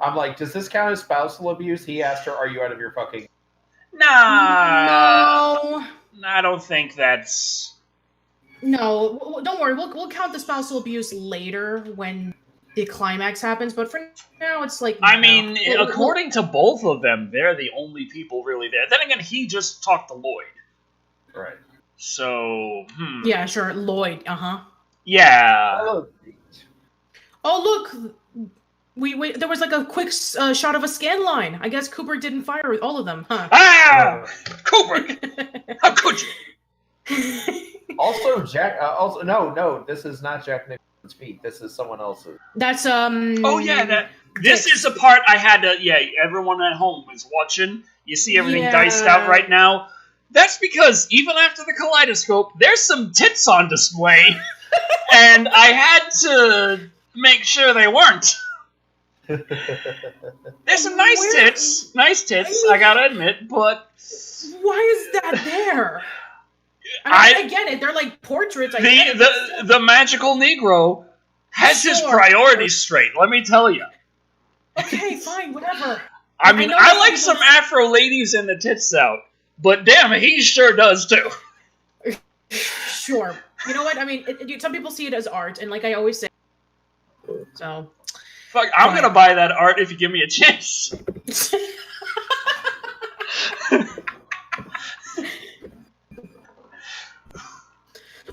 I'm like, does this count as spousal abuse? He asked her, are you out of your fucking... Nah. No. I don't think that's... No, don't worry. We'll count the spousal abuse later when the climax happens. But for now, it's like... I mean, according to both of them, they're the only people really there. Then again, he just talked to Lloyd. Right. So, Yeah, sure. Lloyd, Yeah. Oh, look. We there was like a quick shot of a scan line. I guess Kubrick didn't fire all of them, huh? Kubrick! How could you? Also, Jack. No. This is not Jack Nicholson's feet. This is someone else's. That's Oh yeah, this is the part I had to. Yeah, everyone at home is watching. You see everything diced out right now. That's because even after the kaleidoscope, there's some tits on display, and I had to make sure they weren't. There's some nice tits. I gotta admit, but why is that there? I get it. They're like portraits. The magical Negro has his priorities straight. Let me tell you. Okay, fine, whatever. I mean, I like some Afro ladies and the tits out, but damn it, he sure does too. Sure. You know what? I mean, some people see it as art, and like I always say, so. Fuck, I'm gonna buy that art if you give me a chance.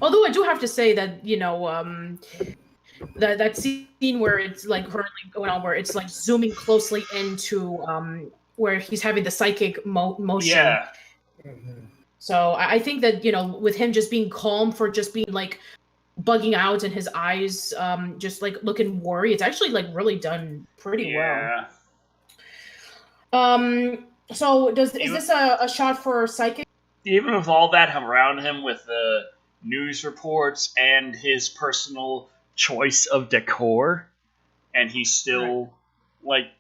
Although I do have to say that, that scene where it's like currently going on, where it's like zooming closely into where he's having the psychic motion. Yeah. So I think that, with him just being calm for just being like bugging out and his eyes just like looking worried, it's actually like really done pretty well. Yeah. So is this a shot for psychic? even with all that around him, with the news reports and his personal choice of decor, and he still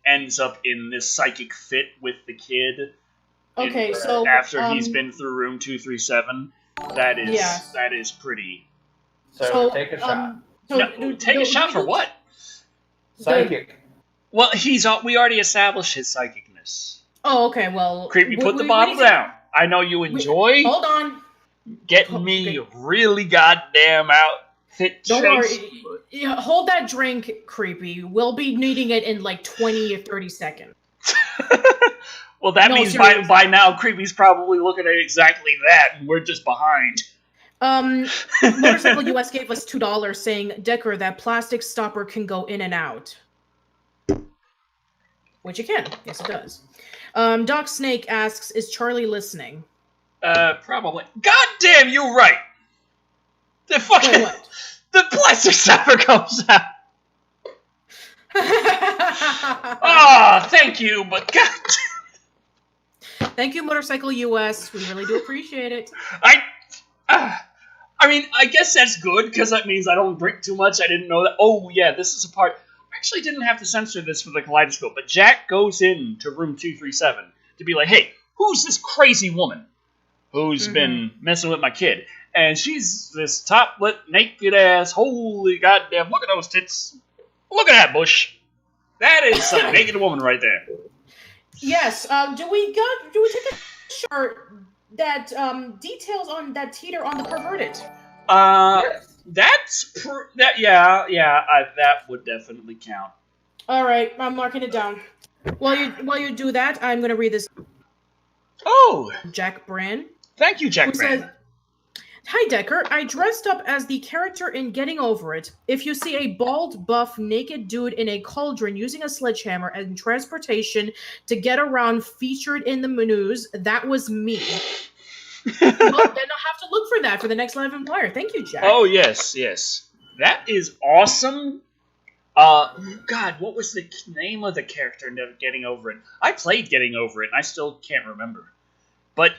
ends up in this psychic fit with the kid. Okay, so after he's been through room 237, that is pretty. So take a shot. Take a shot for what? Psychic. Well, we already established his psychicness. Oh, okay. Well, Creepy, put the bottle down. I know you enjoy. Hold on. Getting me really goddamn outfit. Don't worry. Hold that drink, Creepy. We'll be needing it in like 20 or 30 seconds. Well, that means by now, Creepy's probably looking at exactly that, and we're just behind. Motorcycle US gave us $2 saying, Decker, that plastic stopper can go in and out. Which it can. Yes, it does. Doc Snake asks, is Charlie listening? Probably. God damn, you're right! The fucking... Wait, what? The plastic stopper comes out! Thank you, but god Thank you, Motorcycle US. We really do appreciate it. I mean, I guess that's good, because that means I don't drink too much. I didn't know that. Oh, yeah, this is a part... I actually didn't have to censor this for the Kaleidoscope, but Jack goes into room 237 to be like, hey, who's this crazy woman who's been messing with my kid? And she's this top-lit, naked-ass, holy goddamn, look at those tits. Look at that bush. That is some naked woman right there. Yes, do we take a shot that details on that teeter on the perverted? That would definitely count. All right, I'm marking it down. While you do that, I'm going to read this. Oh, Jack Brand. Thank you, Jack Brand. Says, hi, Decker. I dressed up as the character in Getting Over It. If you see a bald, buff, naked dude in a cauldron using a sledgehammer and transportation to get around featured in the news, that was me. Well, then I'll have to look for that for the next Live Empire. Thank you, Jack. Oh, yes. That is awesome. God, what was the name of the character in Getting Over It? I played Getting Over It, and I still can't remember. But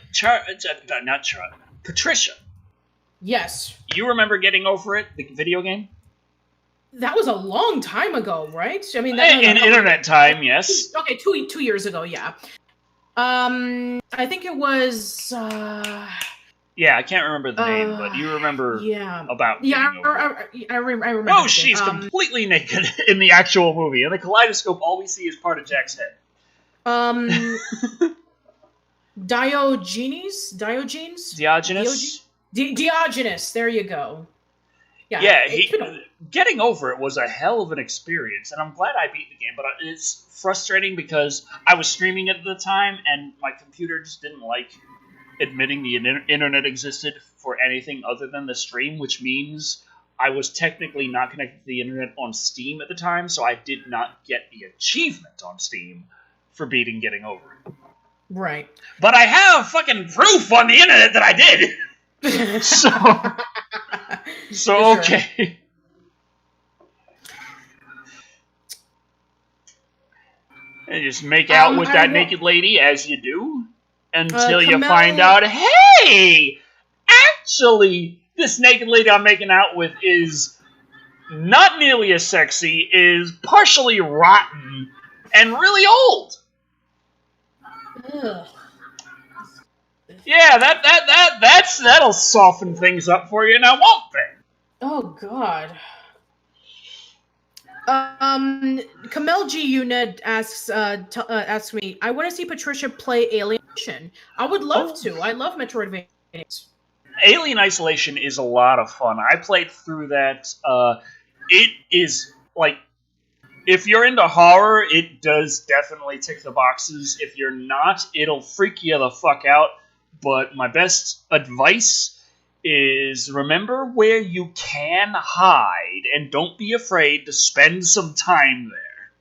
Patricia. Yes. You remember Getting Over It, the video game? That was a long time ago, right? I mean, in internet time, yes. Okay, 2 years ago, yeah. I think it was. Yeah, I can't remember the name, but you remember about. Yeah, I remember. Oh, she's completely naked in the actual movie. In the Kaleidoscope, all we see is part of Jack's head. Diogenes. Diogenes. There you go. Yeah. Getting Over It was a hell of an experience, and I'm glad I beat the game. But it's frustrating because I was streaming it at the time, and my computer just didn't like admitting the internet existed for anything other than the stream, which means I was technically not connected to the internet on Steam at the time, so I did not get the achievement on Steam for beating Getting Over It. Right. But I have fucking proof on the internet that I did! So okay. And just make out with that naked lady as you do until you find out, hey, actually, this naked lady I'm making out with is not nearly as sexy, is partially rotten, and really old. Ugh. Yeah, that'll soften things up for you now, won't they? Oh God. Kamel G Uned asks me, I want to see Patricia play Alien Isolation. I would love to. I love Metroidvania. Alien Isolation is a lot of fun. I played through that. It is like, if you're into horror, it does definitely tick the boxes. If you're not, it'll freak you the fuck out. But my best advice is remember where you can hide and don't be afraid to spend some time there.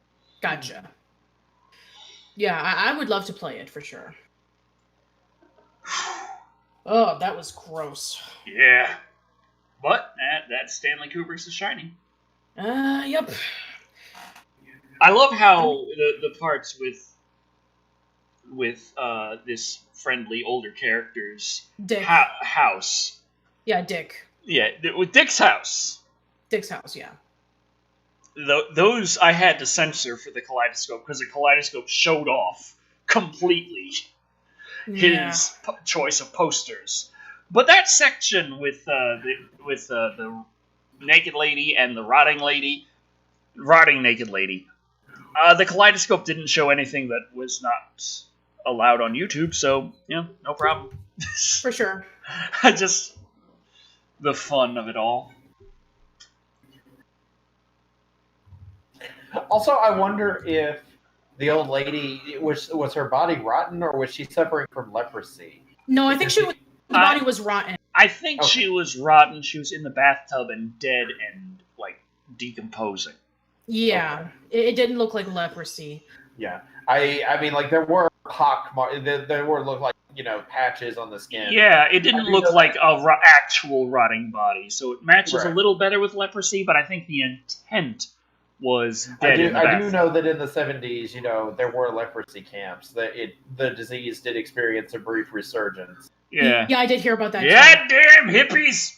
Gotcha. Yeah, I would love to play it for sure. Oh, that was gross. Yeah. But that's Stanley Kubrick's The Shining. Yep. I love how the parts with with this friendly older character's Dick. house. Yeah, Dick. Yeah, with Dick's house. Dick's house, yeah. Those I had to censor for the Kaleidoscope because the Kaleidoscope showed off completely his choice of posters. But that section with the naked lady and the rotting naked lady, the Kaleidoscope didn't show anything that was not allowed on YouTube, so no problem. For sure. Just the fun of it all. Also, I wonder if the old lady was her body rotten, or was she suffering from leprosy? No, I think the body was rotten. I think she was rotten. She was in the bathtub and dead and decomposing. Yeah, it didn't look like leprosy. Yeah, I mean, like there were there were look like patches on the skin. Yeah, it didn't look like a actual rotting body, so it matches a little better with leprosy. But I think the intent was dead. I do know that in the 70s, there were leprosy camps. The disease did experience a brief resurgence. Yeah, I did hear about that. Yeah, damn hippies.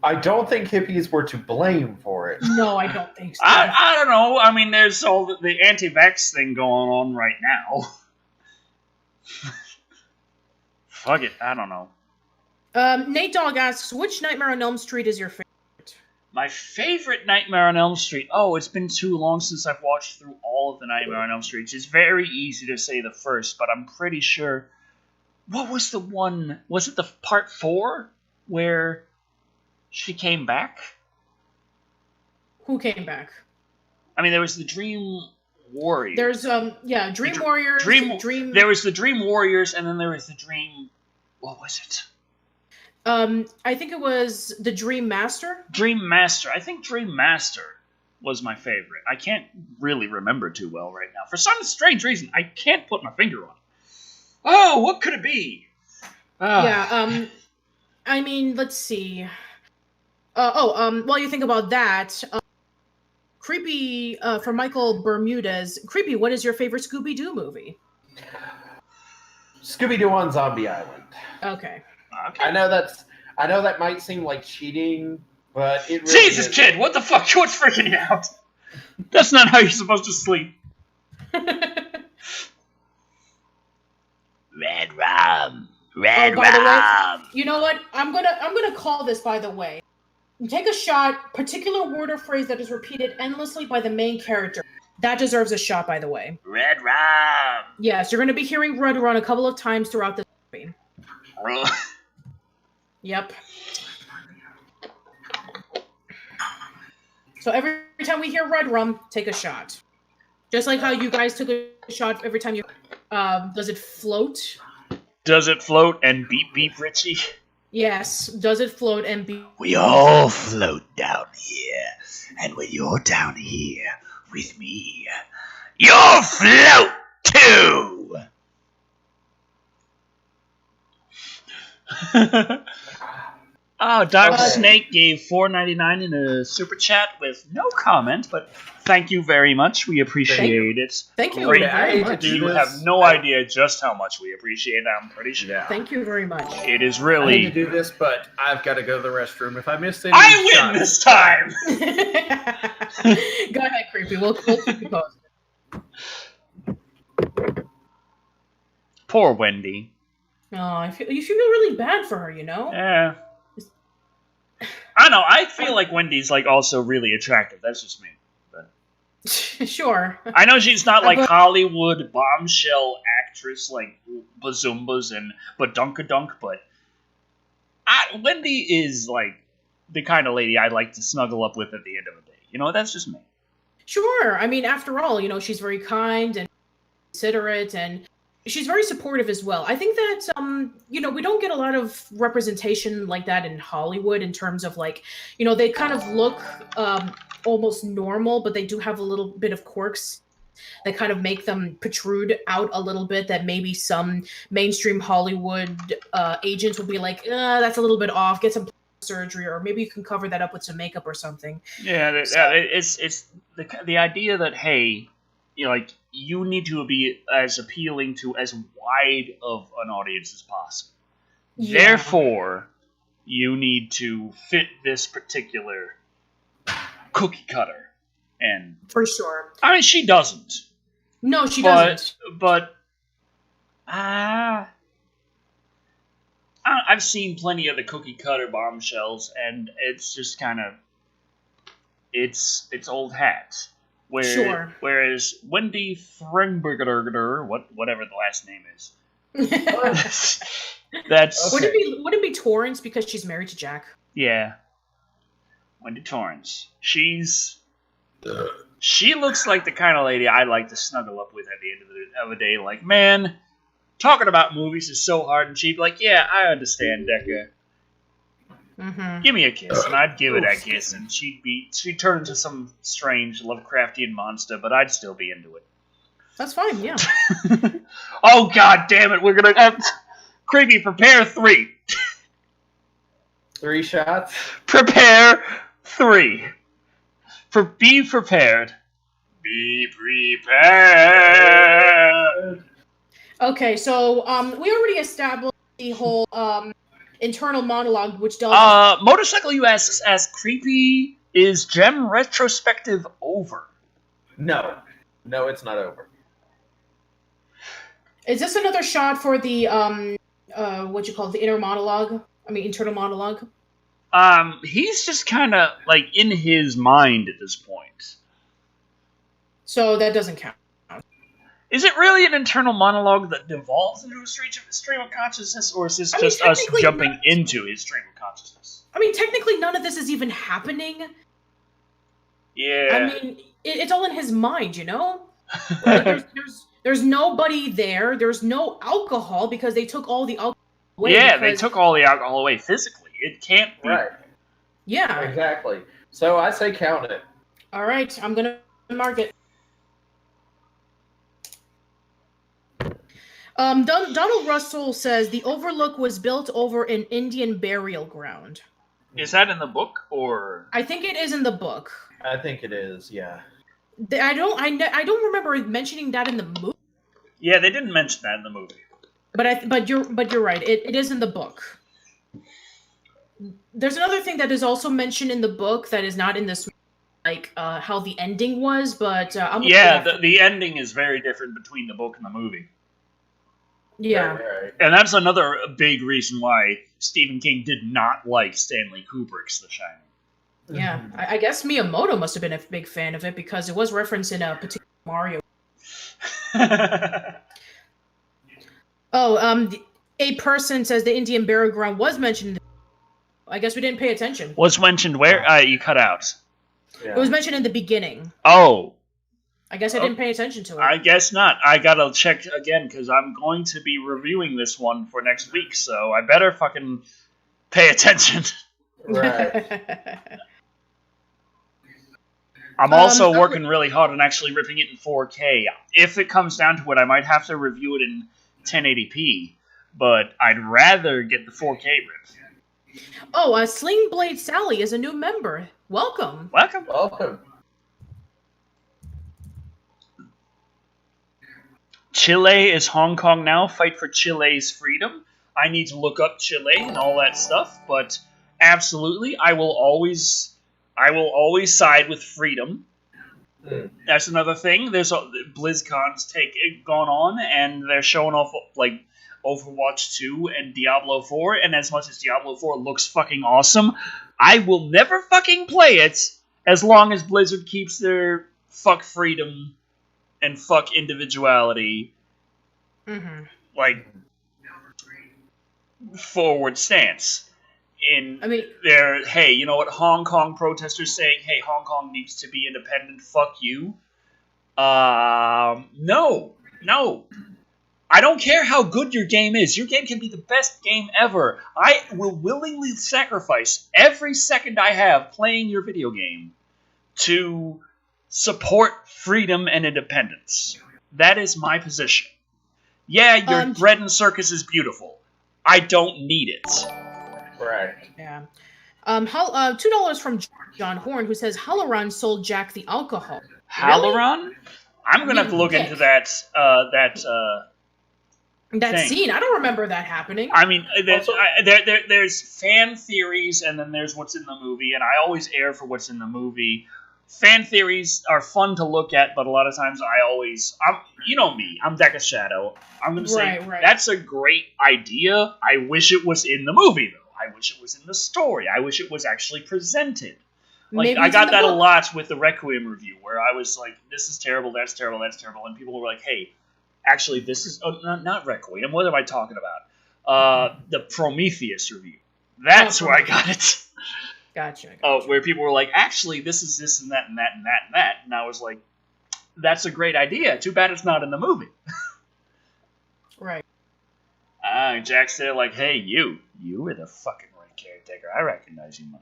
I don't think hippies were to blame for it. No, I don't think so. I don't know. I mean, there's all the anti-vax thing going on right now. Fuck it, I don't know. Nate Dogg asks, which Nightmare on Elm Street is your favorite? My favorite Nightmare on Elm Street. Oh, it's been too long since I've watched through all of the Nightmare on Elm Street. It's very easy to say the first, but I'm pretty sure. What was the one? Was it the part 4 where she came back? Who came back? I mean, there was the Dream Warriors. There's Dream Warriors. Dream. There was the Dream Warriors, and then there was the Dream. What was it? I think it was the Dream Master. Dream Master. I think Dream Master was my favorite. I can't really remember too well right now. For some strange reason, I can't put my finger on it. Oh, what could it be? Yeah, I mean, let's see. While you think about that, Creepy, for Michael Bermudez, Creepy, what is your favorite Scooby-Doo movie? Scooby-Doo on Zombie Island. Okay. I know that might seem like cheating, but it really Jesus, is. kid, what the fuck? What's freaking you out? That's not how you're supposed to sleep. Red rum. By the way, you know what? I'm gonna call this, by the way. Take a shot, particular word or phrase that is repeated endlessly by the main character. That deserves a shot, by the way. Red rum. Yes, you're going to be hearing Red Run a couple of times throughout the movie. Yep. So every time we hear Red Rum, take a shot. Just like how you guys took a shot every time you... does it float? Does it float and beep beep Richie? Yes. Does it float and beep? We all float down here. And when you're down here with me, you'll float too! Dr. Snake gave $4.99 in a super chat with no comment, but thank you very much. We appreciate it. Thank you very much. You have no idea just how much we appreciate it, I'm pretty sure. Yeah. Thank you very much. It is really... I need to do this, but I've got to go to the restroom. If I miss any I win this time! Go ahead, Creepy. We'll keep you posted. Poor Wendy. Oh, you feel really bad for her, you know? Yeah. I know. I feel like Wendy's also really attractive. That's just me. But sure. I know she's not like Hollywood bombshell actress like Bazumbas and Badunkadunk, but Wendy is like the kind of lady I'd like to snuggle up with at the end of the day. That's just me. Sure. I mean, after all, she's very kind and considerate, and she's very supportive as well. I think that, we don't get a lot of representation like that in Hollywood in terms of they kind of look almost normal, but they do have a little bit of quirks that kind of make them protrude out a little bit that maybe some mainstream Hollywood agents will be like, that's a little bit off, get some surgery, or maybe you can cover that up with some makeup or something. Yeah, it's the idea that, hey, you need to be as appealing to as wide of an audience as possible. Yeah. Therefore, you need to fit this particular cookie cutter. And for sure. I mean, she doesn't. No, she doesn't. But I've seen plenty of the cookie cutter bombshells, and it's just kind of it's old hat. Whereas Wendy Frenberger, whatever the last name is, that's okay. Would it be Torrance because she's married to Jack? Yeah, Wendy Torrance. She looks like the kind of lady I'd like to snuggle up with at the end of the day. Like, man, talking about movies is so hard, and she'd be like, "Yeah, I understand, Decca. Mm-hmm. Give me a kiss," and I'd give her that kiss, and she'd turn into some strange Lovecraftian monster, but I'd still be into it. That's fine, yeah. Oh, god damn it, we're gonna have... Creepy, prepare 3. 3 shots? Prepare 3. Be prepared. Be prepared. Okay, so we already established the whole internal monologue, which does... Motorcycle U asks, creepy, is Gem retrospective over? No, it's not over. Is this another shot for the the inner monologue? I mean, internal monologue. He's just kind of like in his mind at this point. So that doesn't count. Is it really an internal monologue that devolves into a stream of consciousness, or is this just us jumping into his stream of consciousness? I mean, technically, none of this is even happening. Yeah. I mean, it's all in his mind, you know? Like, there's nobody there. There's no alcohol because they took all the alcohol away. Yeah, they took all the alcohol away physically. It can't be. Right. Yeah. Exactly. So I say count it. All right, I'm going to mark it. Donald Russell says the Overlook was built over an Indian burial ground. Is that in the book, or? I think it is in the book. I think it is, yeah. I don't remember mentioning that in the movie. Yeah, they didn't mention that in the movie. But you're right. It is in the book. There's another thing that is also mentioned in the book that is not in this, like how the ending was. But the ending is very different between the book and the movie. Yeah, right. And that's another big reason why Stephen King did not like Stanley Kubrick's The Shining. Yeah, I guess Miyamoto must have been a big fan of it because it was referenced in a particular Mario. A person says the Indian burial ground was mentioned. I guess we didn't pay attention. Was mentioned where? You cut out. Yeah. It was mentioned in the beginning. Oh. I guess I didn't pay attention to it. I guess not. I gotta check again because I'm going to be reviewing this one for next week, so I better fucking pay attention. Right. I'm also working really hard on actually ripping it in 4K. If it comes down to it, I might have to review it in 1080p, but I'd rather get the 4K rip. Oh, Sling Blade Sally is a new member. Welcome. Welcome. Chile is Hong Kong now. Fight for Chile's freedom. I need to look up Chile and all that stuff, but absolutely, I will always side with freedom. That's another thing. There's BlizzCon's gone on, and they're showing off like Overwatch 2 and Diablo 4. And as much as Diablo 4 looks fucking awesome, I will never fucking play it as long as Blizzard keeps their fuck freedom and fuck individuality, like forward stance. Hey, you know what? Hong Kong protesters saying, hey, Hong Kong needs to be independent, fuck you. No. I don't care how good your game is. Your game can be the best game ever. I will willingly sacrifice every second I have playing your video game to support freedom and independence. That is my position. Yeah, your bread and circus is beautiful. I don't need it. Right. Yeah. $2 from John Horn, who says Halloran sold Jack the alcohol. Halloran? Really? I'm going to have to look into that thing. Scene. I don't remember that happening. I mean, there's fan theories, and then there's what's in the movie, and I always err for what's in the movie. Fan theories are fun to look at, but a lot of times you know me, I'm Deca Shadow. I'm going to say, that's a great idea. I wish it was in the movie, though. I wish it was in the story. I wish it was actually presented. Like, I got that a lot with the Requiem review, where I was like, this is terrible, that's terrible, that's terrible, and people were like, hey, actually, this is not Requiem. What am I talking about? The Prometheus review. That's where I got it. Gotcha. Where people were like, actually, this is this and that and that and that and that. And I was like, that's a great idea. Too bad it's not in the movie. Right. Jack said, like, hey, you were the fucking right caretaker. I recognize you, motherfucker.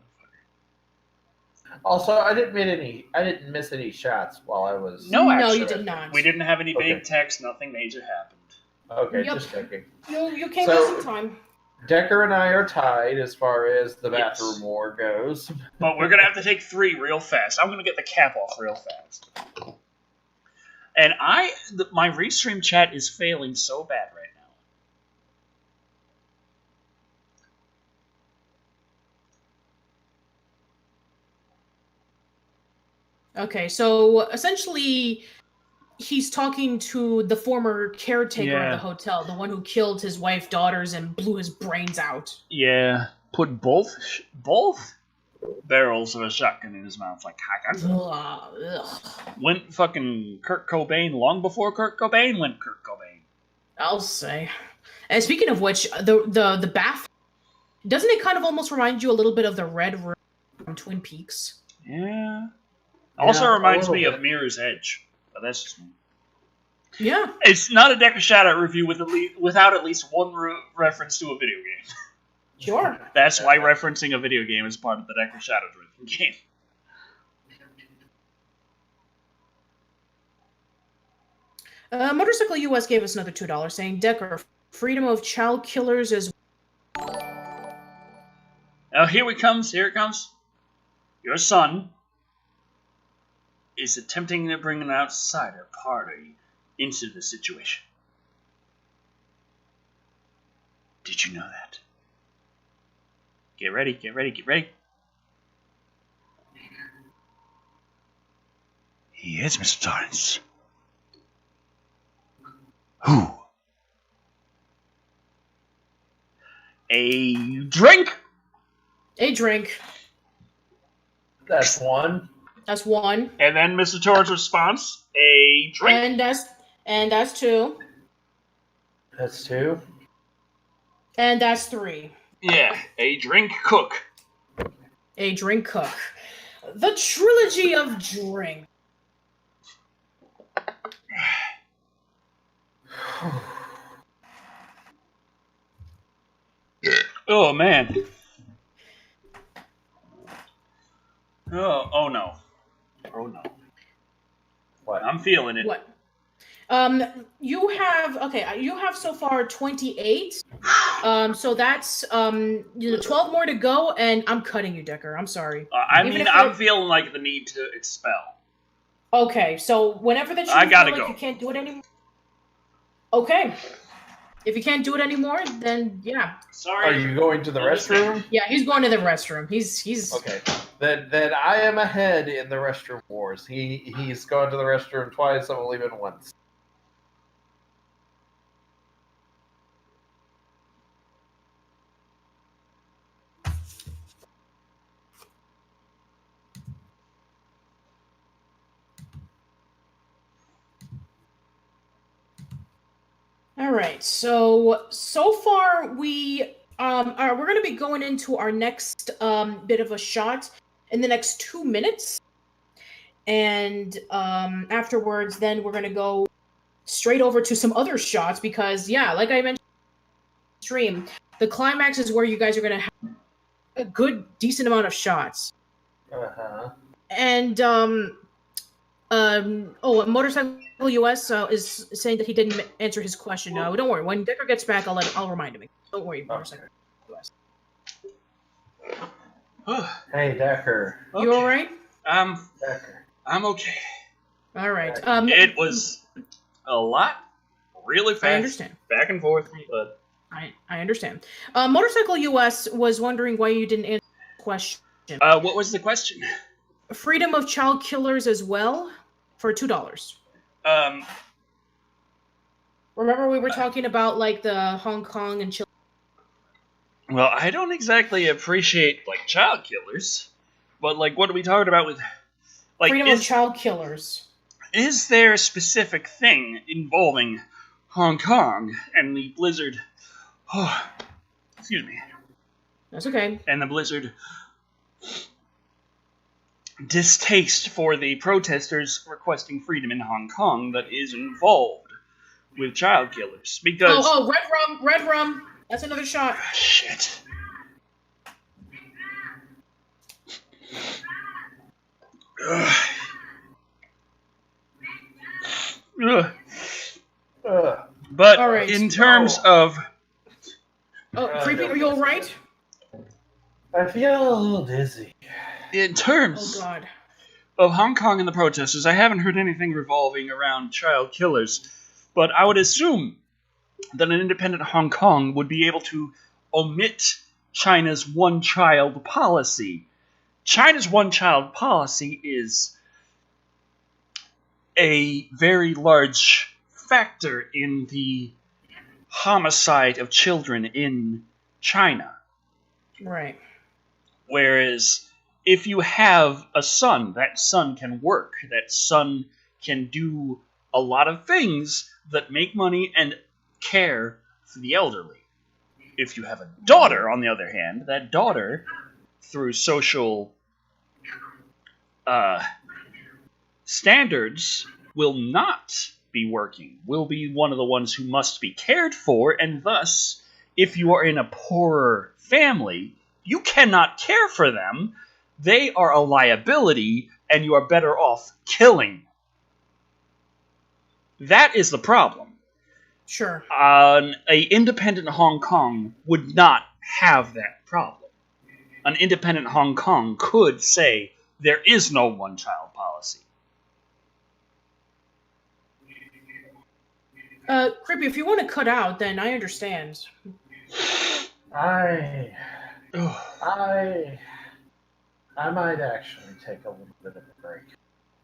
Also, I didn't miss any shots while I was. No, you did not. We didn't have any big text. Nothing major happened. Okay, just checking. You came in some time. Decker and I are tied as far as the bathroom war goes. But we're going to have to take 3 real fast. I'm going to get the cap off real fast. And my restream chat is failing so bad right now. Okay, so essentially, he's talking to the former caretaker of the hotel, the one who killed his wife, daughters, and blew his brains out. Yeah, put both barrels of a shotgun in his mouth like went fucking Kurt Cobain long before Kurt Cobain went Kurt Cobain. I'll say. And speaking of which, the bath, doesn't it kind of almost remind you a little bit of the Red Room from Twin Peaks? Yeah. Also reminds me of Mirror's Edge. But that's just me. Yeah. It's not a Decker Shadow review without at least one reference to a video game. Sure. That's why referencing a video game is part of the Decker Shadow drinking game. Motorcycle US gave us another $2 saying, Decker, freedom of child killers is... Oh, here it comes. Your son is attempting to bring an outsider party into the situation. Did you know that? Get ready. He is, Mr. Torrance. Who? A drink? A drink. That's one. And then Mr. Torrance's response, a drink. And that's 2. That's 2. And that's 3. Yeah, a drink cook. A drink cook. The trilogy of drink. Oh, man. Oh no. Oh no. What? I'm feeling it. What? You have so far 28. So that's 12 more to go, and I'm cutting you, Decker. I'm sorry. I'm feeling like the need to expel. Okay, so whenever that I gotta feel like go. You can't do it anymore. Okay. If you can't do it anymore, then yeah. Sorry. Are you going to the restroom? Yeah, he's going to the restroom. He's okay. Then I am ahead in the restroom wars. He's gone to the restroom twice. I'm leaving once. All right. So far we're going to be going into our next bit of a shot in the next 2 minutes, and afterwards, then we're going to go straight over to some other shots because, yeah, like I mentioned, stream, the climax is where you guys are going to have a good, decent amount of shots. And Motorcycle US is saying that he didn't answer his question. No, don't worry. When Decker gets back, I'll remind him. Don't worry, Motorcycle US. Hey, Decker. You all right? Decker. I'm okay. All right. It was a lot, really fast. I understand. Back and forth, but I understand. Motorcycle US was wondering why you didn't answer the question. What was the question? Freedom of child killers as well for $2. Remember we were talking about like the Hong Kong and Chile. Well, I don't exactly appreciate like child killers, but like, what are we talking about with like freedom of child killers? Is there a specific thing involving Hong Kong and the blizzard? Oh, excuse me. That's okay. And the blizzard distaste for the protesters requesting freedom in Hong Kong that is involved with child killers. Because red rum. That's another shot. Shit. But right. In terms of... Creepy, are you all right? I feel a little dizzy. In terms of Hong Kong and the protesters, I haven't heard anything revolving around child killers, but I would assume that an independent Hong Kong would be able to omit China's one-child policy. China's one-child policy is a very large factor in the homicide of children in China. Right. Whereas if you have a son, that son can work. That son can do a lot of things that make money and care for the elderly. If you have a daughter, on the other hand, that daughter, through social standards, will not be working, will be one of the ones who must be cared for, and thus, if you are in a poorer family, you cannot care for them. They are a liability, and you are better off killing. That is the problem. Sure. An independent Hong Kong would not have that problem. An independent Hong Kong could say there is no one-child policy. Creepy, if you want to cut out, then I understand. I might actually take a little bit of a break.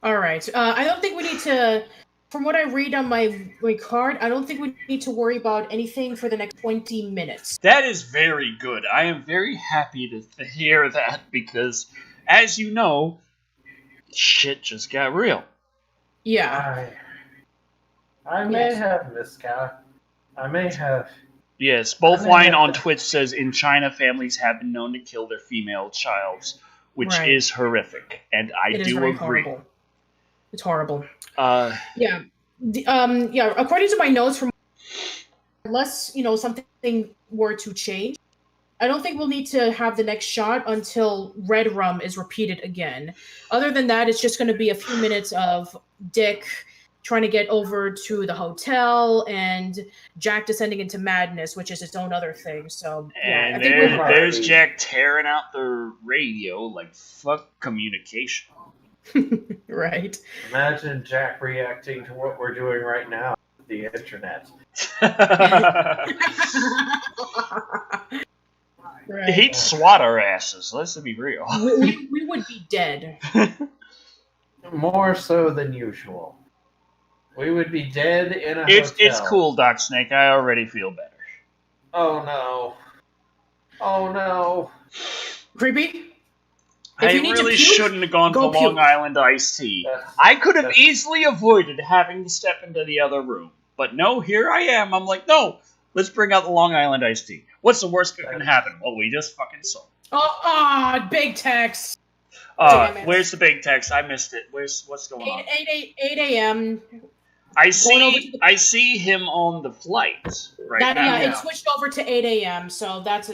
All right. I don't think we need to... From what I read on my card, I don't think we need to worry about anything for the next 20 minutes. That is very good. I am very happy to hear that because, as you know, shit just got real. Yeah. I may have miscalculated. I may have... Yes, Bowfline on Twitch says, in China, families have been known to kill their female childs, which is horrific, and I do agree. Horrible. It's horrible. Yeah. According to my notes, from unless something were to change, I don't think we'll need to have the next shot until Red Rum is repeated again. Other than that, it's just going to be a few minutes of Dick trying to get over to the hotel and Jack descending into madness, which is its own other thing. So I think there's Jack tearing out the radio like fuck communication. Right. Imagine Jack reacting to what we're doing right now with the internet. Right. He'd swat our asses, let's be real. We would be dead. More so than usual. We would be dead in a hotel. It's cool, Doc Snake. I already feel better. Oh no. Oh no. Creepy? I really shouldn't have gone for Long Island iced tea. I could have easily avoided having to step into the other room. But no, here I am. I'm like, no, let's bring out the Long Island iced tea. What's the worst that can happen? Well, we just fucking saw. Big text. Where's the big text? I missed it. What's going on? 8 a.m. I see him on the flight right now. Yeah, it switched over to 8 a.m. So that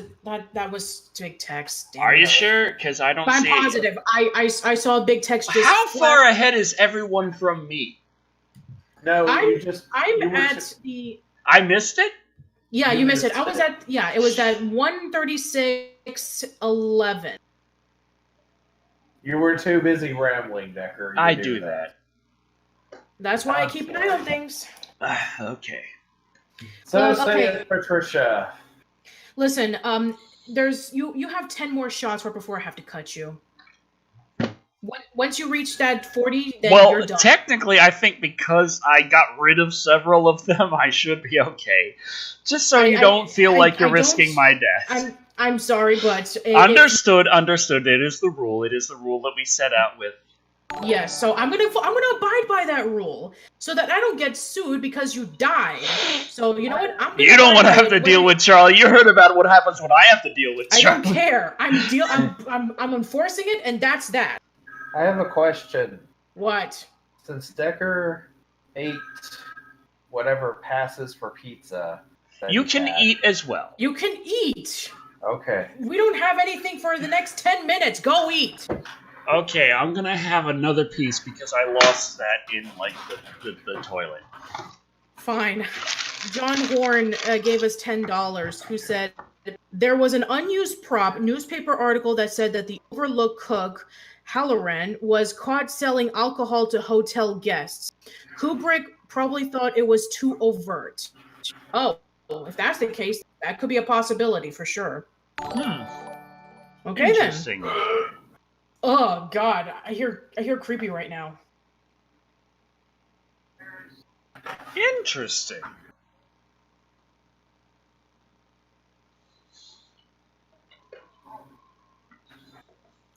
was big text. Damn. Are you sure? Because I don't. I'm see positive. I saw a big text. How far ahead is everyone from me? No, I missed it. Yeah, you missed it. I was at. Yeah, it was at 1:36:11. You were too busy rambling, Decker. I do that. That's why I keep an eye on things. Okay. So say it, Patricia. Listen, there's you have 10 more shots right before I have to cut you. Once you reach that 40, then you're done. Well, technically, I think because I got rid of several of them, I should be okay. Just so you don't feel like you're risking my death. I'm sorry, but... Understood. It is the rule. It is the rule that we set out with. Yes, so I'm gonna abide by that rule, so that I don't get sued because you died. So, you know what? You don't want to have to deal with Charlie. You heard about what happens when I have to deal with Charlie. I don't care. I'm enforcing it, and that's that. I have a question. What? Since Decker ate whatever passes for pizza... You can eat as well. You can eat! Okay. We don't have anything for the next 10 minutes. Go eat! Okay, I'm gonna have another piece because I lost that in, like, the toilet. Fine. John Horn gave us $10, who said, there was an unused prop newspaper article that said that the Overlook cook, Halloran, was caught selling alcohol to hotel guests. Kubrick probably thought it was too overt. Oh, if that's the case, that could be a possibility for sure. Okay, Interesting. Then. Oh God, I hear creepy right now. Interesting.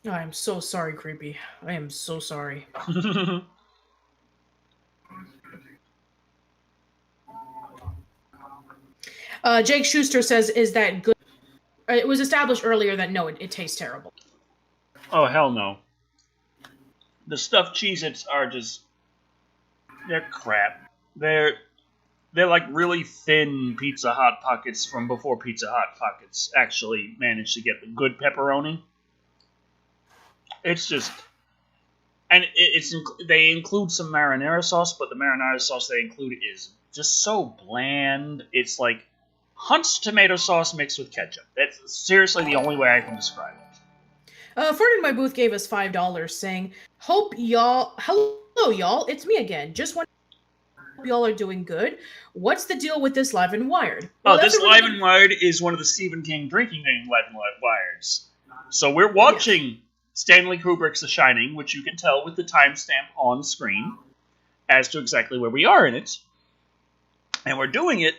Oh, I'm so sorry, creepy. I am so sorry. Jake Schuster says, "Is that good?" It was established earlier that no, it tastes terrible. Oh, hell no. The stuffed Cheez-Its are just... They're crap. They're like really thin Pizza Hut Pockets from before Pizza Hut Pockets actually managed to get the good pepperoni. It's just... And they include some marinara sauce, but the marinara sauce they include is just so bland. It's like Hunt's tomato sauce mixed with ketchup. That's seriously the only way I can describe it. Ford in my booth gave us $5, saying, "Hello y'all, it's me again. Just want to hope y'all are doing good. What's the deal with this Live and Wired?" Well, this Live and Wired is one of the Stephen King drinking game Live and Wireds. So we're watching Stanley Kubrick's The Shining, which you can tell with the timestamp on screen as to exactly where we are in it. And we're doing it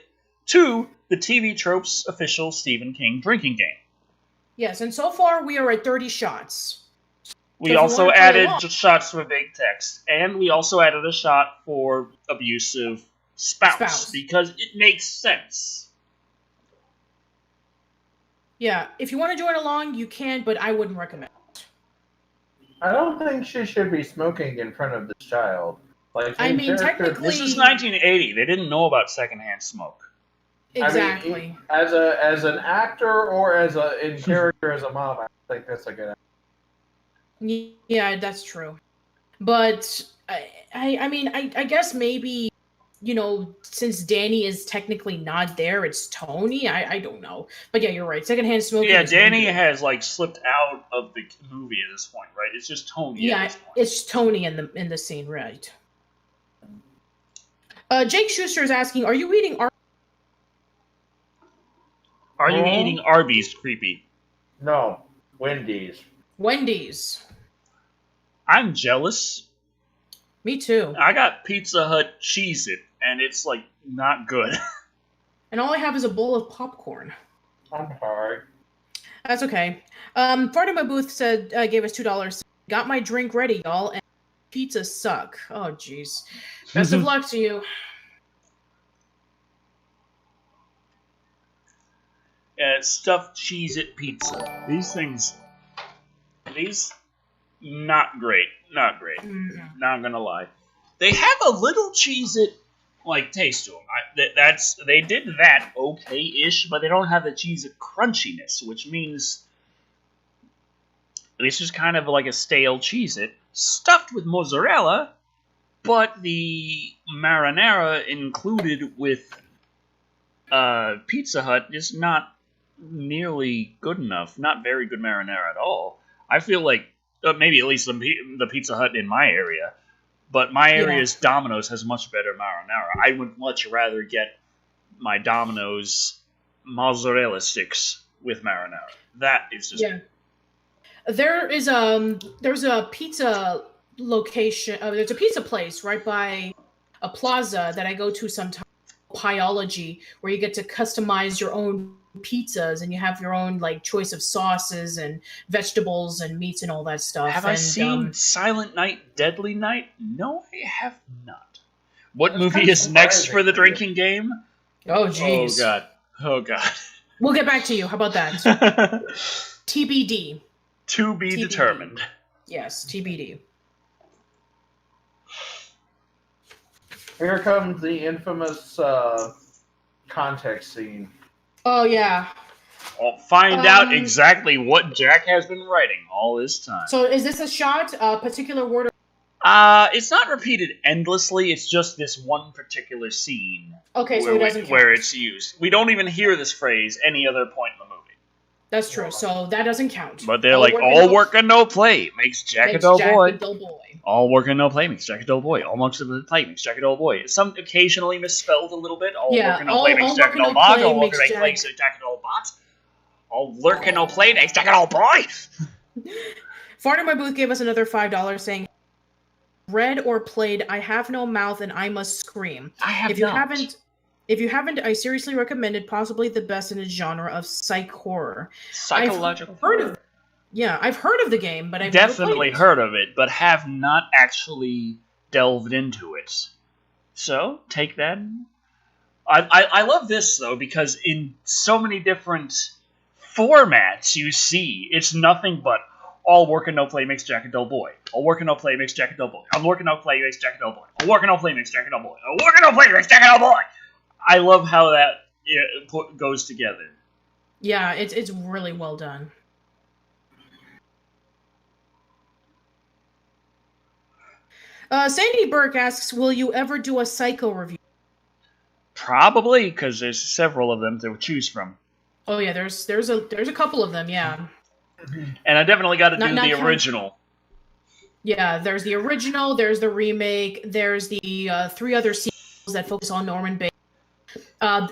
to the TV Tropes official Stephen King drinking game. Yes, and so far we are at 30 shots. We also added shots for big text, and we also added a shot for abusive spouse. Because it makes sense. Yeah, if you want to join along, you can, but I wouldn't recommend it. I don't think she should be smoking in front of this child. Like, I mean, technically... This is 1980. They didn't know about secondhand smoke. Exactly. I mean, as an actor or in character as a mom, I think that's a good idea. Yeah, that's true. But I mean, I guess maybe, you know, since Danny is technically not there, it's Tony. I don't know. But yeah, you're right. Secondhand smoking. Yeah, Danny has like slipped out of the movie at this point, right? It's just Tony. Yeah, at this point. It's Tony in the scene, right? Jake Schuster is asking, "Are you eating?" Are you eating Arby's, creepy? No, Wendy's. Wendy's. I'm jealous. Me too. I got Pizza Hut Cheez-It, and it's, like, not good. And all I have is a bowl of popcorn. I'm sorry. That's okay. Fart in my booth said, gave us $2. Got my drink ready, y'all, and pizzas suck. Oh, jeez. Best of luck to you. Stuffed Cheez-It pizza. These, not great. Not great. Mm-hmm. Not gonna lie. They have a little Cheez-It, like, taste to them. They did that okay-ish, but they don't have the Cheez-It crunchiness, which means this is kind of like a stale Cheez-It, stuffed with mozzarella, but the marinara included with Pizza Hut is not nearly good enough. Not very good marinara at all. I feel like maybe at least the Pizza Hut in my area But my area's Domino's has much better marinara. I would much rather get my Domino's mozzarella sticks with marinara. That is just there's a pizza location. There's a pizza place right by a plaza that I go to sometimes. Pieology, where you get to customize your own pizzas and you have your own like choice of sauces and vegetables and meats and all that stuff. Have I seen Silent Night, Deadly Night? No, I have not. What movie is next for the drinking game? Oh, jeez. Oh, God. We'll get back to you. How about that? TBD. To be determined. Yes, TBD. Here comes the infamous context scene. Oh, yeah. I'll find out exactly what Jack has been writing all this time. So is this a shot, a particular word? It's not repeated endlessly. It's just this one particular scene. Okay, so it doesn't count. Where it's used. We don't even hear this phrase any other point in the movie. That's true. So that doesn't count. But they're all work and no play makes Jack a dull boy. All work and no play makes Jack a dull boy. All work and no play makes Jack a dull boy. Some occasionally misspelled a little bit. All work and no play makes Jack a dull bog. All work and no play makes Jack a dull bot. All lurk and no play makes Jack a dull boy. Fart in my booth gave us another $5 saying, read or played I Have No Mouth and I Must Scream. I have If you haven't, I seriously recommend it. Possibly the best in its genre of psych horror. Psychological horror. I've heard of the game, but I've definitely heard of it, but have not actually delved into it. So take that. I love this though because in so many different formats you see, it's nothing but all work and no play makes Jack a dull boy. All work and no play makes Jack a dull boy. All work and no play makes Jack a dull boy. All work and no play makes Jack a dull boy. All work and no play makes Jack a dull boy. I love how that goes together. Yeah, it's really well done. Sandy Burke asks, will you ever do a Psycho review? Probably, because there's several of them to choose from. Oh yeah, there's a couple of them, yeah. And I definitely got to do the original. Yeah, there's the original, there's the remake, there's the 3 other sequels that focus on Norman Bates. I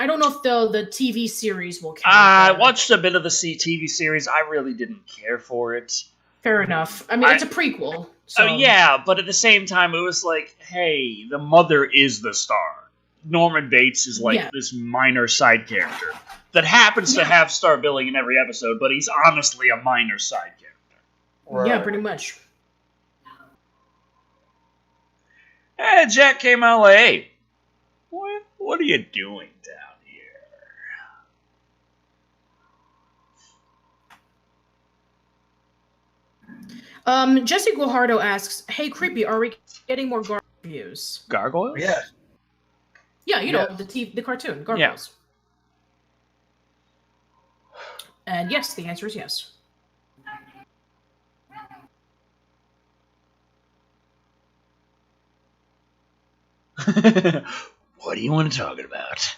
don't know if the TV series will count. I watched a bit of the TV series. I really didn't care for it. Fair enough. I mean, it's a prequel. So. Yeah, but at the same time, it was like, hey, the mother is the star. Norman Bates is this minor side character that happens to have star billing in every episode, but he's honestly a minor side character. Right. Yeah, pretty much. Hey, Jack came out like, hey, what are you doing down here? Jesse Guajardo asks, hey, Creepy, are we getting more gargoyle reviews? Gargoyles? Yeah. Yeah, you know, the cartoon, Gargoyles. Yeah. And yes, the answer is yes. What do you want to talk about?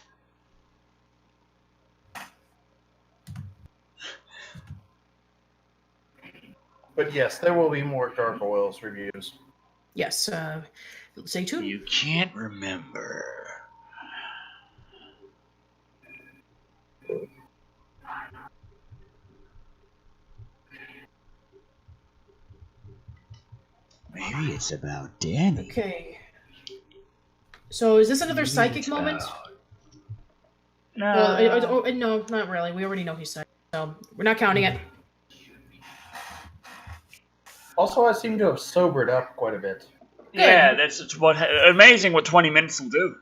But yes, there will be more Gargoyles reviews. Yes, stay tuned. You can't remember. Maybe it's about Danny. Okay. So is this another psychic moment? No. No, not really. We already know he's psychic, so we're not counting it. Also, I seem to have sobered up quite a bit. Yeah, that's amazing what 20 minutes will do.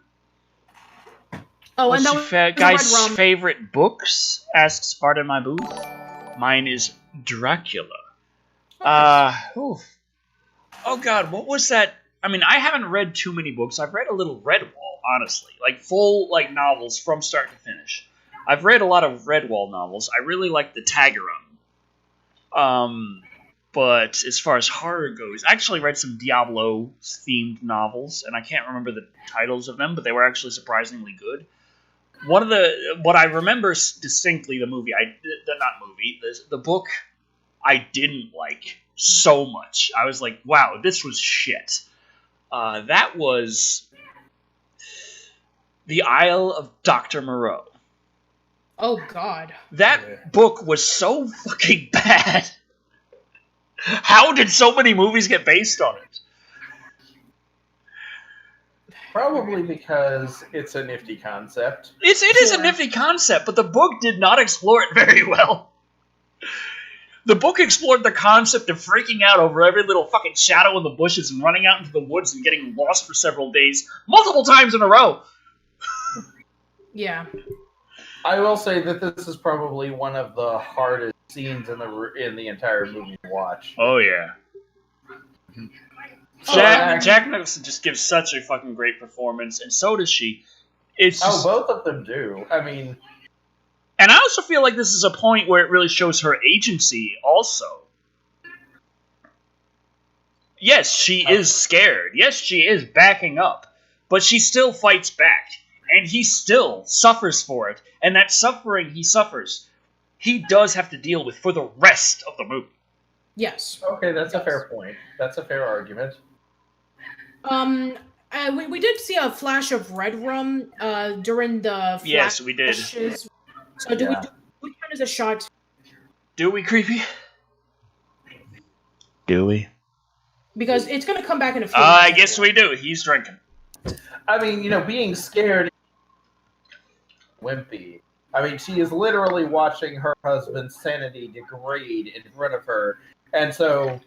Oh, What's and your guys' favorite books? Asks Sparta in my booth. Mine is Dracula. Oh God, what was that? I mean, I haven't read too many books. I've read a little Redwall, honestly, like full novels from start to finish. I've read a lot of Redwall novels. I really like the Tagarum. But as far as horror goes, I actually read some Diablo-themed novels, and I can't remember the titles of them, but they were actually surprisingly good. What I remember distinctly, the book I didn't like so much. I was like, wow, this was shit. That was The Isle of Dr. Moreau. Oh, God. That book was so fucking bad. How did so many movies get based on it? Probably because it's a nifty concept. It is a nifty concept, but the book did not explore it very well. The book explored the concept of freaking out over every little fucking shadow in the bushes and running out into the woods and getting lost for several days, multiple times in a row. Yeah. I will say that this is probably one of the hardest scenes in the entire movie to watch. Oh, yeah. Jack Nicholson just gives such a fucking great performance, and so does she. It's just, both of them do. I mean... And I also feel like this is a point where it really shows her agency also. Yes, she is scared. Yes, she is backing up. But she still fights back. And he still suffers for it. And that suffering he suffers, he does have to deal with for the rest of the movie. Yes. Okay, that's a fair point. That's a fair argument. We did see a flash of red rum during the Yes, we did. So do we count as a shot? Do we, Creepy? Do we? Because it's going to come back in a few I guess we do. He's drinking. I mean, being scared wimpy. I mean, she is literally watching her husband's sanity degrade in front of her. And so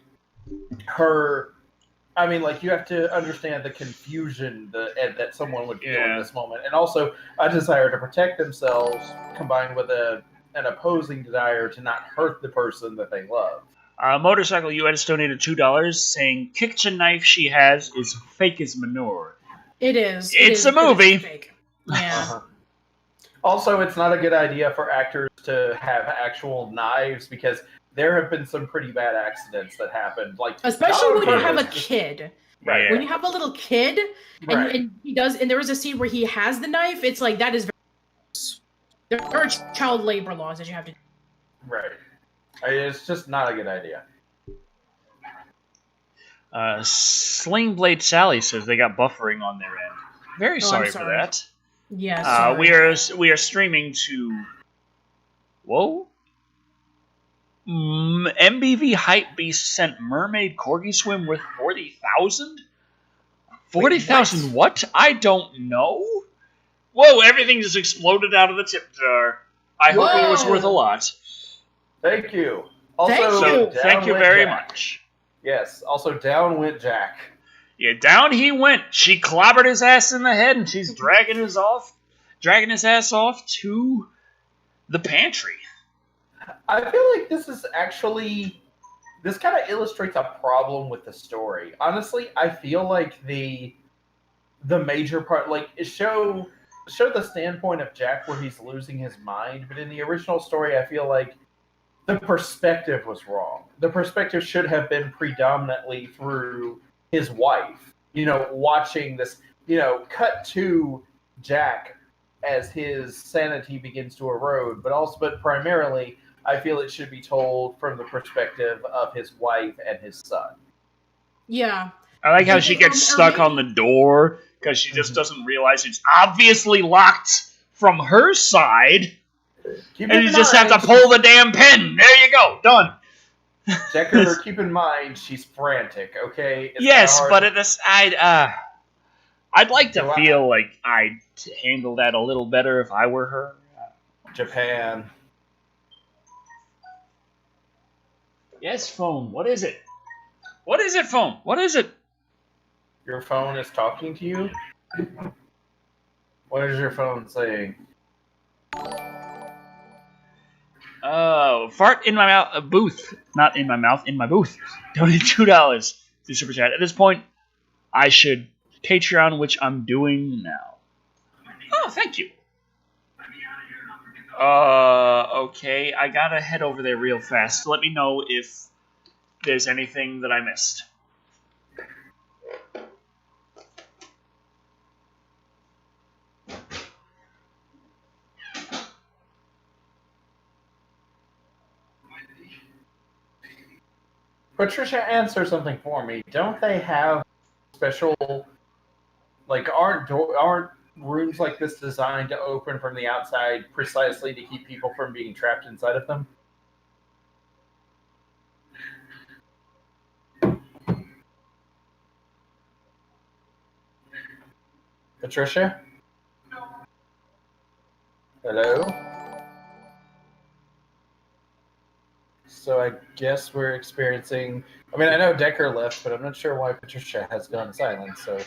you have to understand the confusion that someone would feel in this moment. And also a desire to protect themselves combined with an opposing desire to not hurt the person that they love. Motorcycle US donated $2 saying, kitchen knife she has is fake as manure. It is. It's a movie. Fake. Yeah. Uh-huh. Also, it's not a good idea for actors to have actual knives because there have been some pretty bad accidents that happened. Especially when you have a kid. Right. When you have a little kid and he does, and there is a scene where he has the knife, it's like, that is very... There are child labor laws that you have to... Right. It's just not a good idea. Sling Blade Sally says they got buffering on their end. Very sorry for that. Yes. We are streaming to... Whoa? MBV Hypebeast sent Mermaid Corgi Swim worth 40,000? 40,000 what? I don't know. Whoa, everything just exploded out of the tip jar. I hope it was worth a lot. Thank you. Also, thank you very much. Yes, also down went Jack. Yeah, down he went. She clobbered his ass in the head, and she's dragging his ass off to the pantry. I feel like this kind of illustrates a problem with the story. Honestly, I feel like the major part, show the standpoint of Jack where he's losing his mind, but in the original story, I feel like the perspective was wrong. The perspective should have been predominantly through his wife. Watching this, cut to Jack as his sanity begins to erode, but primarily, I feel it should be told from the perspective of his wife and his son. Yeah. I like how she gets stuck on the door because she just doesn't realize it's obviously locked from her side. And you just have to pull the damn pin. There you go. Done. Decker, keep in mind, she's frantic, okay? Yes, but I'd like to feel like I'd handle that a little better if I were her. Japan. Yes, phone. What is it? What is it, phone? What is it? Your phone is talking to you? What is your phone saying? Fart in my mouth. Booth. Not in my mouth, in my booth. Donate $2 to Super Chat. At this point, I should Patreon, which I'm doing now. Oh, thank you. Okay. I gotta head over there real fast. Let me know if there's anything that I missed. Patricia, answer something for me. Don't they have special, like, aren't rooms like this designed to open from the outside precisely to keep people from being trapped inside of them? Patricia? Hello? So I guess we're experiencing... I mean, I know Decker left, but I'm not sure why Patricia has gone silent, so...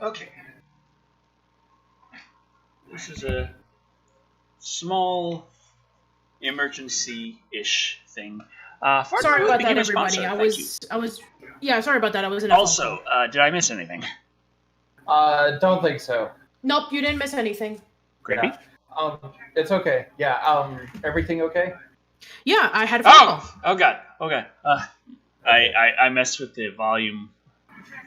Okay. This is a small emergency-ish thing. Sorry about that, everybody. I was. Yeah, sorry about that. I was in a Also, did I miss anything? Don't think so. Nope, you didn't miss anything. Creepy? Yeah. It's okay. Yeah, everything okay? Yeah, I had a phone call. Oh god. Okay. I messed with the volume.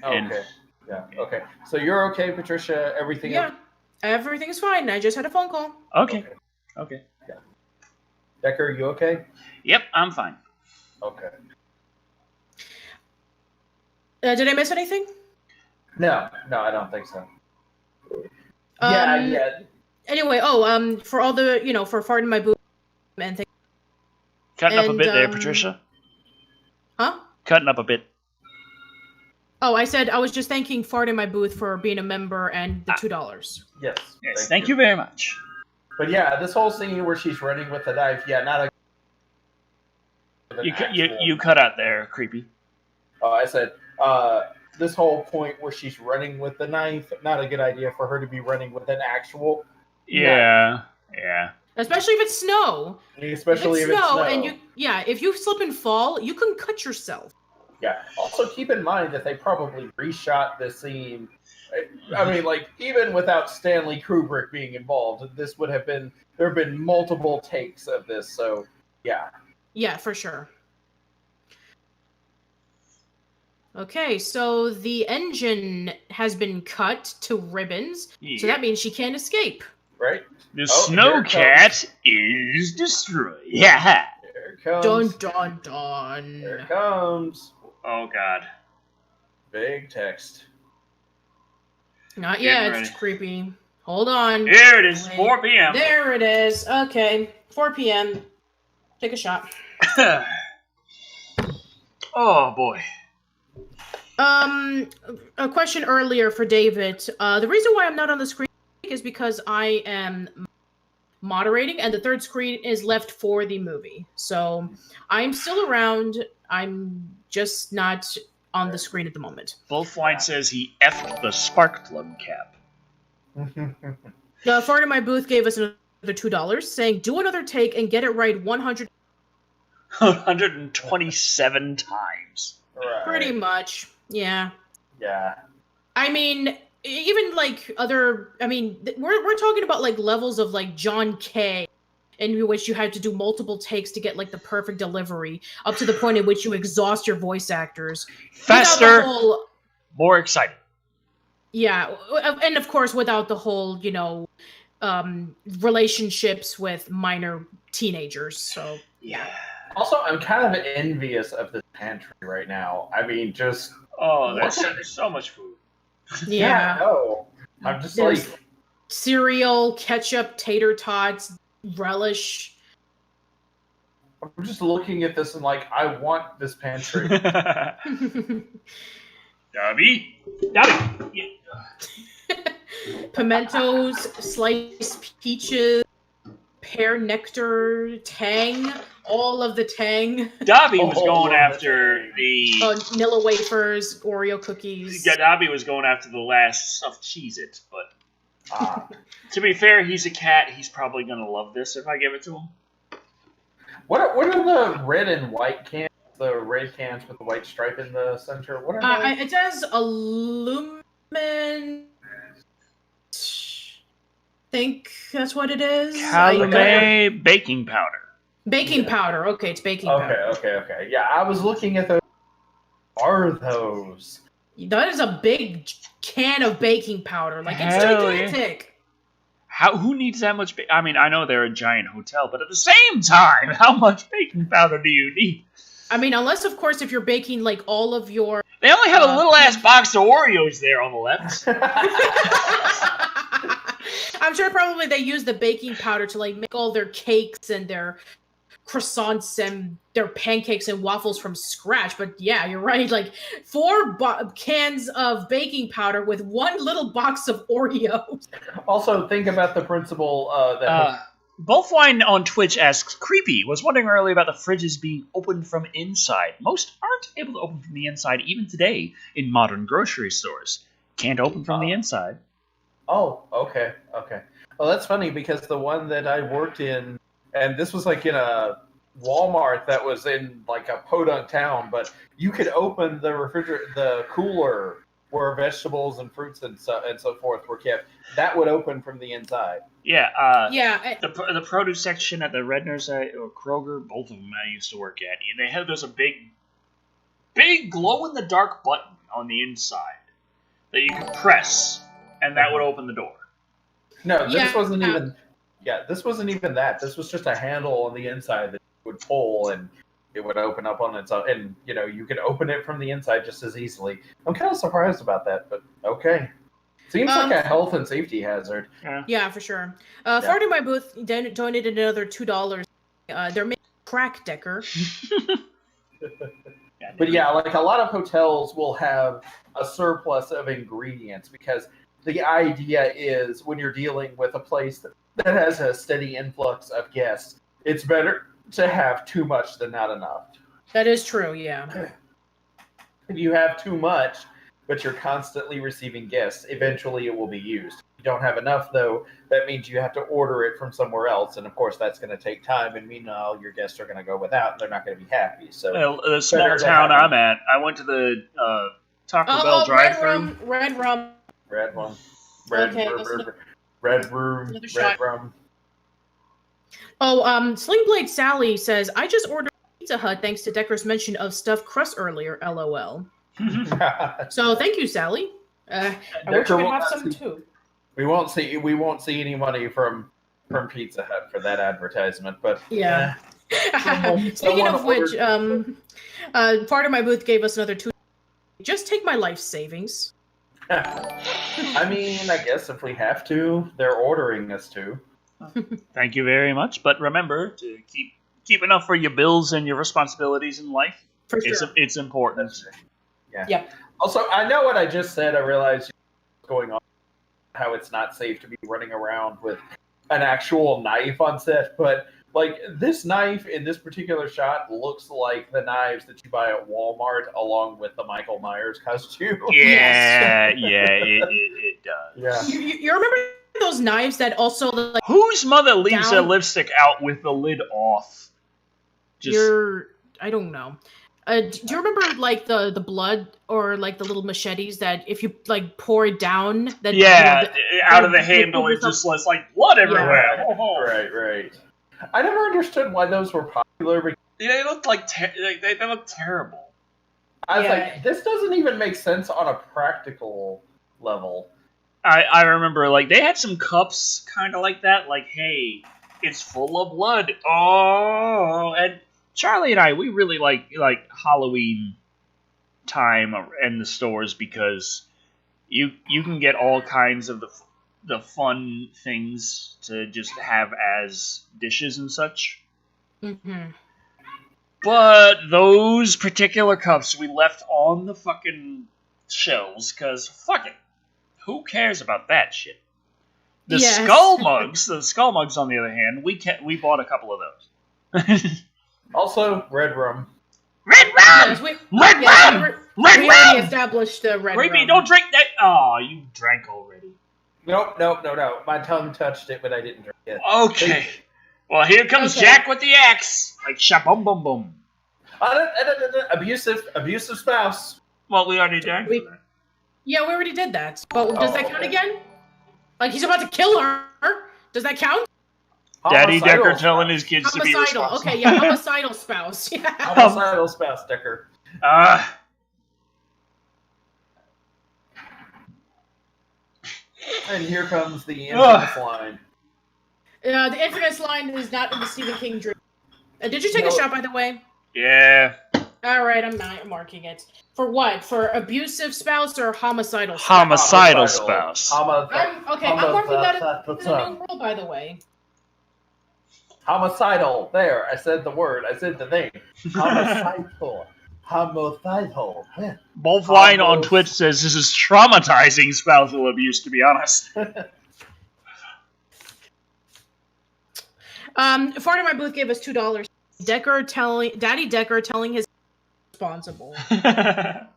Okay. Yeah, okay. So you're okay, Patricia? Everything Yeah, everything is fine. I just had a phone call. Okay. Yeah. Decker, you okay? Yep, I'm fine. Okay. Did I miss anything? No, I don't think so. Yeah. Anyway, for all the, for farting my boob and things. Cutting up a bit there, Patricia. Huh? Cutting up a bit. Oh, I said I was just thanking Fart in my booth for being a member and the $2. Yes. Thank you very much. But yeah, this whole scene where she's running with the knife, not a... You cut out there, creepy. Oh, I said, this whole point where she's running with the knife, not a good idea for her to be running with an actual knife. Yeah. Especially if it's snow. Especially if it's snow. And if you slip and fall, you can cut yourself. Yeah. Also, keep in mind that they probably reshot this scene. I mean, like, even without Stanley Kubrick being involved, there have been multiple takes of this. So, yeah. Yeah, for sure. Okay, so the engine has been cut to ribbons, so that means she can't escape. Right. The snowcat is destroyed. Yeah. Here it comes. Dun, dun, dun. Here it comes. Oh, God. Big text. Not yet. It's creepy. Hold on. Here it is. 4 p.m. There it is. Okay. 4 p.m. Take a shot. Oh, boy. A question earlier for David. The reason why I'm not on the screen is because I am moderating, and the third screen is left for the movie. So I'm still around. I'm just not on the screen at the moment. Bullfwine says he effed the spark plug cap. The Fart in my booth gave us another $2, saying, do another take and get it right 127 times. Right. Pretty much. Yeah. Yeah. I mean, even like other, we're talking about like levels of like John K, in which you had to do multiple takes to get like the perfect delivery, up to the point in which you exhaust your voice actors. Faster, more exciting. Yeah, and of course without the whole, relationships with minor teenagers. So yeah. Also, I'm kind of envious of this pantry right now. I mean, just there's so much food. Yeah. No, I'm just there's cereal, ketchup, tater tots, relish. I'm just looking at this and like, I want this pantry. Dobby. Yeah. Pimentos, sliced peaches, pear nectar, Tang, all of the Tang. Dobby was going after the Nilla wafers, Oreo cookies. Yeah, Dobby was going after the last stuffed Cheez-It, but to be fair, he's a cat. He's probably gonna love this if I give it to him. What are the red and white cans? The red cans with the white stripe in the center. What are they? It says aluminum. Think that's what it is. Calumet baking powder. Baking powder. Okay, it's baking powder. Okay. Yeah, I was looking at those. Are those? That is a big can of baking powder. Like, it's Hell gigantic. Who needs that much? I mean, I know they're a giant hotel, but at the same time, how much baking powder do you need? I mean, unless, of course, if you're baking, like, all of your... They only have a little-ass box of Oreos there on the left. I'm sure probably they use the baking powder to, like, make all their cakes and their croissants and their pancakes and waffles from scratch. But yeah, you're right. Like 4 cans of baking powder with 1 little box of Oreos. Also, think about the principle that... Bullfwine on Twitch asks, creepy, was wondering earlier about the fridges being opened from inside. Most aren't able to open from the inside even today in modern grocery stores. Can't open from the inside. Oh, okay. Well, that's funny because the one that I worked in, and this was like in a Walmart that was in like a podunk town, but you could open the the cooler where vegetables and fruits and so forth were kept. That would open from the inside. Yeah. Yeah. The produce section at the Redner's or Kroger, both of them I used to work at. There's a big glow-in-the-dark button on the inside that you could press, and that would open the door. No, this wasn't even... Yeah, this wasn't even that. This was just a handle on the inside that you would pull, and it would open up on its own. And, you could open it from the inside just as easily. I'm kind of surprised about that, but okay. Seems like a health and safety hazard. Yeah, for sure. Fart in my booth donated another $2. They're making crack decker. But yeah, like a lot of hotels will have a surplus of ingredients because the idea is when you're dealing with a place that has a steady influx of guests, it's better to have too much than not enough. That is true, yeah. If you have too much, but you're constantly receiving guests, eventually it will be used. If you don't have enough, though, that means you have to order it from somewhere else, and of course that's going to take time, and meanwhile your guests are going to go without, and they're not going to be happy. So, the small town I'm at, I went to the Taco Bell drive-thru. Red rum. Red one. Red rum. Oh, Sling Blade Sally says, I just ordered Pizza Hut thanks to Decker's mention of stuffed crust earlier, LOL. So thank you, Sally. I wish we could have some too. We won't see any money from Pizza Hut for that advertisement, but yeah. Speaking of which, part of my booth gave us another $2. Just take my life savings. I mean, I guess if we have to, they're ordering us to. Thank you very much, but remember to keep enough for your bills and your responsibilities in life. For sure. It's important. Yeah. Yep. Also, I know what I just said. I realized what's going on, how it's not safe to be running around with an actual knife on set, but like this knife in this particular shot looks like the knives that you buy at Walmart along with the Michael Myers costume. Yeah, it does. Yeah. You remember those knives that also like whose mother leaves their lipstick out with the lid off? I don't know. Do you remember like the blood or like the little machetes that if you like pour it down, that out of the handle it just was like blood everywhere. Yeah. Oh. Right. I never understood why those were popular. Because they looked like they look terrible. I was like, this doesn't even make sense on a practical level. I remember like they had some cups kind of like that. Like, hey, it's full of blood. Oh, and Charlie and I, we really like Halloween time in the stores because you can get all kinds of the fun things to just have as dishes and such. Mm-hmm. But those particular cups we left on the fucking shelves because fuck it, who cares about that shit? The skull mugs on the other hand, we bought a couple of those. Also, red rum. Red rum! We already established the red Creepy, rum. don't drink that! Oh, you drank already. Nope. My tongue touched it, but I didn't drink it. Okay. Well, here comes Jack with the axe. Like, shabum-bum-bum. Abusive spouse. Well, we already did. We already did that. But does that count again? Like, he's about to kill her. Does that count? Daddy Decker telling his kids to be responsible. Okay, yeah, homicidal spouse. Yeah. Homicidal spouse Decker. And here comes the infamous line. The infamous line is not in the Stephen King dream. Did you take a shot, by the way? Yeah. All right, I'm not marking it. For what? For abusive spouse or homicidal spouse? Homicidal spouse. I'm marking that as a new rule, by the way. Homicidal. There, I said the word. I said the name. Homicidal. Homicidal. Wolfwine on Twitch says this is traumatizing spousal abuse, to be honest. Fart in my booth gave us $2. Daddy Decker telling his responsible. Now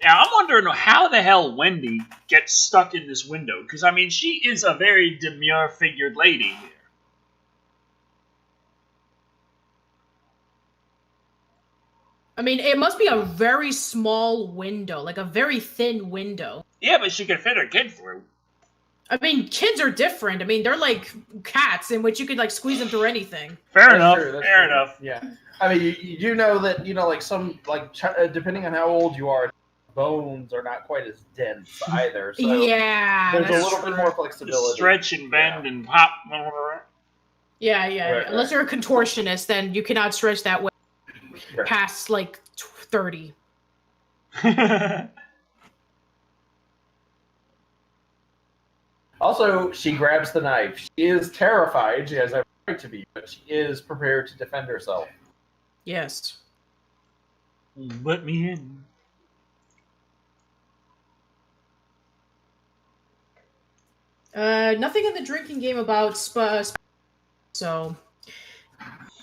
I'm wondering how the hell Wendy gets stuck in this window, because I mean she is a very demure figured lady here. I mean, it must be a very small window, like a very thin window. Yeah, but she could fit her kid through. I mean, kids are different. I mean, they're like cats in which you could like squeeze them through anything. Fair enough. Yeah. I mean, you know that, like some, depending on how old you are, bones are not quite as dense either. So yeah. There's a little bit more flexibility. Stretch and bend and pop. Yeah. Right. Unless you're a contortionist, then you cannot stretch that way past like 30. Also, she grabs the knife. She is terrified. She has every right to be, but she is prepared to defend herself. Yes. Let me in. Nothing in the drinking game about so.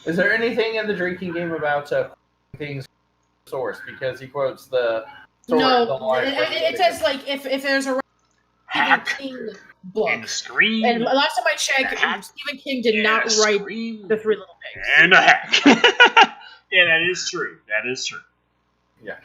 Is there anything in the drinking game about things source? Because he quotes the sword. No, it says like if there's a Hack King book and scream. And last time I checked, Stephen King did not write the Three Little Pigs. And a hack. Yeah, that is true. That is true. Yeah.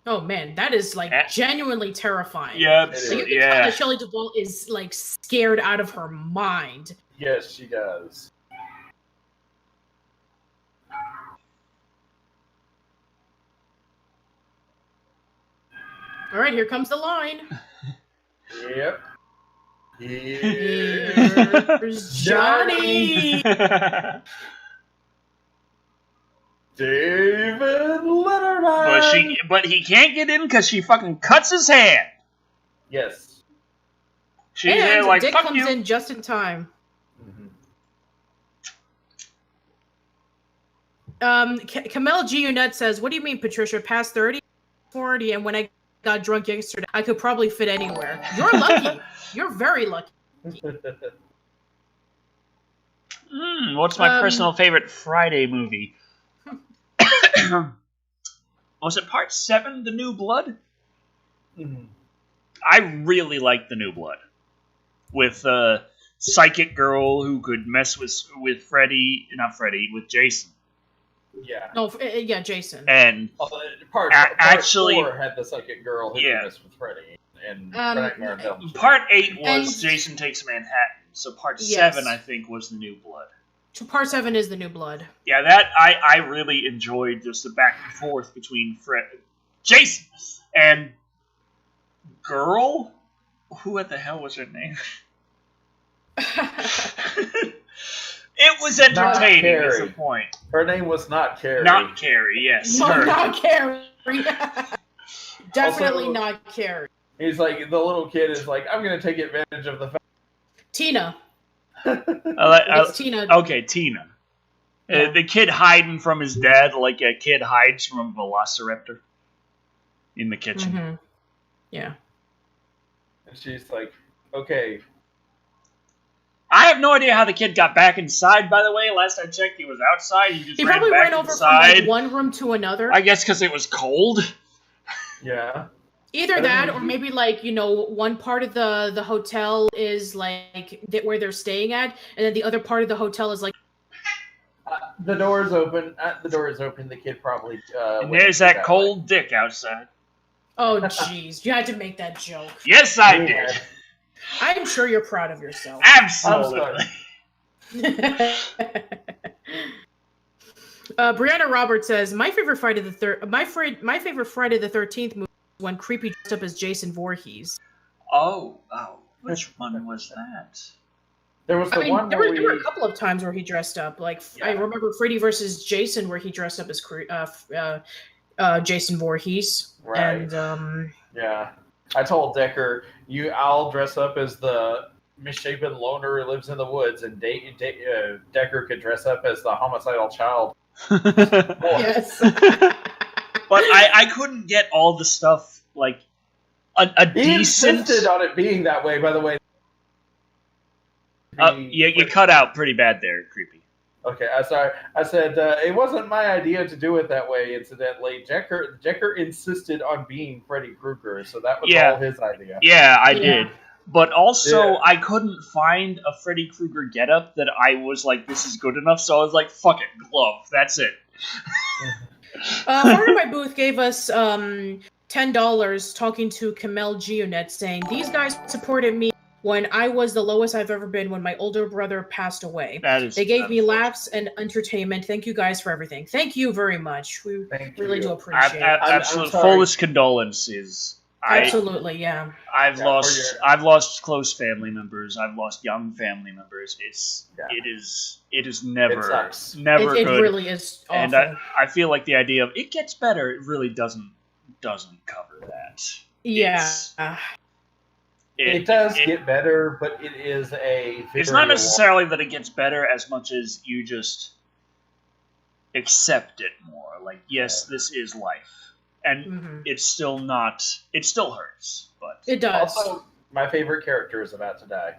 Oh man, that is like genuinely terrifying. Yeah, like, you can tell that Shelley Duvall is like scared out of her mind. Yes, she does. All right, here comes the line. Yep. Here's Johnny. David Letterman. But he can't get in because she fucking cuts his hand. Yes. She's there like, Dick fuck comes in just in time. Kamel G. Unette says, "What do you mean, Patricia? Past 30, 40, and when I got drunk yesterday, I could probably fit anywhere. You're lucky. You're very lucky." What's my personal favorite Friday movie? Was it Part 7, The New Blood? I really liked The New Blood. With a psychic girl who could mess with with Jason. Yeah. No, yeah, Jason. And part actually 4 had the psychic girl who could mess with Freddy. And Part 8 was Jason Takes Manhattan. So Part 7, I think, was The New Blood. So Part 7 is The New Blood. Yeah, that I really enjoyed just the back and forth between Jason and girl. Who the hell was her name? It was entertaining. Is the point? Her name was not Carrie. Not Carrie. Yes. No, not Carrie. Definitely also, not Carrie. He's like, the little kid is like, I'm going to take advantage of the fact. Tina. It's Tina. Okay, Tina. Yeah. The kid hiding from his dad like a kid hides from a velociraptor in the kitchen. Mm-hmm. Yeah. And she's like, okay. I have no idea how the kid got back inside, by the way. Last I checked, he was outside. He ran probably back ran over inside. from like, one room to another. I guess because it was cold. Yeah. Either that, or maybe like one part of the hotel is like where they're staying at, and then the other part of the hotel is like the door is open. The door is open. The kid probably. And there's that cold dick outside. Oh, jeez, you had to make that joke. Yes, I did. I'm sure you're proud of yourself. Absolutely. Brianna Roberts says, "My favorite Friday the 13th movie was when Creepy dressed up as Jason Voorhees." Oh, which one was that? There was one. There were a couple of times where he dressed up. Like I remember Freddy versus Jason, where he dressed up as Jason Voorhees. Right. And I told Decker, I'll dress up as the misshapen loner who lives in the woods, and Decker could dress up as the homicidal child. Yes. But I couldn't get all the stuff, like a he decent... insisted on it being that way, by the way. You cut out pretty bad there, Creepy. Okay, I'm sorry. I said it wasn't my idea to do it that way, incidentally. Decker insisted on being Freddy Krueger, so that was all his idea. Yeah, I did. But also, I couldn't find a Freddy Krueger getup that I was like, this is good enough, so I was like, fuck it, glove, that's it. Part of my booth gave us $10 talking to Kamel Gionet saying, "These guys supported me when I was the lowest I've ever been when my older brother passed away. They gave me laughs and entertainment. Thank you guys for everything." Thank you very much. We really do appreciate it. Absolute fullest condolences. Absolutely, yeah. I've lost close family members. I've lost young family members. It is never good. It really is awful. And I feel like the idea of it gets better, it really doesn't cover that. Yeah. It does get better, but it is it's not necessarily that it gets better as much as you just accept it more. Like, yes, this is life. And it's still not... It still hurts, but... It does. Also, my favorite character is about to die.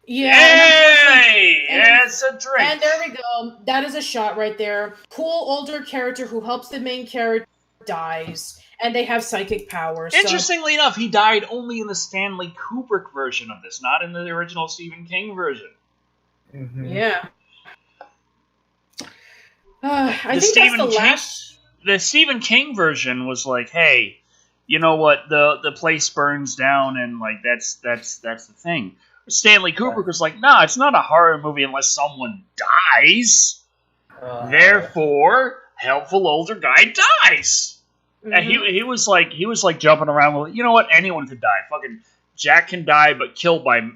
Yeah. Yay! It's a drink! And there we go. That is a shot right there. Cool older character who helps the main character dies. And they have psychic powers. Interestingly enough, he died only in the Stanley Kubrick version of this, not in the original Stephen King version. Mm-hmm. Yeah. I think that's the last... The Stephen King version was like, hey, you know what, the place burns down and like that's the thing. Stanley Kubrick was like, nah, it's not a horror movie unless someone dies. Therefore, helpful older guy dies. Mm-hmm. And he was like jumping around with, you know what, anyone could die. Fucking Jack can die, but killed by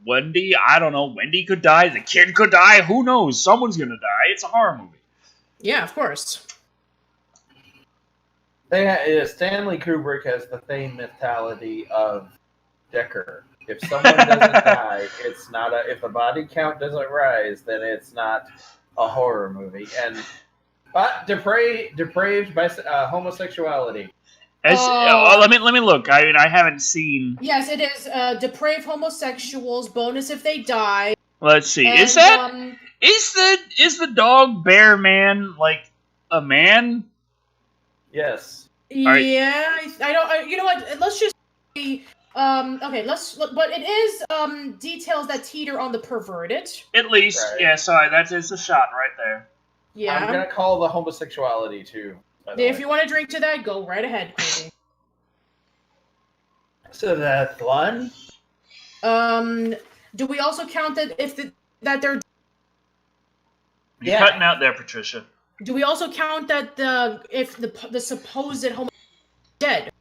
Wendy. I don't know. Wendy could die. The kid could die. Who knows? Someone's gonna die. It's a horror movie. Yeah, of course. Stanley Kubrick has the same mentality of Decker. If someone doesn't die, it's not if the body count doesn't rise, then it's not a horror movie. But depraved by homosexuality. Let me look. I haven't seen. Yes, it is depraved homosexuals. Bonus if they die. Let's see. And, is the dog bear man like a man? Yes. Yeah, I don't. You know what? Let's just see. Okay, but it is details that teeter on the perverted. At least, yeah. Sorry, that is a shot right there. Yeah. I'm gonna call the homosexuality too. If you want to drink to that, go right ahead, Crazy. So that's one. Do we also count that that they're? You're cutting out there, Patricia. Do we also count that if the supposed homo dead?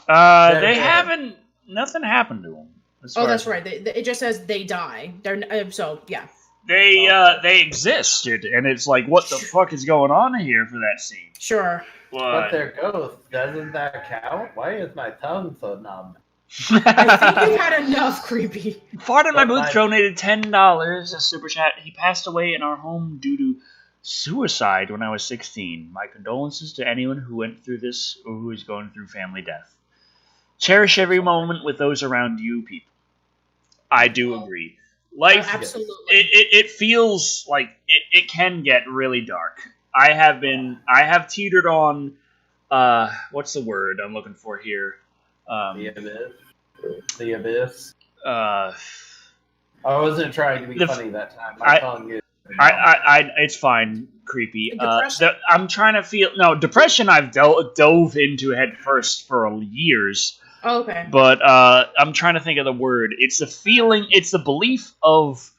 They haven't. Nothing happened to them. Oh, that's right. It just says they die. They're so yeah. They existed, and it's like, what the fuck is going on here for that scene? Sure. But they're ghosts. Doesn't that count? Why is my tongue so numb? I think you've had enough, Creepy. Fart in my booth donated $10 a super chat. He passed away in our home due to suicide when I was 16. My condolences to anyone who went through this or who is going through family death. Cherish every moment with those around you, people. I do agree. Life, absolutely. It feels like it can get really dark. I have teetered on, what's the word I'm looking for here? The Abyss. The Abyss. I wasn't trying to be funny that time. My tongue is. It's fine. Creepy. I'm trying to feel. No, depression. I've dove into head first for years. Oh, okay. But I'm trying to think of the word. It's the feeling. It's the belief of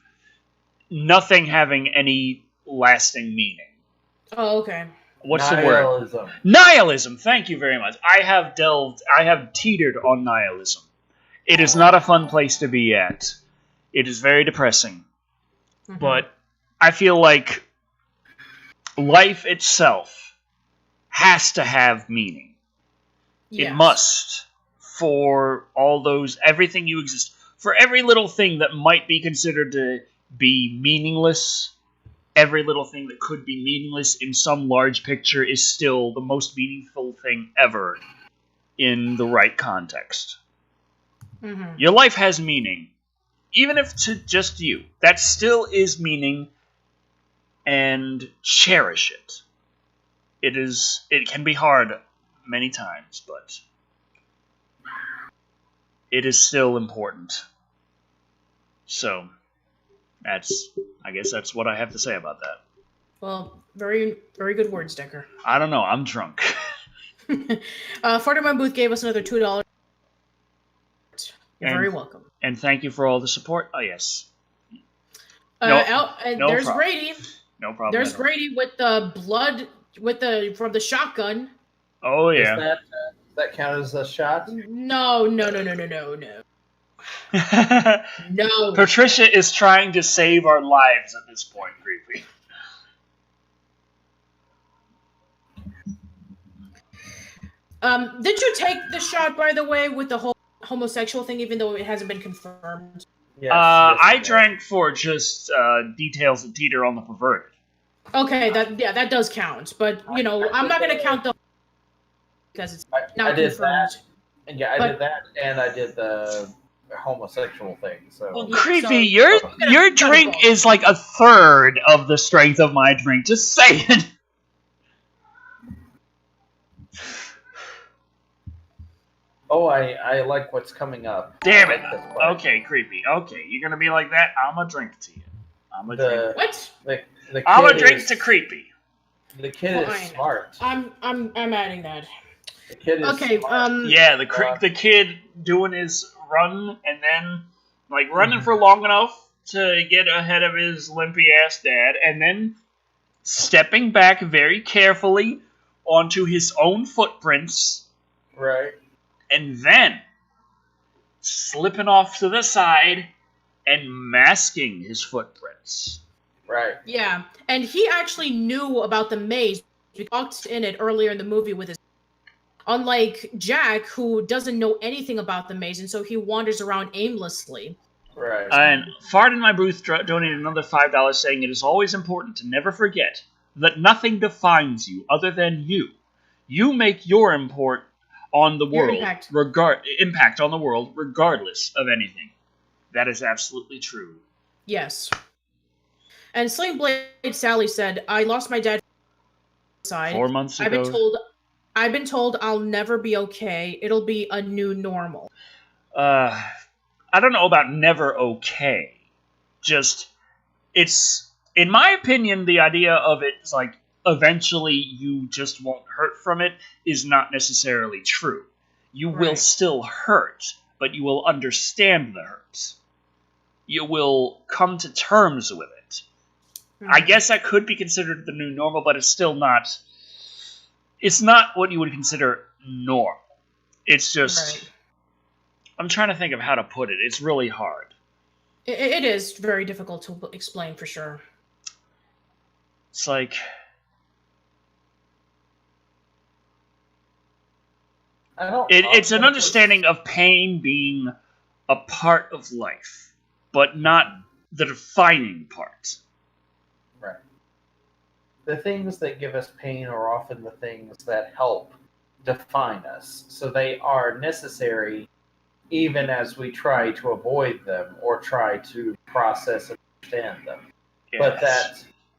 nothing having any lasting meaning. Oh, okay. What's the word? Nihilism. Thank you very much. I have teetered on nihilism. It is not a fun place to be at. It is very depressing. Mm-hmm. But I feel like life itself has to have meaning. Yes. It must. For all those, everything you exist. For every little thing that might be considered to be meaningless, every little thing that could be meaningless in some large picture is still the most meaningful thing ever in the right context. Mm-hmm. Your life has meaning. Even if to just you. That still is meaning, and cherish it. It can be hard many times, but it is still important. So, I guess that's what I have to say about that. Well, very, very good words, Decker. I don't know, I'm drunk. Fart in My Booth gave us another $2. You're very welcome. And thank you for all the support. Oh, yes. No there's problem. Grady. No problem. There's Grady with the blood from the shotgun. Oh, yeah. Does that count as a shot? No. No. Patricia is trying to save our lives at this point, Creepy. Did you take the shot, by the way, with the whole homosexual thing, even though it hasn't been confirmed? Yes, I drank for just details that teeter on the perverted. Okay, that does count, but I'm not going to count the because it's not confirmed. I did that, and I did the homosexual thing. So, well, Creepy, your drink is like a third of the strength of my drink. Just saying. Oh, I like what's coming up. Damn it. Okay, Creepy. Okay, you're gonna be like that? I'm gonna drink to you. I'm gonna drink. What? I'm gonna drink to Creepy. The kid is smart. I'm adding that. The kid is smart. Yeah, the kid doing his run and then running for long enough to get ahead of his limpy ass dad, and then stepping back very carefully onto his own footprints. Right. And then slipping off to the side and masking his footprints. Right. Yeah, and he actually knew about the maze. We talked in it earlier in the movie with his... Unlike Jack, who doesn't know anything about the maze, and so he wanders around aimlessly. Right. And Fart in My Booth donated another $5 saying, it is always important to never forget that nothing defines you other than you. You make your impact on the world, impact on the world, regardless of anything. That is absolutely true. Yes. And Sling Blade Sally said, I lost my dad 4 months ago. I've been told I'll never be okay. It'll be a new normal. I don't know about never okay. Just, it's, in my opinion, the idea of it's like, eventually you just won't hurt from it is not necessarily true. You will still hurt, but you will understand the hurt. You will come to terms with it. Mm-hmm. I guess that could be considered the new normal, but it's still not... It's not what you would consider normal. It's just... Right. I'm trying to think of how to put it. It's really hard. It is very difficult to explain, for sure. It's like... It's an understanding of pain being a part of life, but not the defining part. Right. The things that give us pain are often the things that help define us. So they are necessary even as we try to avoid them or try to process and understand them. Yes. But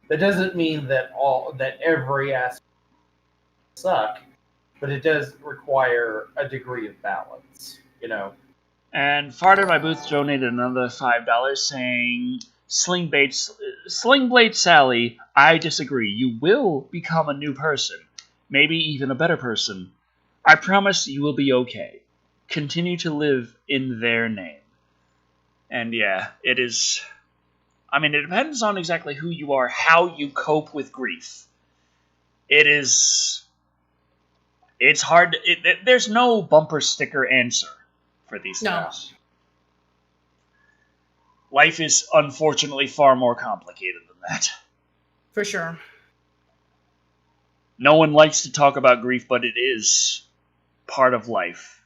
that doesn't mean that every aspect suck. but it does require a degree of balance, And Farter My Booth donated another $5 saying, Slingblade Sally, I disagree. You will become a new person. Maybe even a better person. I promise you will be okay. Continue to live in their name. And yeah, it is... I mean, it depends on exactly who you are, how you cope with grief. It's hard... there's no bumper sticker answer for these things. Life is unfortunately far more complicated than that. For sure. No one likes to talk about grief, but it is part of life.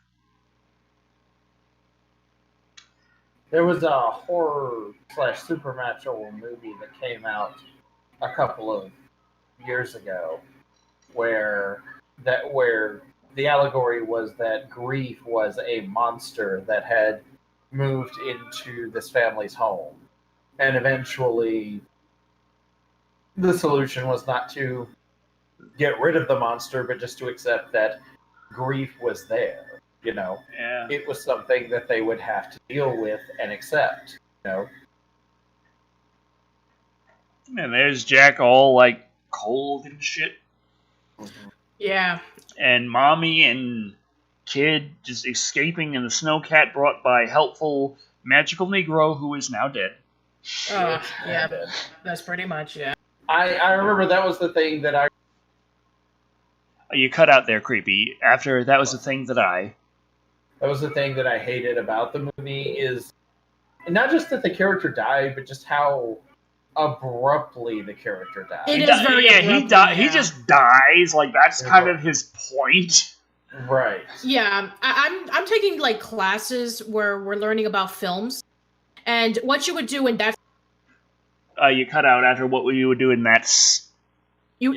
There was a horror/supernatural movie that came out a couple of years ago where the allegory was that grief was a monster that had moved into this family's home. And eventually the solution was not to get rid of the monster, but just to accept that grief was there. Yeah. It was something that they would have to deal with and accept. And there's Jack all like cold and shit. Mm-hmm. Yeah. And Mommy and Kid just escaping, and the snowcat brought by helpful magical Negro who is now dead. Yeah, that's pretty much, yeah. I remember that was the thing that I... You cut out there, Creepy. After that was the thing that I... That was the thing that I hated about the movie, is not just that the character died, but just how abruptly the character died. It is very abruptly, he just dies. Like, that's kind of his point. Right. Yeah, I'm taking like classes where we're learning about films, and what you would do in that. You cut out after what you would do in that. You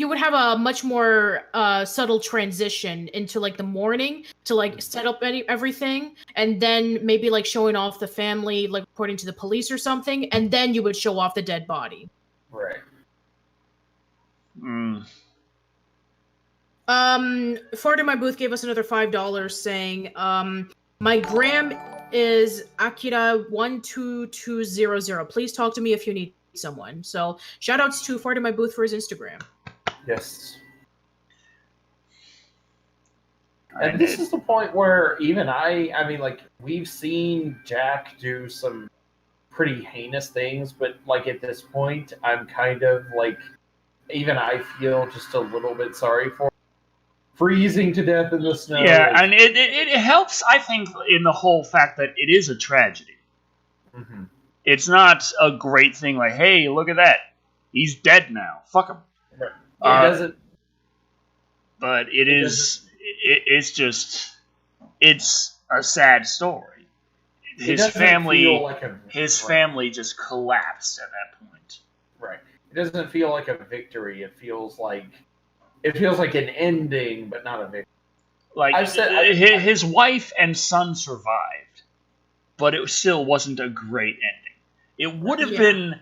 would have a much more subtle transition into like the morning to like set up everything, and then maybe like showing off the family, like reporting to the police or something, and then you would show off the dead body. Right. Ford in my booth gave us another $5 saying, my gram is Akira12200. Please talk to me if you need someone. So shout outs to Ford in my booth for his Instagram. Yes. And this is the point where even I mean, like, we've seen Jack do some pretty heinous things, but like at this point, I'm kind of like, even I feel just a little bit sorry for him. Freezing to death in the snow. Yeah, and it helps, I think, in the whole fact that it is a tragedy. Mm-hmm. It's not a great thing like, hey, look at that. He's dead now. Fuck him. Right. It doesn't. But it's a sad story. His family just collapsed at that point. Right. It doesn't feel like a victory. It feels like an ending, but not a victory. Like, his wife and son survived, but it still wasn't a great ending. It would have been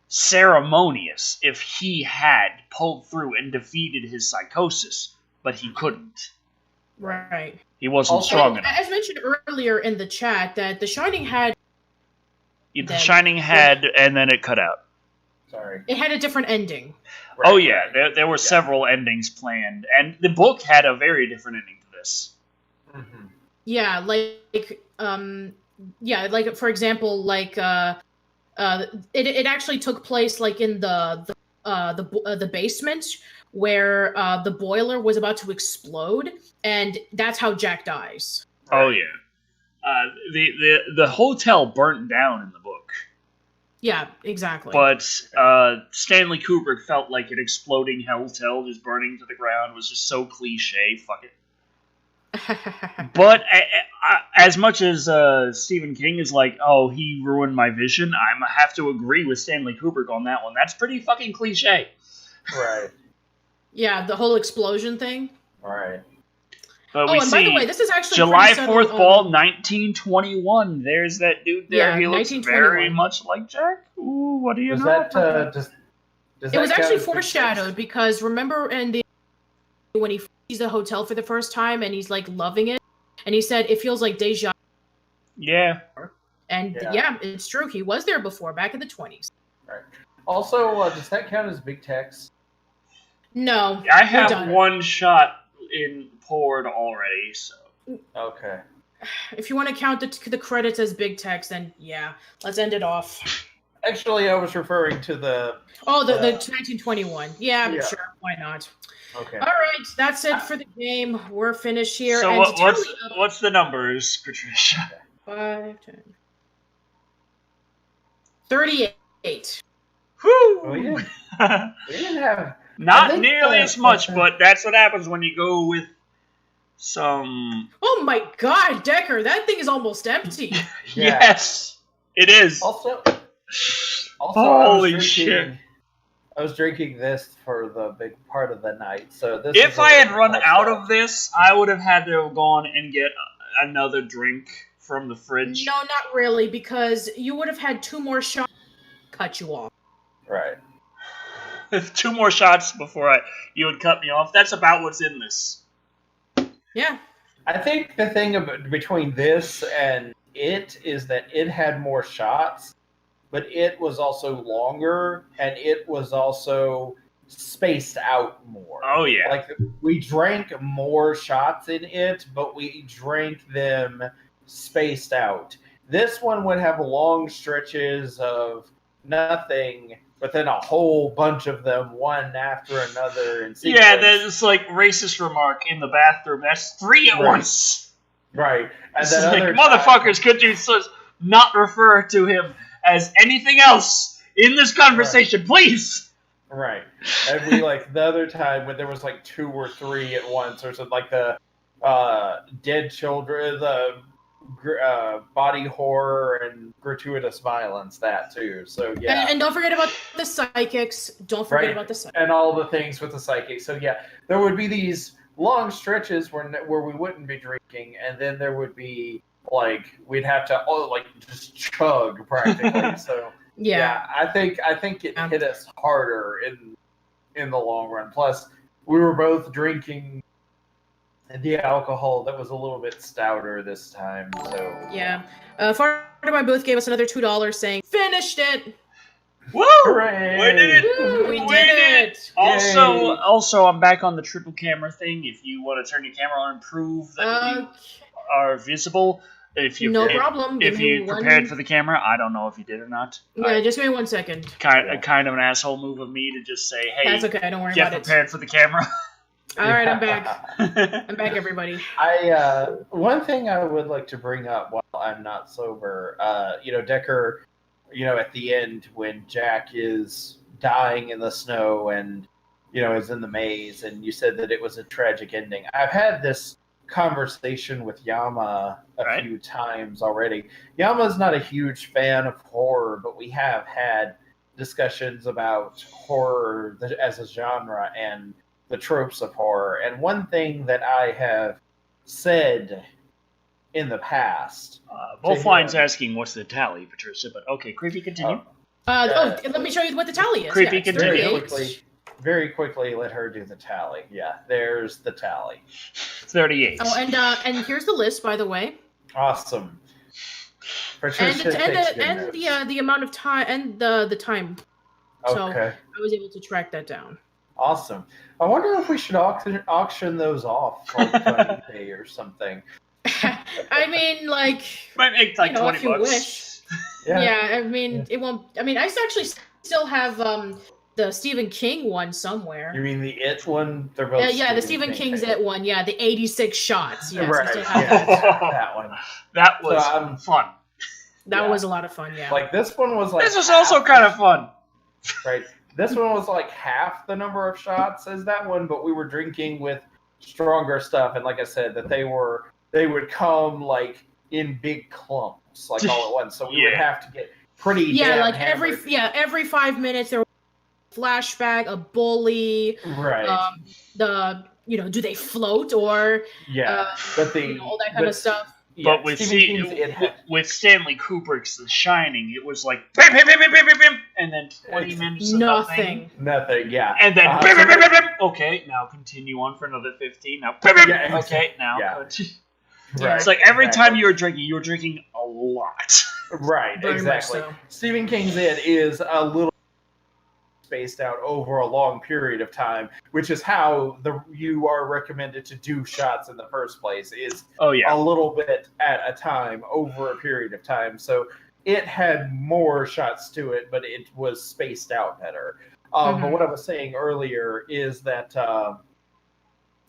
ceremonious if he had pulled through and defeated his psychosis, but he couldn't. Right. He wasn't strong enough. As mentioned earlier in the chat, that The Shining had... The Shining had, and then it cut out. Sorry. It had a different ending. Right, oh yeah, there were several endings planned, and the book had a very different ending to this. Mm-hmm. Yeah, like for example, like it actually took place like in the basement where the boiler was about to explode, and that's how Jack dies. Oh yeah, the hotel burnt down in the book. Yeah, exactly. But Stanley Kubrick felt like an exploding hotel just burning to the ground was just so cliche. Fuck it. But as much as Stephen King is like, oh, he ruined my vision, I have to agree with Stanley Kubrick on that one. That's pretty fucking cliche. Right. Yeah, the whole explosion thing. Right. But and by the way, this is actually July 4th Ball, 1921. There's that dude there. Yeah, he looks very much like Jack. Ooh, what do you know? It was actually foreshadowed because remember in the when he sees the hotel for the first time and he's like loving it, and he said it feels like deja. Yeah. And yeah, it's true. He was there before, back in the 20s. Right. Also, does that count as big text? No. I have one shot poured already, so. Okay. If you want to count the credits as big text, then yeah, let's end it off. Actually, I was referring to the 1921. Yeah, sure, why not? Okay. All right, that's it for the game. We're finished here. So what's the numbers, Patricia? 5, 10, 38. Whew! Oh, yeah. We didn't have not nearly as much, but that's what happens when you go with some. Oh my God, Decker, that thing is almost empty. Yes, it is. Also, holy shit! I was drinking this for the big part of the night, so this. If I had run out of this, I would have had to have gone and get another drink from the fridge. No, not really, because you would have had 2 more shots to cut you off. Right. 2 more shots before you would cut me off. That's about what's in this. Yeah. I think the thing between this and it is that it had more shots, but it was also longer, and it was also spaced out more. Oh, yeah. Like, we drank more shots in it, but we drank them spaced out. This one would have long stretches of nothing, but then a whole bunch of them, one after another. In sequence. Yeah, there's like racist remark in the bathroom. That's 3 at once. Right. And it's then like, motherfuckers, could you not refer to him as anything else in this conversation, please? Right. And we, the other time when there was 2 or 3 at once, or something, the dead children, the body horror and gratuitous violence, that too. So yeah, and don't forget about the psychics. Don't forget about the psychics. And all the things with the psychics. So yeah, there would be these long stretches where we wouldn't be drinking, and then there would be we'd have to just chug practically. So yeah, I think it hit us harder in the long run. Plus, we were both drinking the alcohol that was a little bit stouter this time. So yeah, Far to My Booth gave us another $2 saying finished it. Woo! Hooray! We did it! Woo, we did it! Also, I'm back on the triple camera thing. If you want to turn your camera on and prove that you are visible, no problem. If you prepared for the camera, I don't know if you did or not. Yeah, just give me 1 second. Kind of an asshole move of me to just say, "Hey, that's okay. Don't worry about it. Get prepared for the camera." All right, I'm back. I'm back, everybody. One thing I would like to bring up while I'm not sober, Decker, at the end when Jack is dying in the snow and, is in the maze, and you said that it was a tragic ending. I've had this conversation with Yama a few times already. Yama's not a huge fan of horror, but we have had discussions about horror as a genre and the tropes of horror. And one thing that I have said in the past... Wolfline's asking what's the tally, Patricia, but okay, Creepy, continue. Let me show you what the tally is. Creepy, continue. Very quickly, let her do the tally. Yeah, there's the tally. 38. Oh, and here's the list, by the way. Awesome. Patricia and the amount of time and the time. So okay. I was able to track that down. Awesome. I wonder if we should auction those off on eBay or something. I mean, might make $20. If you wish. Yeah, I mean, it won't. I mean, I actually still have the Stephen King one somewhere. You mean the It one? They're both. The Stephen King's It one. Yeah, the 86 shots. Yes, right. That one. That was fun. That was a lot of fun. Yeah. This one was This was also kind of fun. Right. This one was half the number of shots as that one, but we were drinking with stronger stuff, and like I said, that they would come in big clumps, all at once. So we would have to get pretty every 5 minutes there was a flashback, a bully, right? Do they float or but all that kind of stuff. But with Stanley Kubrick's The Shining, it was like bim, bim, bim, bim, bim, bim, and then 20 minutes of nothing. Nothing, yeah. And then bim, bim, bim, bim, bim. Okay, now continue on for another 15. Now bim, bim, bim. Okay, now. Yeah. Right, it's like every time you were drinking a lot. Right, Very exactly. much so. Stephen King's It is a little spaced out over a long period of time, which is how you are recommended to do shots in the first place, is a little bit at a time over a period of time. So it had more shots to it, but it was spaced out better. But what I was saying earlier is that I've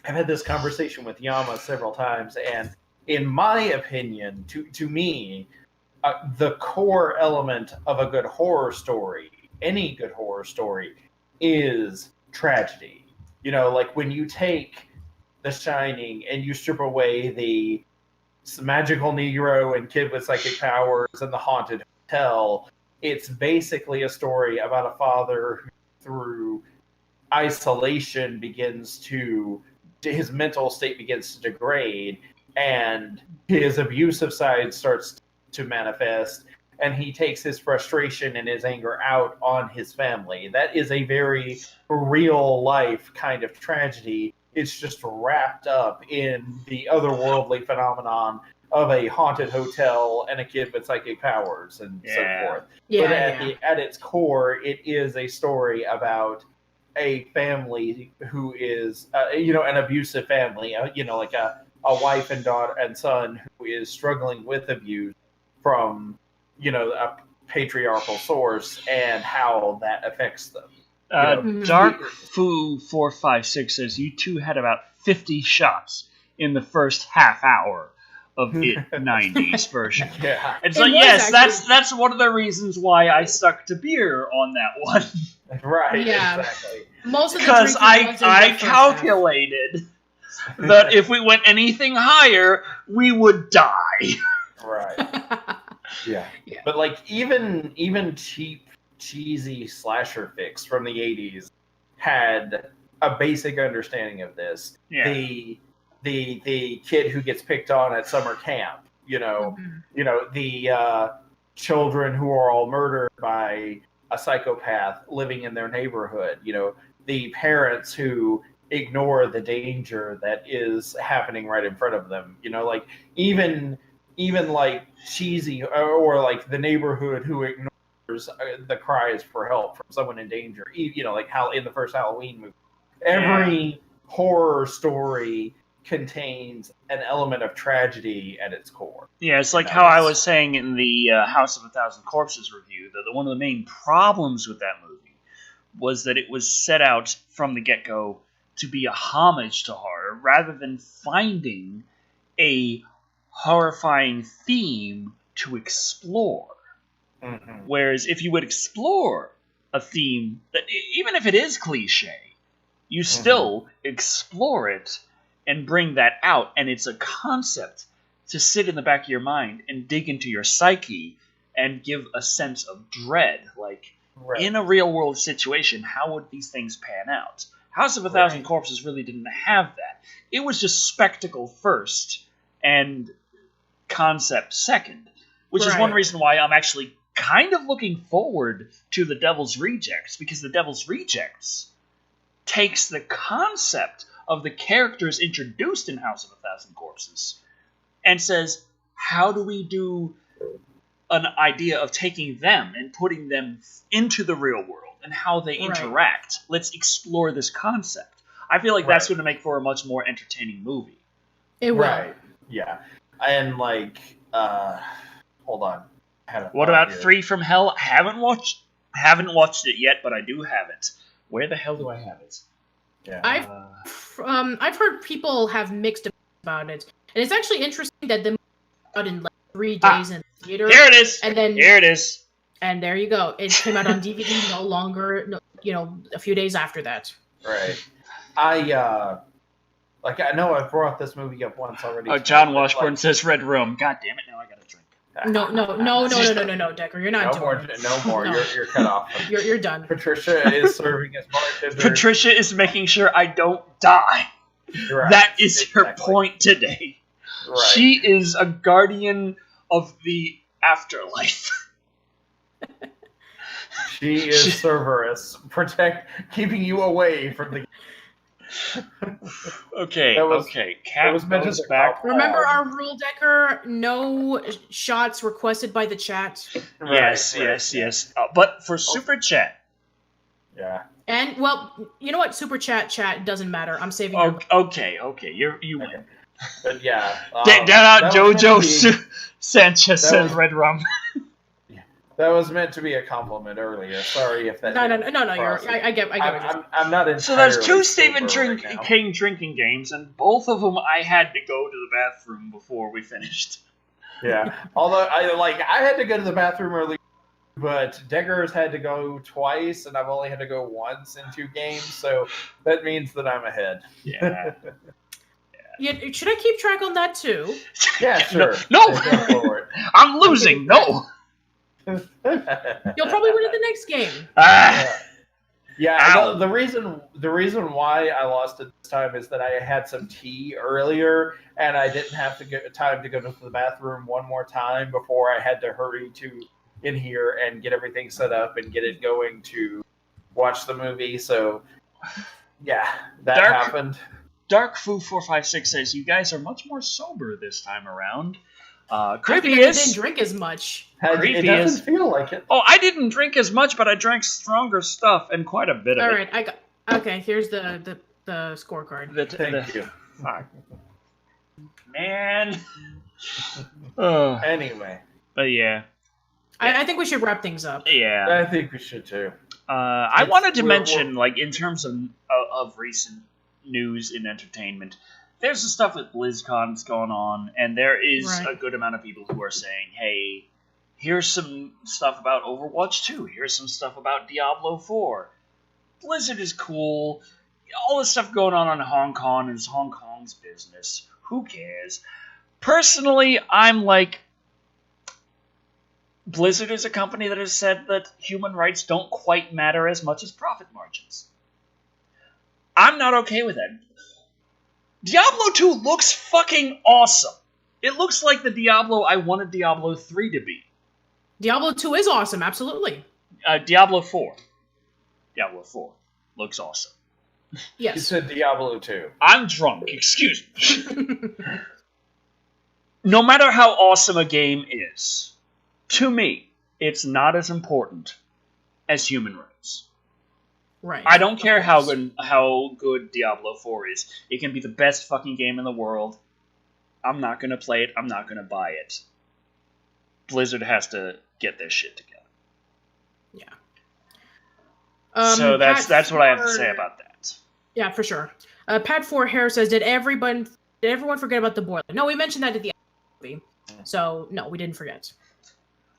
had this conversation with Yama several times, and in my opinion, to me, the core element of a good horror story, any good horror story, is tragedy. You know, like when you take The Shining and you strip away the magical Negro and kid with psychic powers and the haunted hotel, it's basically a story about a father who, through isolation, his mental state begins to degrade, and his abusive side starts to manifest, and he takes his frustration and his anger out on his family. That is a very real life kind of tragedy. It's just wrapped up in the otherworldly phenomenon of a haunted hotel and a kid with psychic powers and so forth. But at its core, it is a story about a family who is, an abusive family, like a wife and daughter and son who is struggling with abuse from, a patriarchal source, and how that affects them. Dark Foo 456 says you two had about 50 shots in the first half hour of it 90s version. Yeah. It's like, yes, that's one of the reasons why I stuck to beer on that one. Right, yeah. exactly. Because I calculated that if we went anything higher, we would die. Right. Yeah. But like even cheap, cheesy slasher flicks from the 80s had a basic understanding of this. Yeah. The kid who gets picked on at summer camp, the children who are all murdered by a psychopath living in their neighborhood, the parents who ignore the danger that is happening right in front of them, like even like cheesy, or like the neighborhood who ignores the cries for help from someone in danger, like how in the first Halloween movie, every horror story contains an element of tragedy at its core. Yeah, it's like how I was saying in the House of a Thousand Corpses review, that one of the main problems with that movie was that it was set out from the get-go to be a homage to horror, rather than finding a horrifying theme to explore. Mm-hmm. Whereas if you would explore a theme, that even if it is cliche, you still explore it and bring that out, and it's a concept to sit in the back of your mind and dig into your psyche and give a sense of dread. Like, in a real-world situation, how would these things pan out? House of a Thousand Corpses really didn't have that. It was just spectacle first and concept second, which is one reason why I'm actually kind of looking forward to The Devil's Rejects, because The Devil's Rejects takes the concept of the characters introduced in House of a Thousand Corpses and says, how do we do an idea of taking them and putting them into the real world and how they interact? Let's explore this concept. I feel like that's going to make for a much more entertaining movie. It will. Right. Yeah. And like, hold on. What about here. Free from Hell? Haven't watched it yet, but I do have it. Where the hell do I have it? Yeah. I've heard people have mixed about it, and it's actually interesting that the movie came out in like 3 days in the theater. There it is. And then here it is. And there you go. It came out on DVD no longer, a few days after that. Right. I know I've brought this movie up once already. Oh, John Washburn says Red Room. God damn it! Now I gotta drink. No, Decker, you're not doing it. No more. You're cut off. You're done. Patricia is serving as bartender. Patricia is making sure I don't die. Right. That is her point today. Right. She is a guardian of the afterlife. She is Cerberus, keeping you away from the. Okay, okay. That was meant goes to back. Remember our rule, Decker? No shots requested by the chat. Yes. But for super chat. Yeah. And well, you know what? Super chat doesn't matter. I'm saving. Okay. You win. Okay. But yeah. Get out, JoJo. Sanchez says red rum. That was meant to be a compliment earlier. Sorry if that. No. I get. I'm not entirely. So there's two Stephen right King drinking games, and both of them I had to go to the bathroom before we finished. Yeah. Although I had to go to the bathroom early, but Degger's had to go twice, and I've only had to go once in 2 games, so that means that I'm ahead. Yeah. Yeah, should I keep track on that too? Yeah, sure. No. I'm losing. No. You'll probably win at the next game. Yeah. The reason why I lost it this time is that I had some tea earlier, and I didn't have to get time to go to the bathroom one more time before I had to hurry in here and get everything set up and get it going to watch the movie. So, yeah, that happened. Dark Foo 456 says you guys are much more sober this time around. Creepy didn't drink as much. It doesn't feel like it. Oh, I didn't drink as much, but I drank stronger stuff and quite a bit of it. All right, okay. Here's the scorecard. Thank you. Man. Anyway. But yeah. I think we should wrap things up. Yeah. I think we should too. I wanted to mention, in terms of recent news in entertainment, there's some stuff at BlizzCon that's going on, and there is a good amount of people who are saying, hey, here's some stuff about Overwatch 2, here's some stuff about Diablo 4. Blizzard is cool. All this stuff going on in Hong Kong is Hong Kong's business. Who cares? Personally, I'm like, Blizzard is a company that has said that human rights don't quite matter as much as profit margins. I'm not okay with that. Diablo 2 looks fucking awesome. It looks like the Diablo I wanted Diablo 3 to be. Diablo 2 is awesome, absolutely. Diablo 4. Diablo 4 looks awesome. Yes. You said Diablo 2. I'm drunk, excuse me. No matter how awesome a game is, to me, it's not as important as human rights. Right. I don't care how good Diablo 4 is. It can be the best fucking game in the world. I'm not going to play it. I'm not going to buy it. Blizzard has to get their shit together. Yeah. So that's what I have to say about that. Yeah, for sure. Pat 4 Hair says, did everyone forget about the boiler? No, we mentioned that at the end of the movie. So, no, we didn't forget.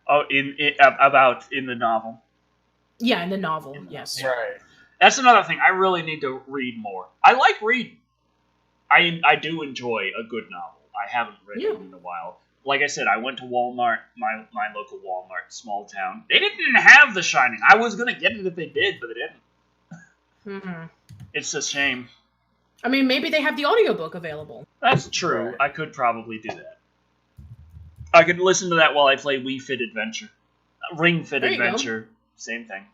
Oh, in the novel? Yeah, in the novel, yes. Right. That's another thing. I really need to read more. I like reading. I do enjoy a good novel. I haven't read it in a while. Like I said, I went to Walmart, my local Walmart, small town. They didn't have The Shining. I was going to get it if they did, but they didn't. Mm-hmm. It's a shame. I mean, maybe they have the audiobook available. That's true. Right. I could probably do that. I could listen to that while I play Wii Fit Adventure. Ring Fit Adventure. Same thing.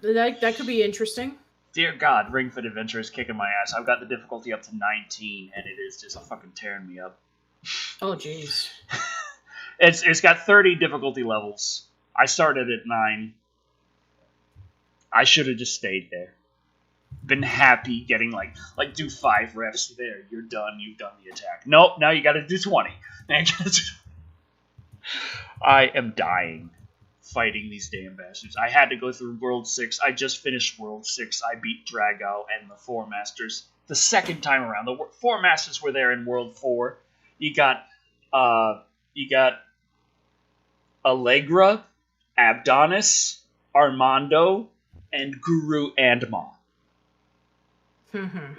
That could be interesting. Dear God, Ring Fit Adventure is kicking my ass. I've got the difficulty up to 19, and it is just fucking tearing me up. Oh, jeez. It's got 30 difficulty levels. I started at 9. I should have just stayed there. Been happy getting do 5 reps there. You're done. You've done the attack. Nope. Now you got to do 20. I am dying fighting these damn bastards. I had to go through World 6. I just finished World 6. I beat Drago and the 4 Masters the second time around. The 4 Masters were there in World 4. You got Allegra, Abdonis, Armando, and Guru Andma.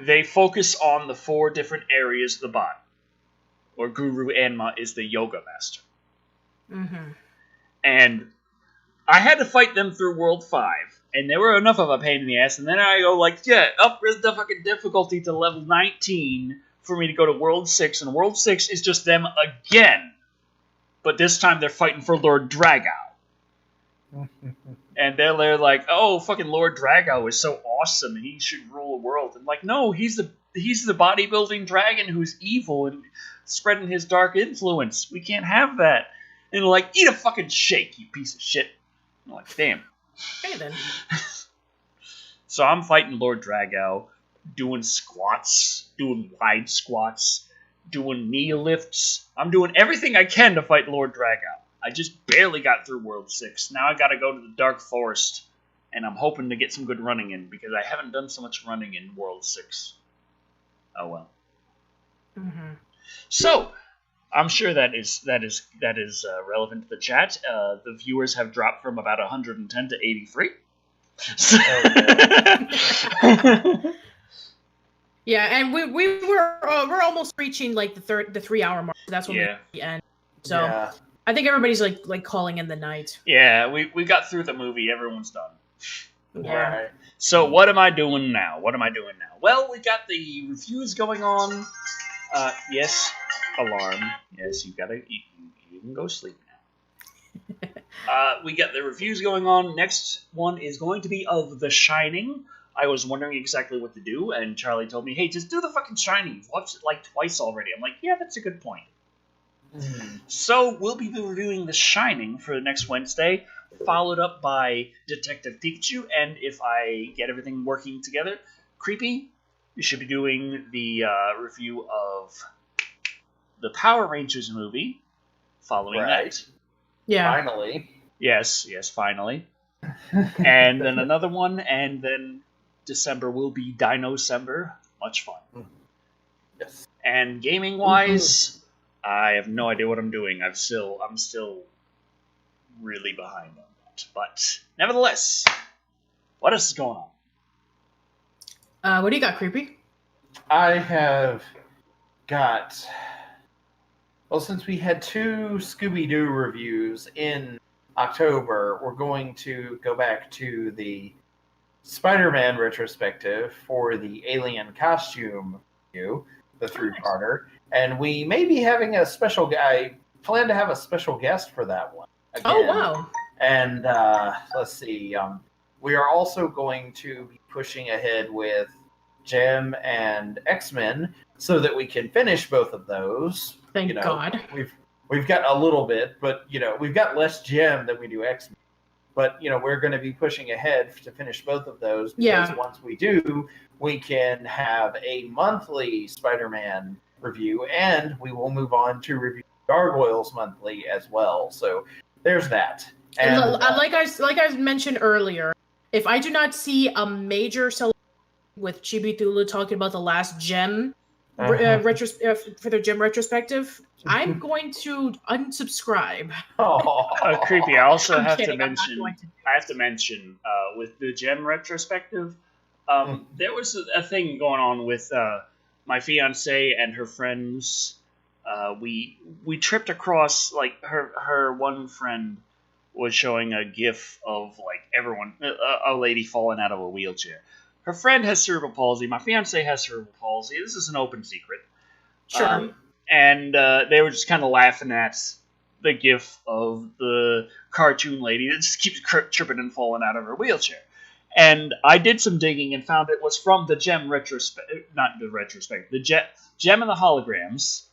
They focus on the 4 different areas of the body. Or Guru Andma is the yoga master. And I had to fight them through World 5, and they were enough of a pain in the ass, and then I go upgrade the fucking difficulty to level 19 for me to go to World 6, and World 6 is just them again. But this time they're fighting for Lord Drago. And they're like, oh, fucking Lord Drago is so awesome, and he should rule the world. And like, no, he's the bodybuilding dragon who's evil and spreading his dark influence. We can't have that. And they're like, eat a fucking shake, you piece of shit. I'm like, damn. Hey then. So I'm fighting Lord Drago, doing squats, doing wide squats, doing knee lifts. I'm doing everything I can to fight Lord Drago. I just barely got through World 6. Now I gotta go to the Dark Forest, and I'm hoping to get some good running in, because I haven't done so much running in World 6. Oh well. Mm-hmm. So, I'm sure that is relevant to the chat. The viewers have dropped from about 110 to 83. Yeah, and we're almost reaching like the 3 hour mark. So that's when we end. So yeah. I think everybody's like calling in the night. Yeah, we got through the movie. Everyone's done. Yeah. Right. So what am I doing now? Well, we got the reviews going on. Yes, alarm. Yes, you can go sleep now. We got the reviews going on. Next one is going to be of The Shining. I was wondering exactly what to do, and Charlie told me, hey, just do the fucking Shining. You've watched it like twice already. I'm like, yeah, that's a good point. So we'll be reviewing The Shining for next Wednesday, followed up by Detective Pikachu, and if I get everything working together, Creepy, you should be doing the review of the Power Rangers movie, following that. Yeah. Finally. Yes, finally. And then another one, and then December will be Dino-cember. Much fun. Yes. And gaming-wise, I have no idea what I'm doing. I'm still really behind on that. But nevertheless, what else is going on? What do you got, Creepy? I have got... Well, since we had 2 Scooby-Doo reviews in October, we're going to go back to the Spider-Man retrospective for the Alien costume review, the 3-parter. And we may be having a special guy. Plan to have a special guest for that one. Again. Oh, wow. And let's see. We are also going to be pushing ahead with Gem and X-Men so that we can finish both of those. Thank God. We've got a little bit, but we've got less Gem than we do X-Men. But we're going to be pushing ahead to finish both of those because once we do, we can have a monthly Spider-Man review, and we will move on to review Gargoyles monthly as well. So there's that. And like I mentioned earlier, if I do not see a major celebration with Chibi Thulu talking about the last Gem for the Gem retrospective, I'm going to unsubscribe. Creepy. I also have to mention with the Gem retrospective, there was a thing going on with my fiance and her friends. We tripped across, like, her one friend was showing a gif of like everyone, a lady falling out of a wheelchair. Her friend has cerebral palsy. My fiance has cerebral palsy. This is an open secret. Sure. And they were just kind of laughing at the gif of the cartoon lady that just keeps tripping and falling out of her wheelchair. And I did some digging and found it was from the Gem the Gem and the Holograms.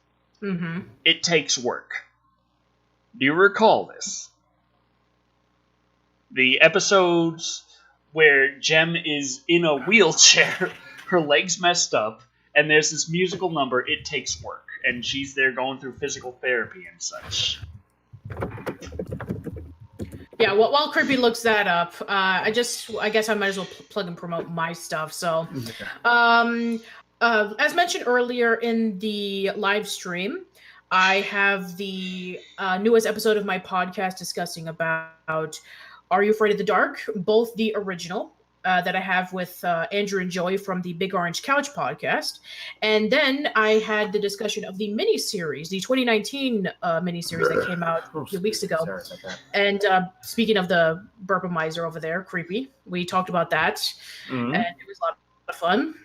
Mm-hmm. It Takes Work. Do you recall this? The episodes where Gem is in a wheelchair, her legs messed up, and there's this musical number, It Takes Work, and she's there going through physical therapy and such. Yeah, well, while Creepy looks that up, I guess I might as well plug and promote my stuff. So, as mentioned earlier in the live stream, I have the newest episode of my podcast discussing about Are You Afraid of the Dark? Both the original that I have with Andrew and Joey from the Big Orange Couch podcast. And then I had the discussion of the miniseries, the 2019 miniseries that came out a few weeks ago. Sorry about that. And speaking of the Burpamizer over there, Creepy, we talked about that. Mm-hmm. And it was a lot of fun.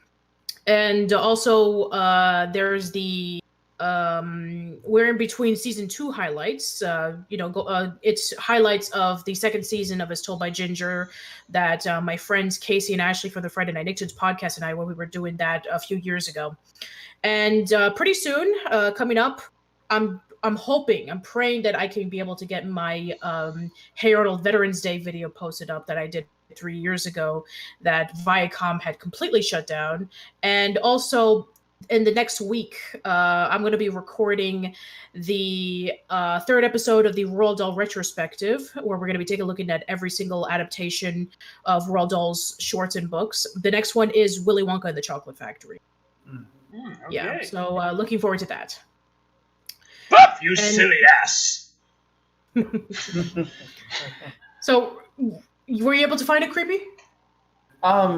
And also, there's the we're in between season 2 highlights. It's highlights of the second season of As Told by Ginger that my friends Casey and Ashley from the Friday Night Nicktoons podcast and I, when we were doing that a few years ago. And pretty soon, coming up, I'm hoping, I'm praying that I can be able to get my Hey Arnold Veterans Day video posted up that I did 3 years ago that Viacom had completely shut down. And also, in the next week, I'm going to be recording the third episode of the Roald Dahl retrospective, where we're going to be taking a look at every single adaptation of Roald Dahl's shorts and books. The next one is Willy Wonka and the Chocolate Factory. Okay. Yeah, so looking forward to that. Buff, you silly ass! So, were you able to find it creepy?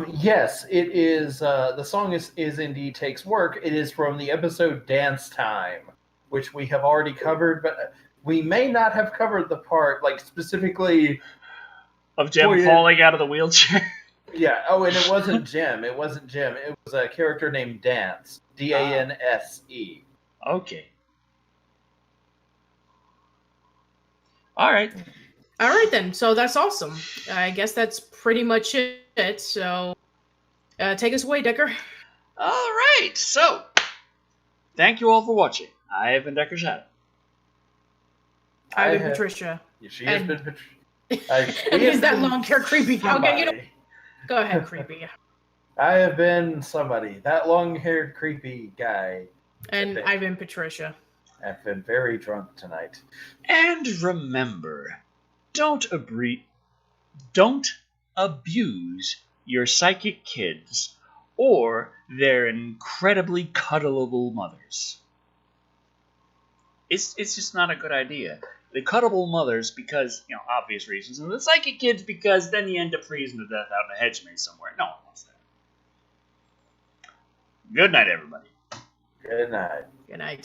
Yes, it is. The song is indeed takes work. It is from the episode Dance Time, which we have already covered, but we may not have covered the part, like, specifically... Of Jem falling out of the wheelchair? Yeah, oh, and it wasn't Jem. It wasn't Jem. It was a character named Dance. D-A-N-S-E. Okay. All right. All right, then. So that's awesome. I guess that's pretty much it. So take us away, Decker. All right. So, thank you all for watching. I have been Decker Shadow. I've been Patricia. She has been Patricia. Is that long hair creepy? Okay, go ahead, creepy. I have been somebody. That long-haired creepy guy. And I've been Patricia. I've been very drunk tonight. And remember, don't abuse your psychic kids or their incredibly cuddleable mothers. It's just not a good idea. The cuddleable mothers because, obvious reasons, and the psychic kids because then you end up freezing to death out in a hedge maze somewhere. No one wants that. Good night, everybody. Good night. Good night.